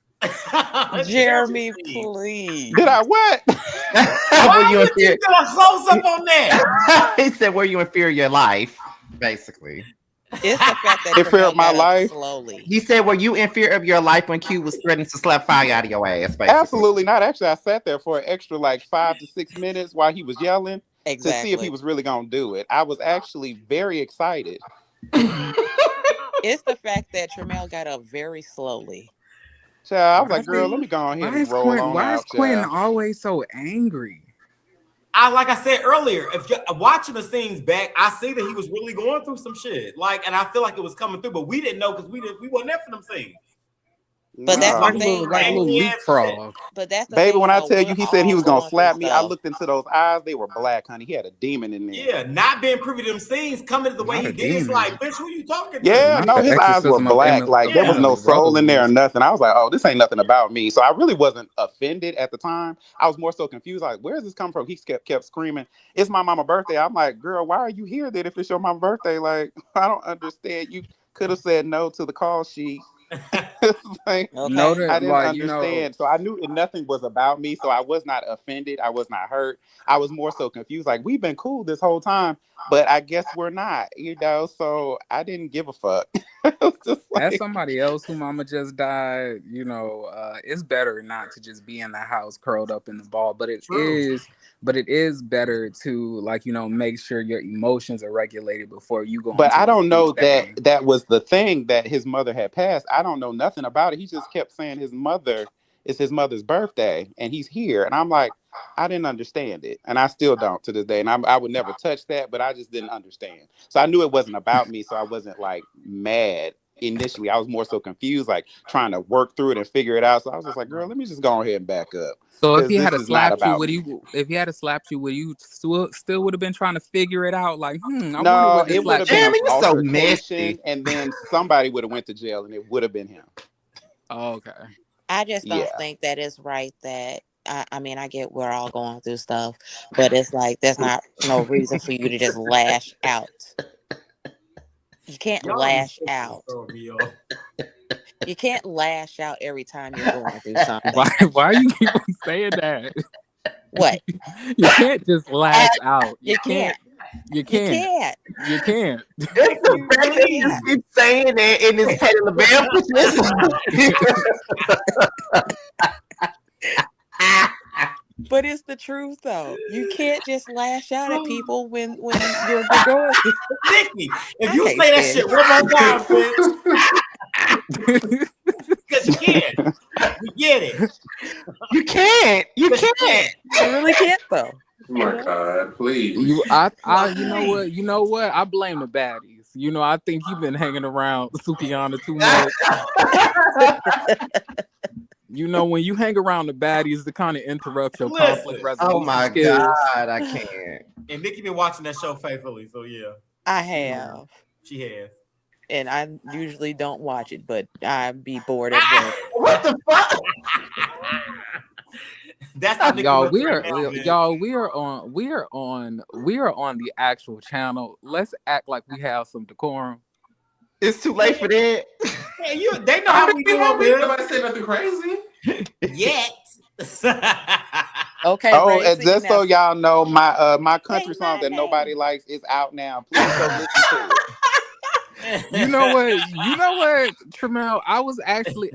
Jeremy, please. Did I what? Were you in fear? Close up on that. He said, "Were you in fear of your life?" Basically, it's the fact that in fear of my life. Slowly. He said, "Were you in fear of your life when Q was threatening to slap fire out of your ass?" Basically. Absolutely not. Actually, I sat there for an extra 5 to 6 minutes while he was yelling to see if he was really gonna do it. I was actually very excited. It's the fact that Tramel got up very slowly. Child, I was like, girl, let me go ahead and roll on out. Why is Quintin always so angry? Like I said earlier, if you're watching the scenes back, I see that he was really going through some shit. And I feel like it was coming through, but we didn't know because we wasn't there for them scenes. But that's the thing, like a little leapfrog. But that's the baby, thing, when I tell you he said he was gonna slap me, I stuff. looked into those eyes, they were black, honey. He had a demon in there. Yeah, not being privy to them scenes, coming to the way he did, it's like, bitch, who you talking to? Yeah, no, his eyes were black, there was no soul in there or nothing. I was like, oh, this ain't nothing about me. So I really wasn't offended at the time. I was more so confused, like, where is this coming from? He kept screaming, it's my mama's birthday. I'm like, girl, why are you here then if it's your mama's birthday? Like, I don't understand. You could have said no to the call sheet. I didn't understand. So I knew nothing was about me. So I was not offended. I was not hurt. I was more so confused. Like, we've been cool this whole time, but I guess we're not, so I didn't give a fuck. As somebody else who mama just died, it's better not to just be in the house curled up in the ball, but it is better to make sure your emotions are regulated before you go. But I don't know that was the thing, that his mother had passed. I don't know nothing about it. He just kept saying his mother it's his mother's birthday and he's here. And I'm like, I didn't understand it. And I still don't to this day. And I would never touch that, but I just didn't understand. So I knew it wasn't about me. So I wasn't like mad initially. I was more so confused, like trying to work through it and figure it out. So I was just like, girl, let me just go ahead and back up. So if Because he had this to is not slap you, about would me. you? If he had to slap you, would you still would have been trying to figure it out? Like, I wonder No, what this it would slap have been came an from. altercation, and then somebody would have went to jail, and it would have been him. Oh, okay. I just don't Yeah. think that it's right that I mean, I get we're all going through stuff, but it's like there's not no reason for you to just lash out. You can't lash out. You can't lash out every time you're going through something. Why you keep on saying that? What? You can't just lash out. You can't. You can't. You can't. It's the fact that you just keep saying that and it's petting the But it's the truth, though. You can't just lash out at people when you're going through. Nikki, if you say that shit one more time, bitch, because you can't. We get it. You can't. You can't. You really can't, though. Oh my God, please. You know what? I blame the baddies. You know, I think you've been hanging around Sukiana too much. You know, when you hang around the baddies, it kind of interrupts your conflict resolution Oh my skills. God, I can't. And Nikki been watching that show faithfully, so yeah. I have. She has. And I usually don't watch it, but I be bored at work. What the fuck? That's how Y'all, we are on the actual channel. Let's act like we have some decorum. It's too late for that. Hey, they know how we do over here. Nobody say nothing crazy. Yet. Okay. Oh, and just so y'all know, my country song that nobody likes is out now. Please go listen to it. You know what, Tramel, I was actually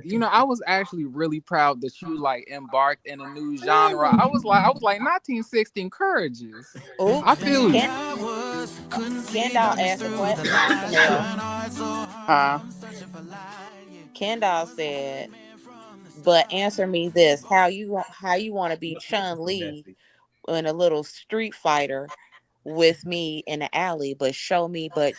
really proud that you like embarked in a new genre. I was like 1960 encourages. Ooh, I feel you. KenDoll asked a question. Huh? KenDoll said, but answer me this: how you want to be Chun-Li in a little Street Fighter with me in the alley, but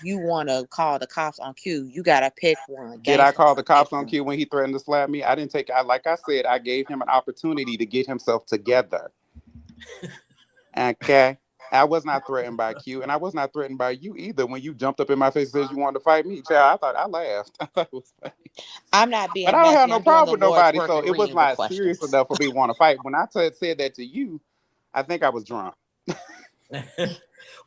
you want to call the cops on Q. You gotta pick one. Did I call the cops on Q when he threatened to slap me? I didn't take. Like I said, I gave him an opportunity to get himself together. Okay, I was not threatened by Q, and I was not threatened by you either. When you jumped up in my face and said you wanted to fight me, child, I laughed. I thought it was funny. I'm not being. But I don't have no problem with nobody, so so it was not serious enough for me to want to fight. When I said that to you, I think I was drunk.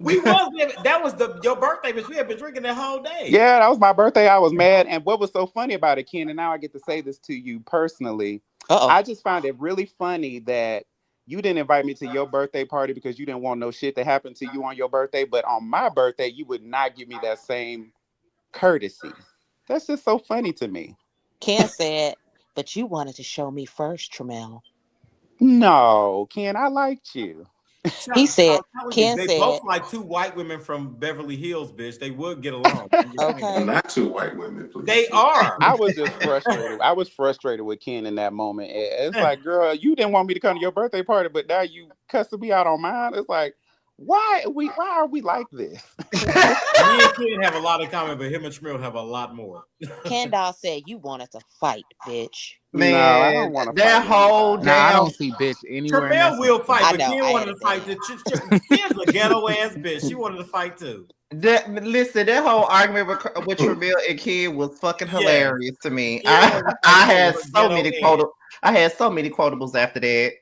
That was your birthday, but we had been drinking that whole day. Yeah, that was my birthday. I was mad. And what was so funny about it, Ken, and now I get to say this to you personally. I just found it really funny that you didn't invite me to your birthday party because you didn't want no shit to happen to you on your birthday. But on my birthday, you would not give me that same courtesy. That's just so funny to me. Ken said, but you wanted to show me first, Tramel. No, Ken, I liked you. He said, Ken they said, both like two white women from Beverly Hills, bitch. They would get along. Okay. Not two white women, please. They are. I was just frustrated. I was frustrated with Ken in that moment. It's like, girl, you didn't want me to come to your birthday party, but now you cussing me out on mine. It's like, why are we like this? Me and Ken have a lot in common, but him and Tramel have a lot more. KenDoll said you wanted to fight, bitch. Man, no, I don't want to that fight whole anybody. I damn. don't see bitch anywhere. Tramel will fight, I but know, Ken I wanted to fight. Ken's a ghetto ass bitch. She wanted to fight too. Listen, that whole argument with Tramel and Kid was fucking hilarious to me. I had so many quotables after that.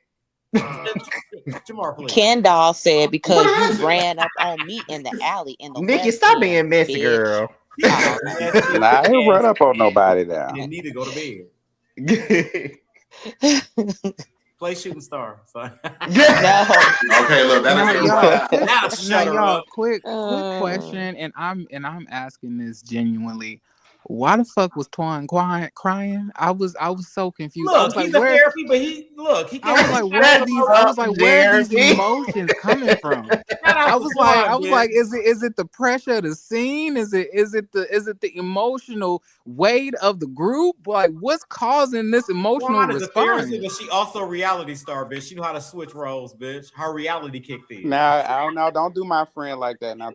Jamar, please. KenDoll said because you ran up on me in the alley in the Nikki, West stop End, being messy, bitch. girl. Nah, I ain't run up on nobody now. You need to go to bed. Play shooting star. Sorry. No. Okay, look, Y'all, quick question, and I'm asking this genuinely. Why the fuck was Twan crying? I was so confused. I Look, was like, he's a where? therapy, but he I was like, where are these? I was like, where are these emotions coming from? I was like, is it the pressure of the scene? Is it the emotional weight of the group? Like, what's causing this emotional Swan is a response? therapist, but she also a reality star, bitch. She know how to switch roles, bitch. Her reality kicked in. Now, I don't know. Don't do my friend like that. Now,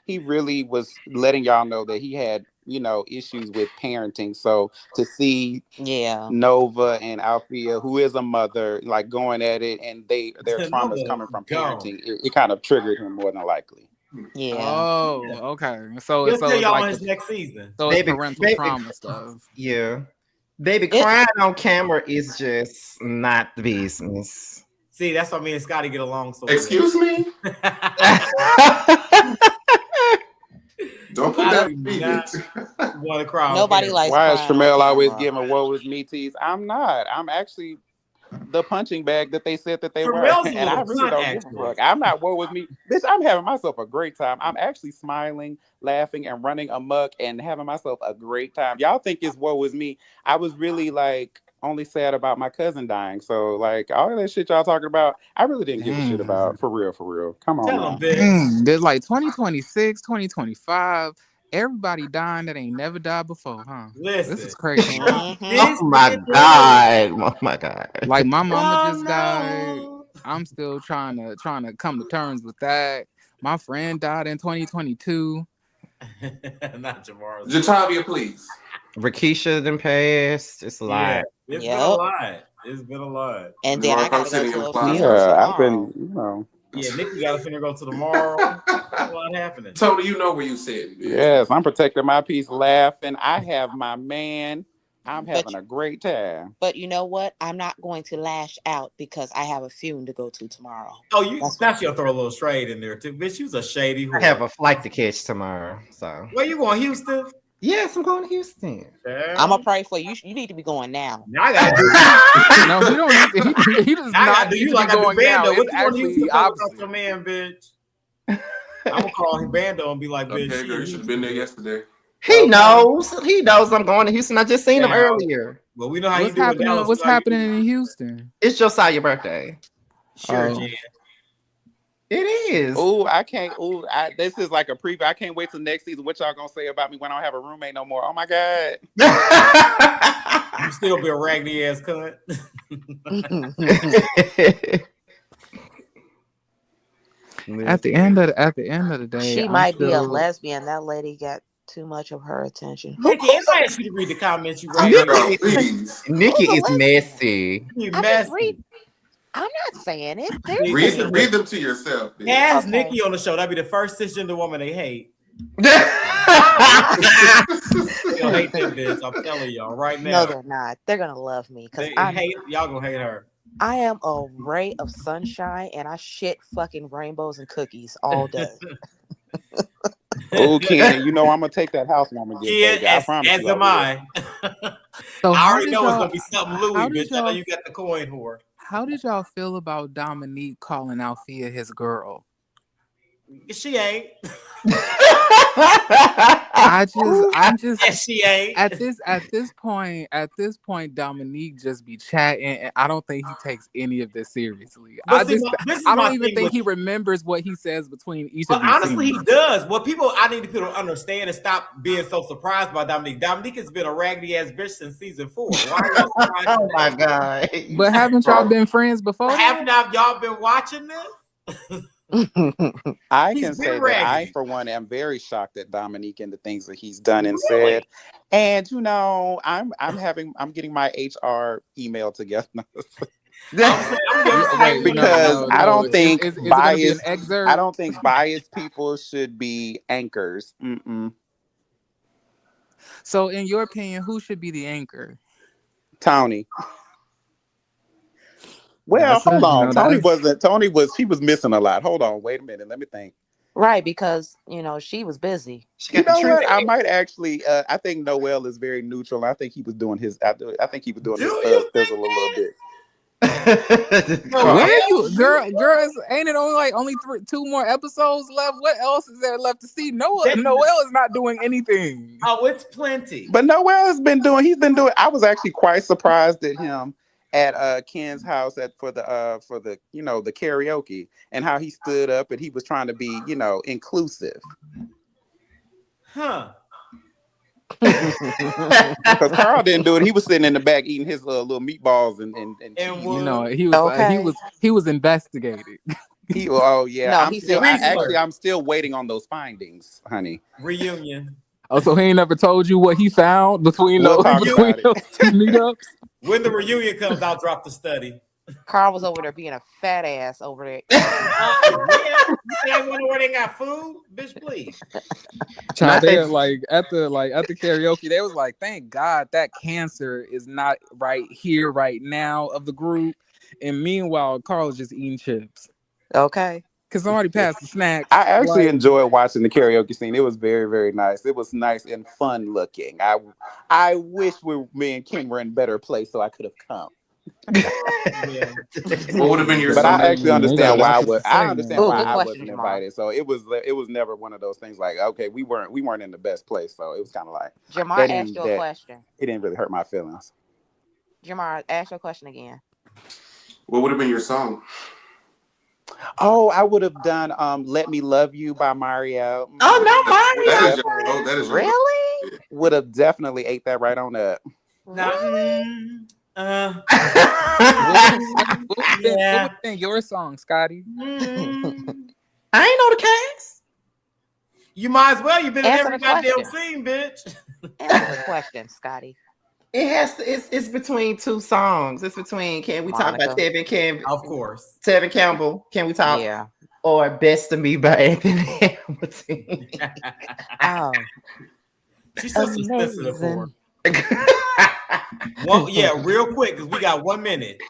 he really was letting y'all know that he had, issues with parenting. So to see Nova and Alfeeya, who is a mother, like going at it, and their trauma is coming from parenting, it kind of triggered him more than likely. Yeah. Oh, okay. So He'll it's tell y'all like on his next season. So it's parental trauma stuff. Yeah. Baby, crying on camera is just not the business. See, that's why me and Scotty get along so Excuse me? Don't put that on me. Want to cry? Nobody likes Why is crying Tramel on always camera. giving woe is me tease? I'm not. I'm actually the punching bag that they said that they Tramel's were. And I really don't give a fuck. I'm not woe with me. Bitch, I'm having myself a great time. I'm actually smiling, laughing, and running amok and having myself a great time. Y'all think it's woe is me. I was really like only sad about my cousin dying. So like all that shit y'all talking about, I really didn't give a shit about. For real. Come on now. There's like 2026, 2025. Everybody dying that ain't never died before, huh? Listen. This is crazy. Oh my God. Oh my God. Like my mama just died. I'm still trying to come to terms with that. My friend died in 2022. Not Jamar. Jatavia, please. Rakisha then passed. It's a lot. It's been a lot. It's been a lot. And then I gotta go to a funeral I've tomorrow. been, Yeah, Nikki got to go tomorrow. A lot happening. Tony, you know where you sit. Yes, I'm protecting my peace, laughing. I have my man. I'm having a great time. But you know what? I'm not going to lash out because I have a funeral to go to tomorrow. Oh, that's your throw a little shade in there too, bitch. You was a shady whore. I have a flight to catch tomorrow. So where you going, Houston? Yes, I'm going to Houston. I'm gonna pray for you. You need to be going now. Now I gotta do No, he don't need to. He does not need to be going now. What It's you want actually to opposite. your man, bitch? I'm gonna call him Bando and be like, bitch. Okay, girl, you should have been there yesterday. He knows. He knows I'm going to Houston. I just seen him earlier. Well, we know how What's happening. What's happening in Houston? It's Josiah's birthday. Sure, Jen. It is. Oh, I can't. Oh, this is like a preview. I can't wait till next season. What y'all gonna say about me when I don't have a roommate no more? Oh my God. You still be a raggedy ass cunt. At the end of the day, She might be a lesbian. That lady got too much of her attention. Nikki, I asked you to read the comments you read. Nikki is messy. I'm not saying it. Read them to yourself. Ask Nikki on the show. That'd be the first cisgender woman they hate. They'll hate that bitch. I'm telling y'all right now. No, they're not. They're gonna love me because y'all gonna hate her. I am a ray of sunshine, and I shit fucking rainbows and cookies all day. Oh, Ken, you know I'm gonna take that housewarming gift. Ken, I promise as you. am I. So I already know it's gonna be something Louis, bitch. I know you got the coin for her. How did y'all feel about Dominique calling Alfeeya his girl? She ain't. I'm just yes, she ain't. At this point, Dominique just be chatting, and I don't think he takes any of this seriously. I don't even think he remembers what he says between each of these honestly, scenes. he does. What I need people to understand and stop being so surprised by Dominique. Dominique has been a raggedy ass bitch since season 4. Why are you surprised? Oh my God! But haven't y'all been friends before? Haven't y'all been watching this? I can say that I, for one, am very shocked at Dominique and the things that he's done and said. And I'm getting my HR email together. Because I don't think biased. I don't think biased people should be anchors. Mm-mm. So, in your opinion, who should be the anchor? Toni. Well, hold on. She was missing a lot. Hold on. Wait a minute. Let me think. Right, because, she was busy. You know what? I might actually, I think Noel is very neutral. I think he was doing his, I think he was doing his fizzle a little bit. Where you, girls? Ain't it only two more episodes left? What else is there left to see? Noel is not doing anything. Oh, it's plenty. But Noel has been doing. He's been doing. I was actually quite surprised at him at Ken's house for the the karaoke, and how he stood up and he was trying to be inclusive. Huh. Because Carl didn't do it. He was sitting in the back eating his little meatballs and cheese. He was investigating. I'm still waiting on those findings, honey. Reunion. Oh, so he ain't never told you what he found between those two meetups? When the reunion comes, I'll drop the study. Carl was over there being a fat ass over there. You wonder where they got food, bitch? Please. Child, they at the karaoke, they was like, "Thank God that cancer is not right here, right now of the group." And meanwhile, Carl is just eating chips. Okay. Because somebody passed the snack. I actually enjoyed watching the karaoke scene. It was very, very nice. It was nice and fun looking. I wish me and Ken were in a better place so I could have come. What would have been your? But I actually understand why I wasn't wasn't invited. So it was never one of those things like, okay, we weren't in the best place. So it was kind of like Jamar asked you a question. It didn't really hurt my feelings. Jamar, ask your question again. What would have been your song? Oh, I would have done "Let Me Love You" by Mario. Oh no, Mario! That is really? Would have definitely ate that right on up. What was your song, Scotty? I ain't know the cast. You might as well. You've been in Answer every the goddamn question. scene, bitch. Answer the question, Scotty. It has to. It's between two songs. It's between. Can we talk about Tevin Campbell? Of course. Tevin Campbell. Can we talk? Yeah. Or Best of Me by Anthony Hamilton. Oh. She's so sensitive for. Well, yeah, real quick, because we got 1 minute.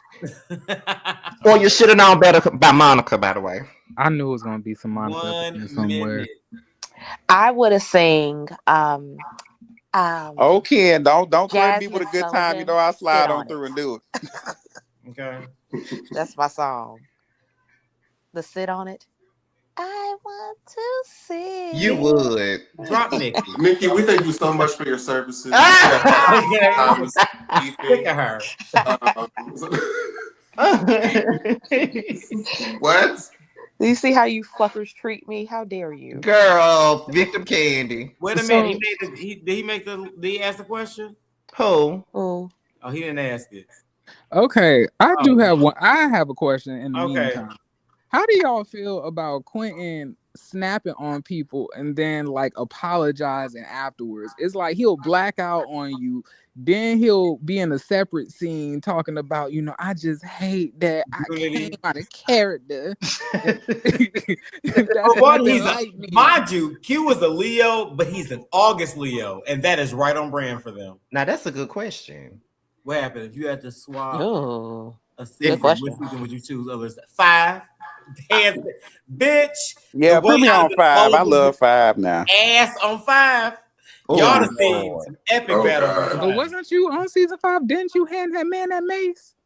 Or You Should Have Known Better by Monica, by the way. I knew it was gonna be some Monica somewhere. I would have sang Ken, don't threaten me Jasmine with a good time. Sullivan, You know I'll slide Sit on on through It. and do it. Okay. That's my song. The Sit on It. I want to see. You would. Drop Nikki. Nikki, we thank you so much for your services. Sick of her. What? Do you see how you fuckers treat me? How dare you? Girl, victim candy. Wait a minute. Did he ask the question? Who? Oh, he didn't ask it. Okay, I do have one. I have a question in the Okay. meantime. How do y'all feel about Quintin snapping on people and then apologizing afterwards? It's like he'll black out on you, then he'll be in a separate scene talking about, I just hate that I came out of character. Mind you, Q was a Leo, but he's an August Leo, and that is right on brand for them. Now that's a good question. What happened if you had to swap a good season? question. What season would you choose? Others 5. Damn, bitch. Yeah, The put way me I on 5. I love 5 now. Ass on 5. Oh, Y'all my have seen God. some epic Oh, battles. But wasn't you on season 5? Didn't you hand that man that mace?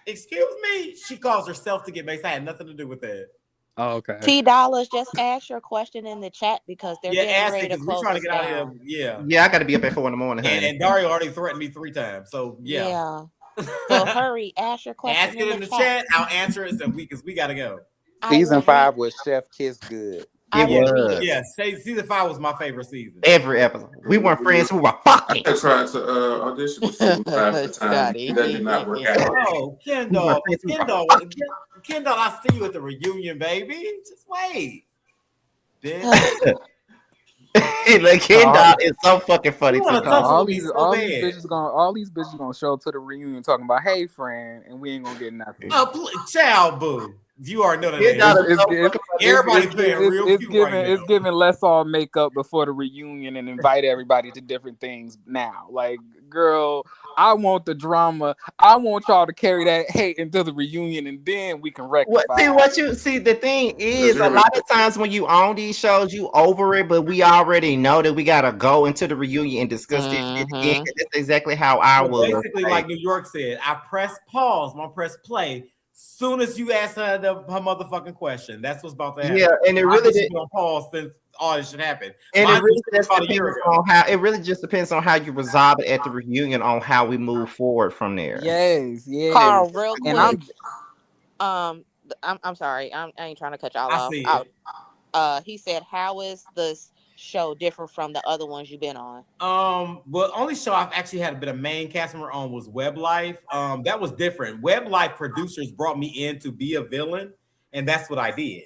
Excuse me. She caused herself to get maced. I had nothing to do with that. Oh, okay. $T, just ask your question in the chat because they're getting ask ready it to because we're close trying to us get out down. of here. Yeah, I got to be up at 4 in the morning. honey. And Dario already threatened me 3 times. So yeah. So hurry, ask your question. Ask it in the chat. I'll answer it because we gotta go. Season 5 was Chef Kiss good. It was. Yeah, season 5 was my favorite season. Every episode. We weren't friends. We were fucking. I tried to audition for season 5 at the time. That did not work out. Oh, KenDoll, I'll see you at the reunion, baby. Just wait. Like KenDoll is so fucking funny. All these bitches gonna show up to the reunion talking about, hey friend, and we ain't gonna get nothing. Oh, child boo. You already know that. Everybody's playing real cute right now. It's giving let's all make up before the reunion and invite everybody to different things now. Like, girl, I want the drama. I want y'all to carry that hate into the reunion, and then we can rectify. The thing is, a lot of times when you own these shows, you over it, but we already know that we gotta go into the reunion and discuss this shit again. That's exactly how I was. Basically, like New York said, I press pause, I'm gonna press play. Soon as you ask her her motherfucking question, that's what's about to happen. Yeah, and it really did on pause since all this should happen. And it really just depends on how depends on how you resolve it at the reunion on how we move forward from there. Yes. Carl, real quick. And I'm sorry. I ain't trying to cut y'all off. He said, "How is this show different from the other ones you've been on?" Well, only show I've actually had a bit of main cast member on was Web Life. That was different. Web Life producers brought me in to be a villain, and that's what I did.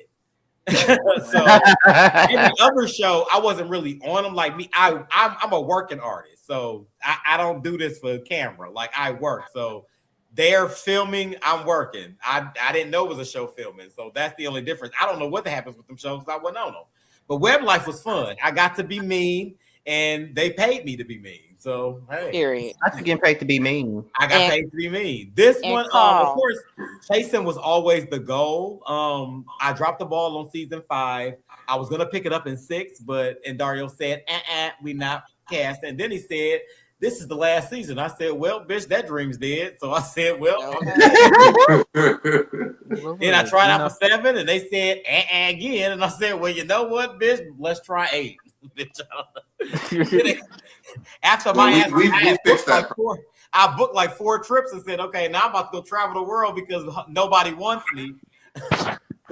So every other show, I wasn't really on them. Like me, I'm a working artist, so I don't do this for camera. Like I work, so they're filming, I'm working. I didn't know it was a show filming, so that's the only difference. I don't know what happens with them shows. I wasn't on them. But Web Life was fun. I got to be mean, and they paid me to be mean. So, hey. Period. I should get paid to be mean. I got paid to be mean. This one, of course, chasing was always the goal. I dropped the ball on season 5. I was going to pick it up in 6, and Dario said, we not cast. And then he said, this is the last season. I said, well, bitch, that dream's dead. So I said, well, then I tried out for 7, and they said, again. And I said, well, you know what, bitch? Let's try 8. After I booked like 4 trips and said, okay, now I'm about to go travel the world because nobody wants me.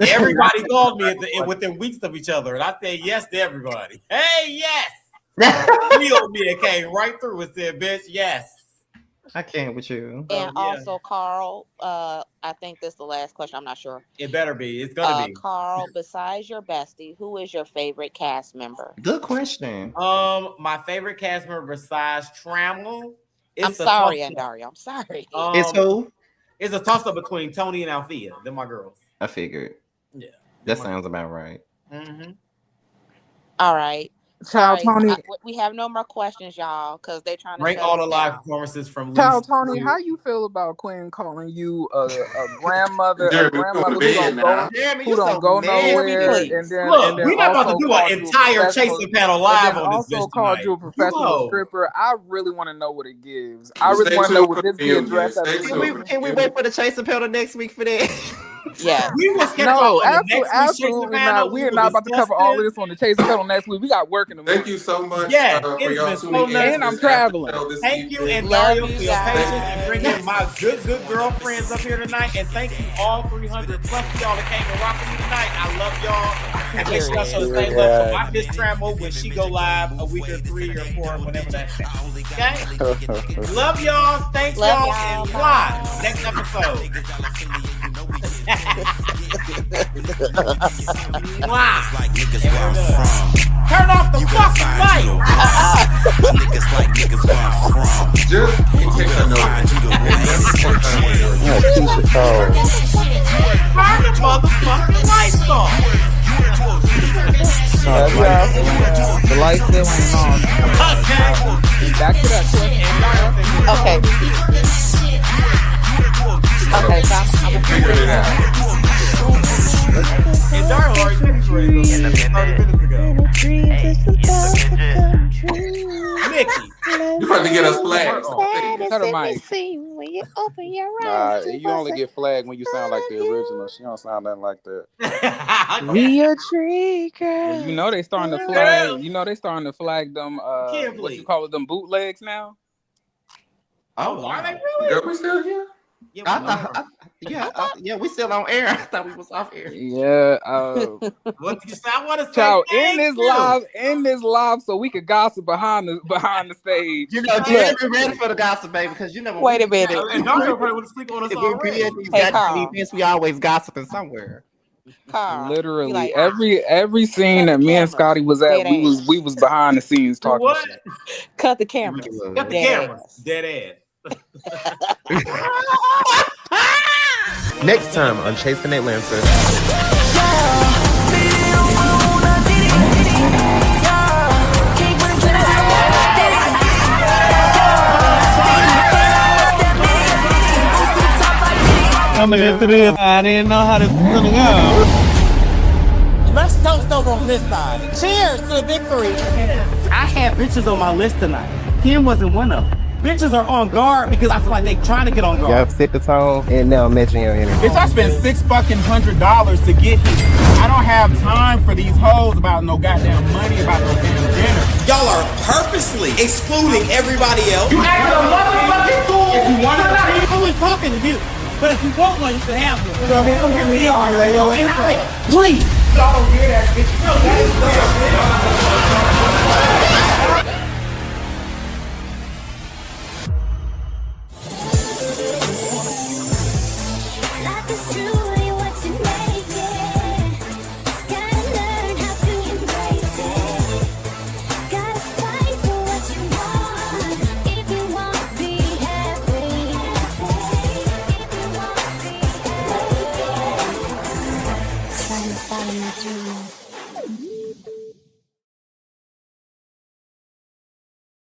Everybody called me within weeks of each other. And I said yes to everybody. Hey, yes. Healed me and came right through and said, bitch, yes. I can't with you. And also, Carl, I think this is the last question. I'm not sure. It better be. It's gonna be. Carl, besides your bestie, who is your favorite cast member? Good question. My favorite cast member besides Tramel. I'm sorry, Andario. I'm sorry. It's who? It's a toss-up between Toni and Alfeeya. They're my girls. I figured. Yeah. That sounds about right. Mm-hmm. All right. Child Toni, we have no more questions, y'all, because they're trying to rank all the live performances from Child Toni, how you feel about Quinn calling you a grandmother, who don't go nowhere, and then we're not about to do an entire chasing panel live on this. Also called you a professional stripper. I really want to know what it gives. I really want to know what this be addressed as. Can we wait for the chasing panel next week for that? Yeah. No, absolutely not. We are not about to cover all of this on the chasing panel next week. We got work in the morning. Thank you so much. Yeah, for y'all tuning in. And I'm traveling. Thank you, and Dario, for your patience and bringing my good girlfriends up here tonight. And thank you all 300 plus y'all that came to rock with me tonight. I love y'all. And make sure y'all show the same love for my bitch Tramel when she go live a week or 3 or 4, whenever that happens. Okay? Love y'all. Thank y'all. And fly. Next episode. Wow. Turn off the fucking light. Niggas like niggas where I'm from. Just in case I know. Turn the motherfucking lights off. The lights still ain't on. Okay. Back to that question. Okay. Okay, so I'm gonna figure it out. And Daryl already finished ready 30 minutes ago. Mickey, you about to get us flagged. Tell her, Mike. When you open your eyes, you only get flagged when you sound like the original. She don't sound nothing like that. Be a tree girl. You know they starting to flag. You know they starting to flag them. What you call it? Them bootlegs now. Oh, are they really? Girl, we still here? Yeah, we still on air. I thought we was off air. Yeah. What did you say? I want to say. Child, in this live, so we could gossip behind the stage. You know, Jerry, be ready for the gossip, baby, because you know. Wait a minute. And Dario probably would sleep on us already. We always gossiping somewhere. Carl, literally like, every scene that me and Scotty was at, we was behind the scenes talking. What? Shit. Cut the cameras. Cut the cameras. Dead ass. Next time on Chasing Atlanta. Coming into this, I didn't know how this was gonna go. Let's toast over on this side. Cheers to the big three. I had bitches on my list tonight. Kim wasn't one of them. Bitches are on guard because I feel like they trying to get on guard. Y'all set the tone and now mention your energy. Bitch, I spent $600 to get here. I don't have time for these hoes about no goddamn money, about no damn dinner. Y'all are purposely excluding everybody else. You acting a motherfucking fool. If you want to, I'm only talking to you. But if you want one, you can have one. You know what I mean? Don't get me on, yo. Please. Y'all don't hear that, bitch. No, that is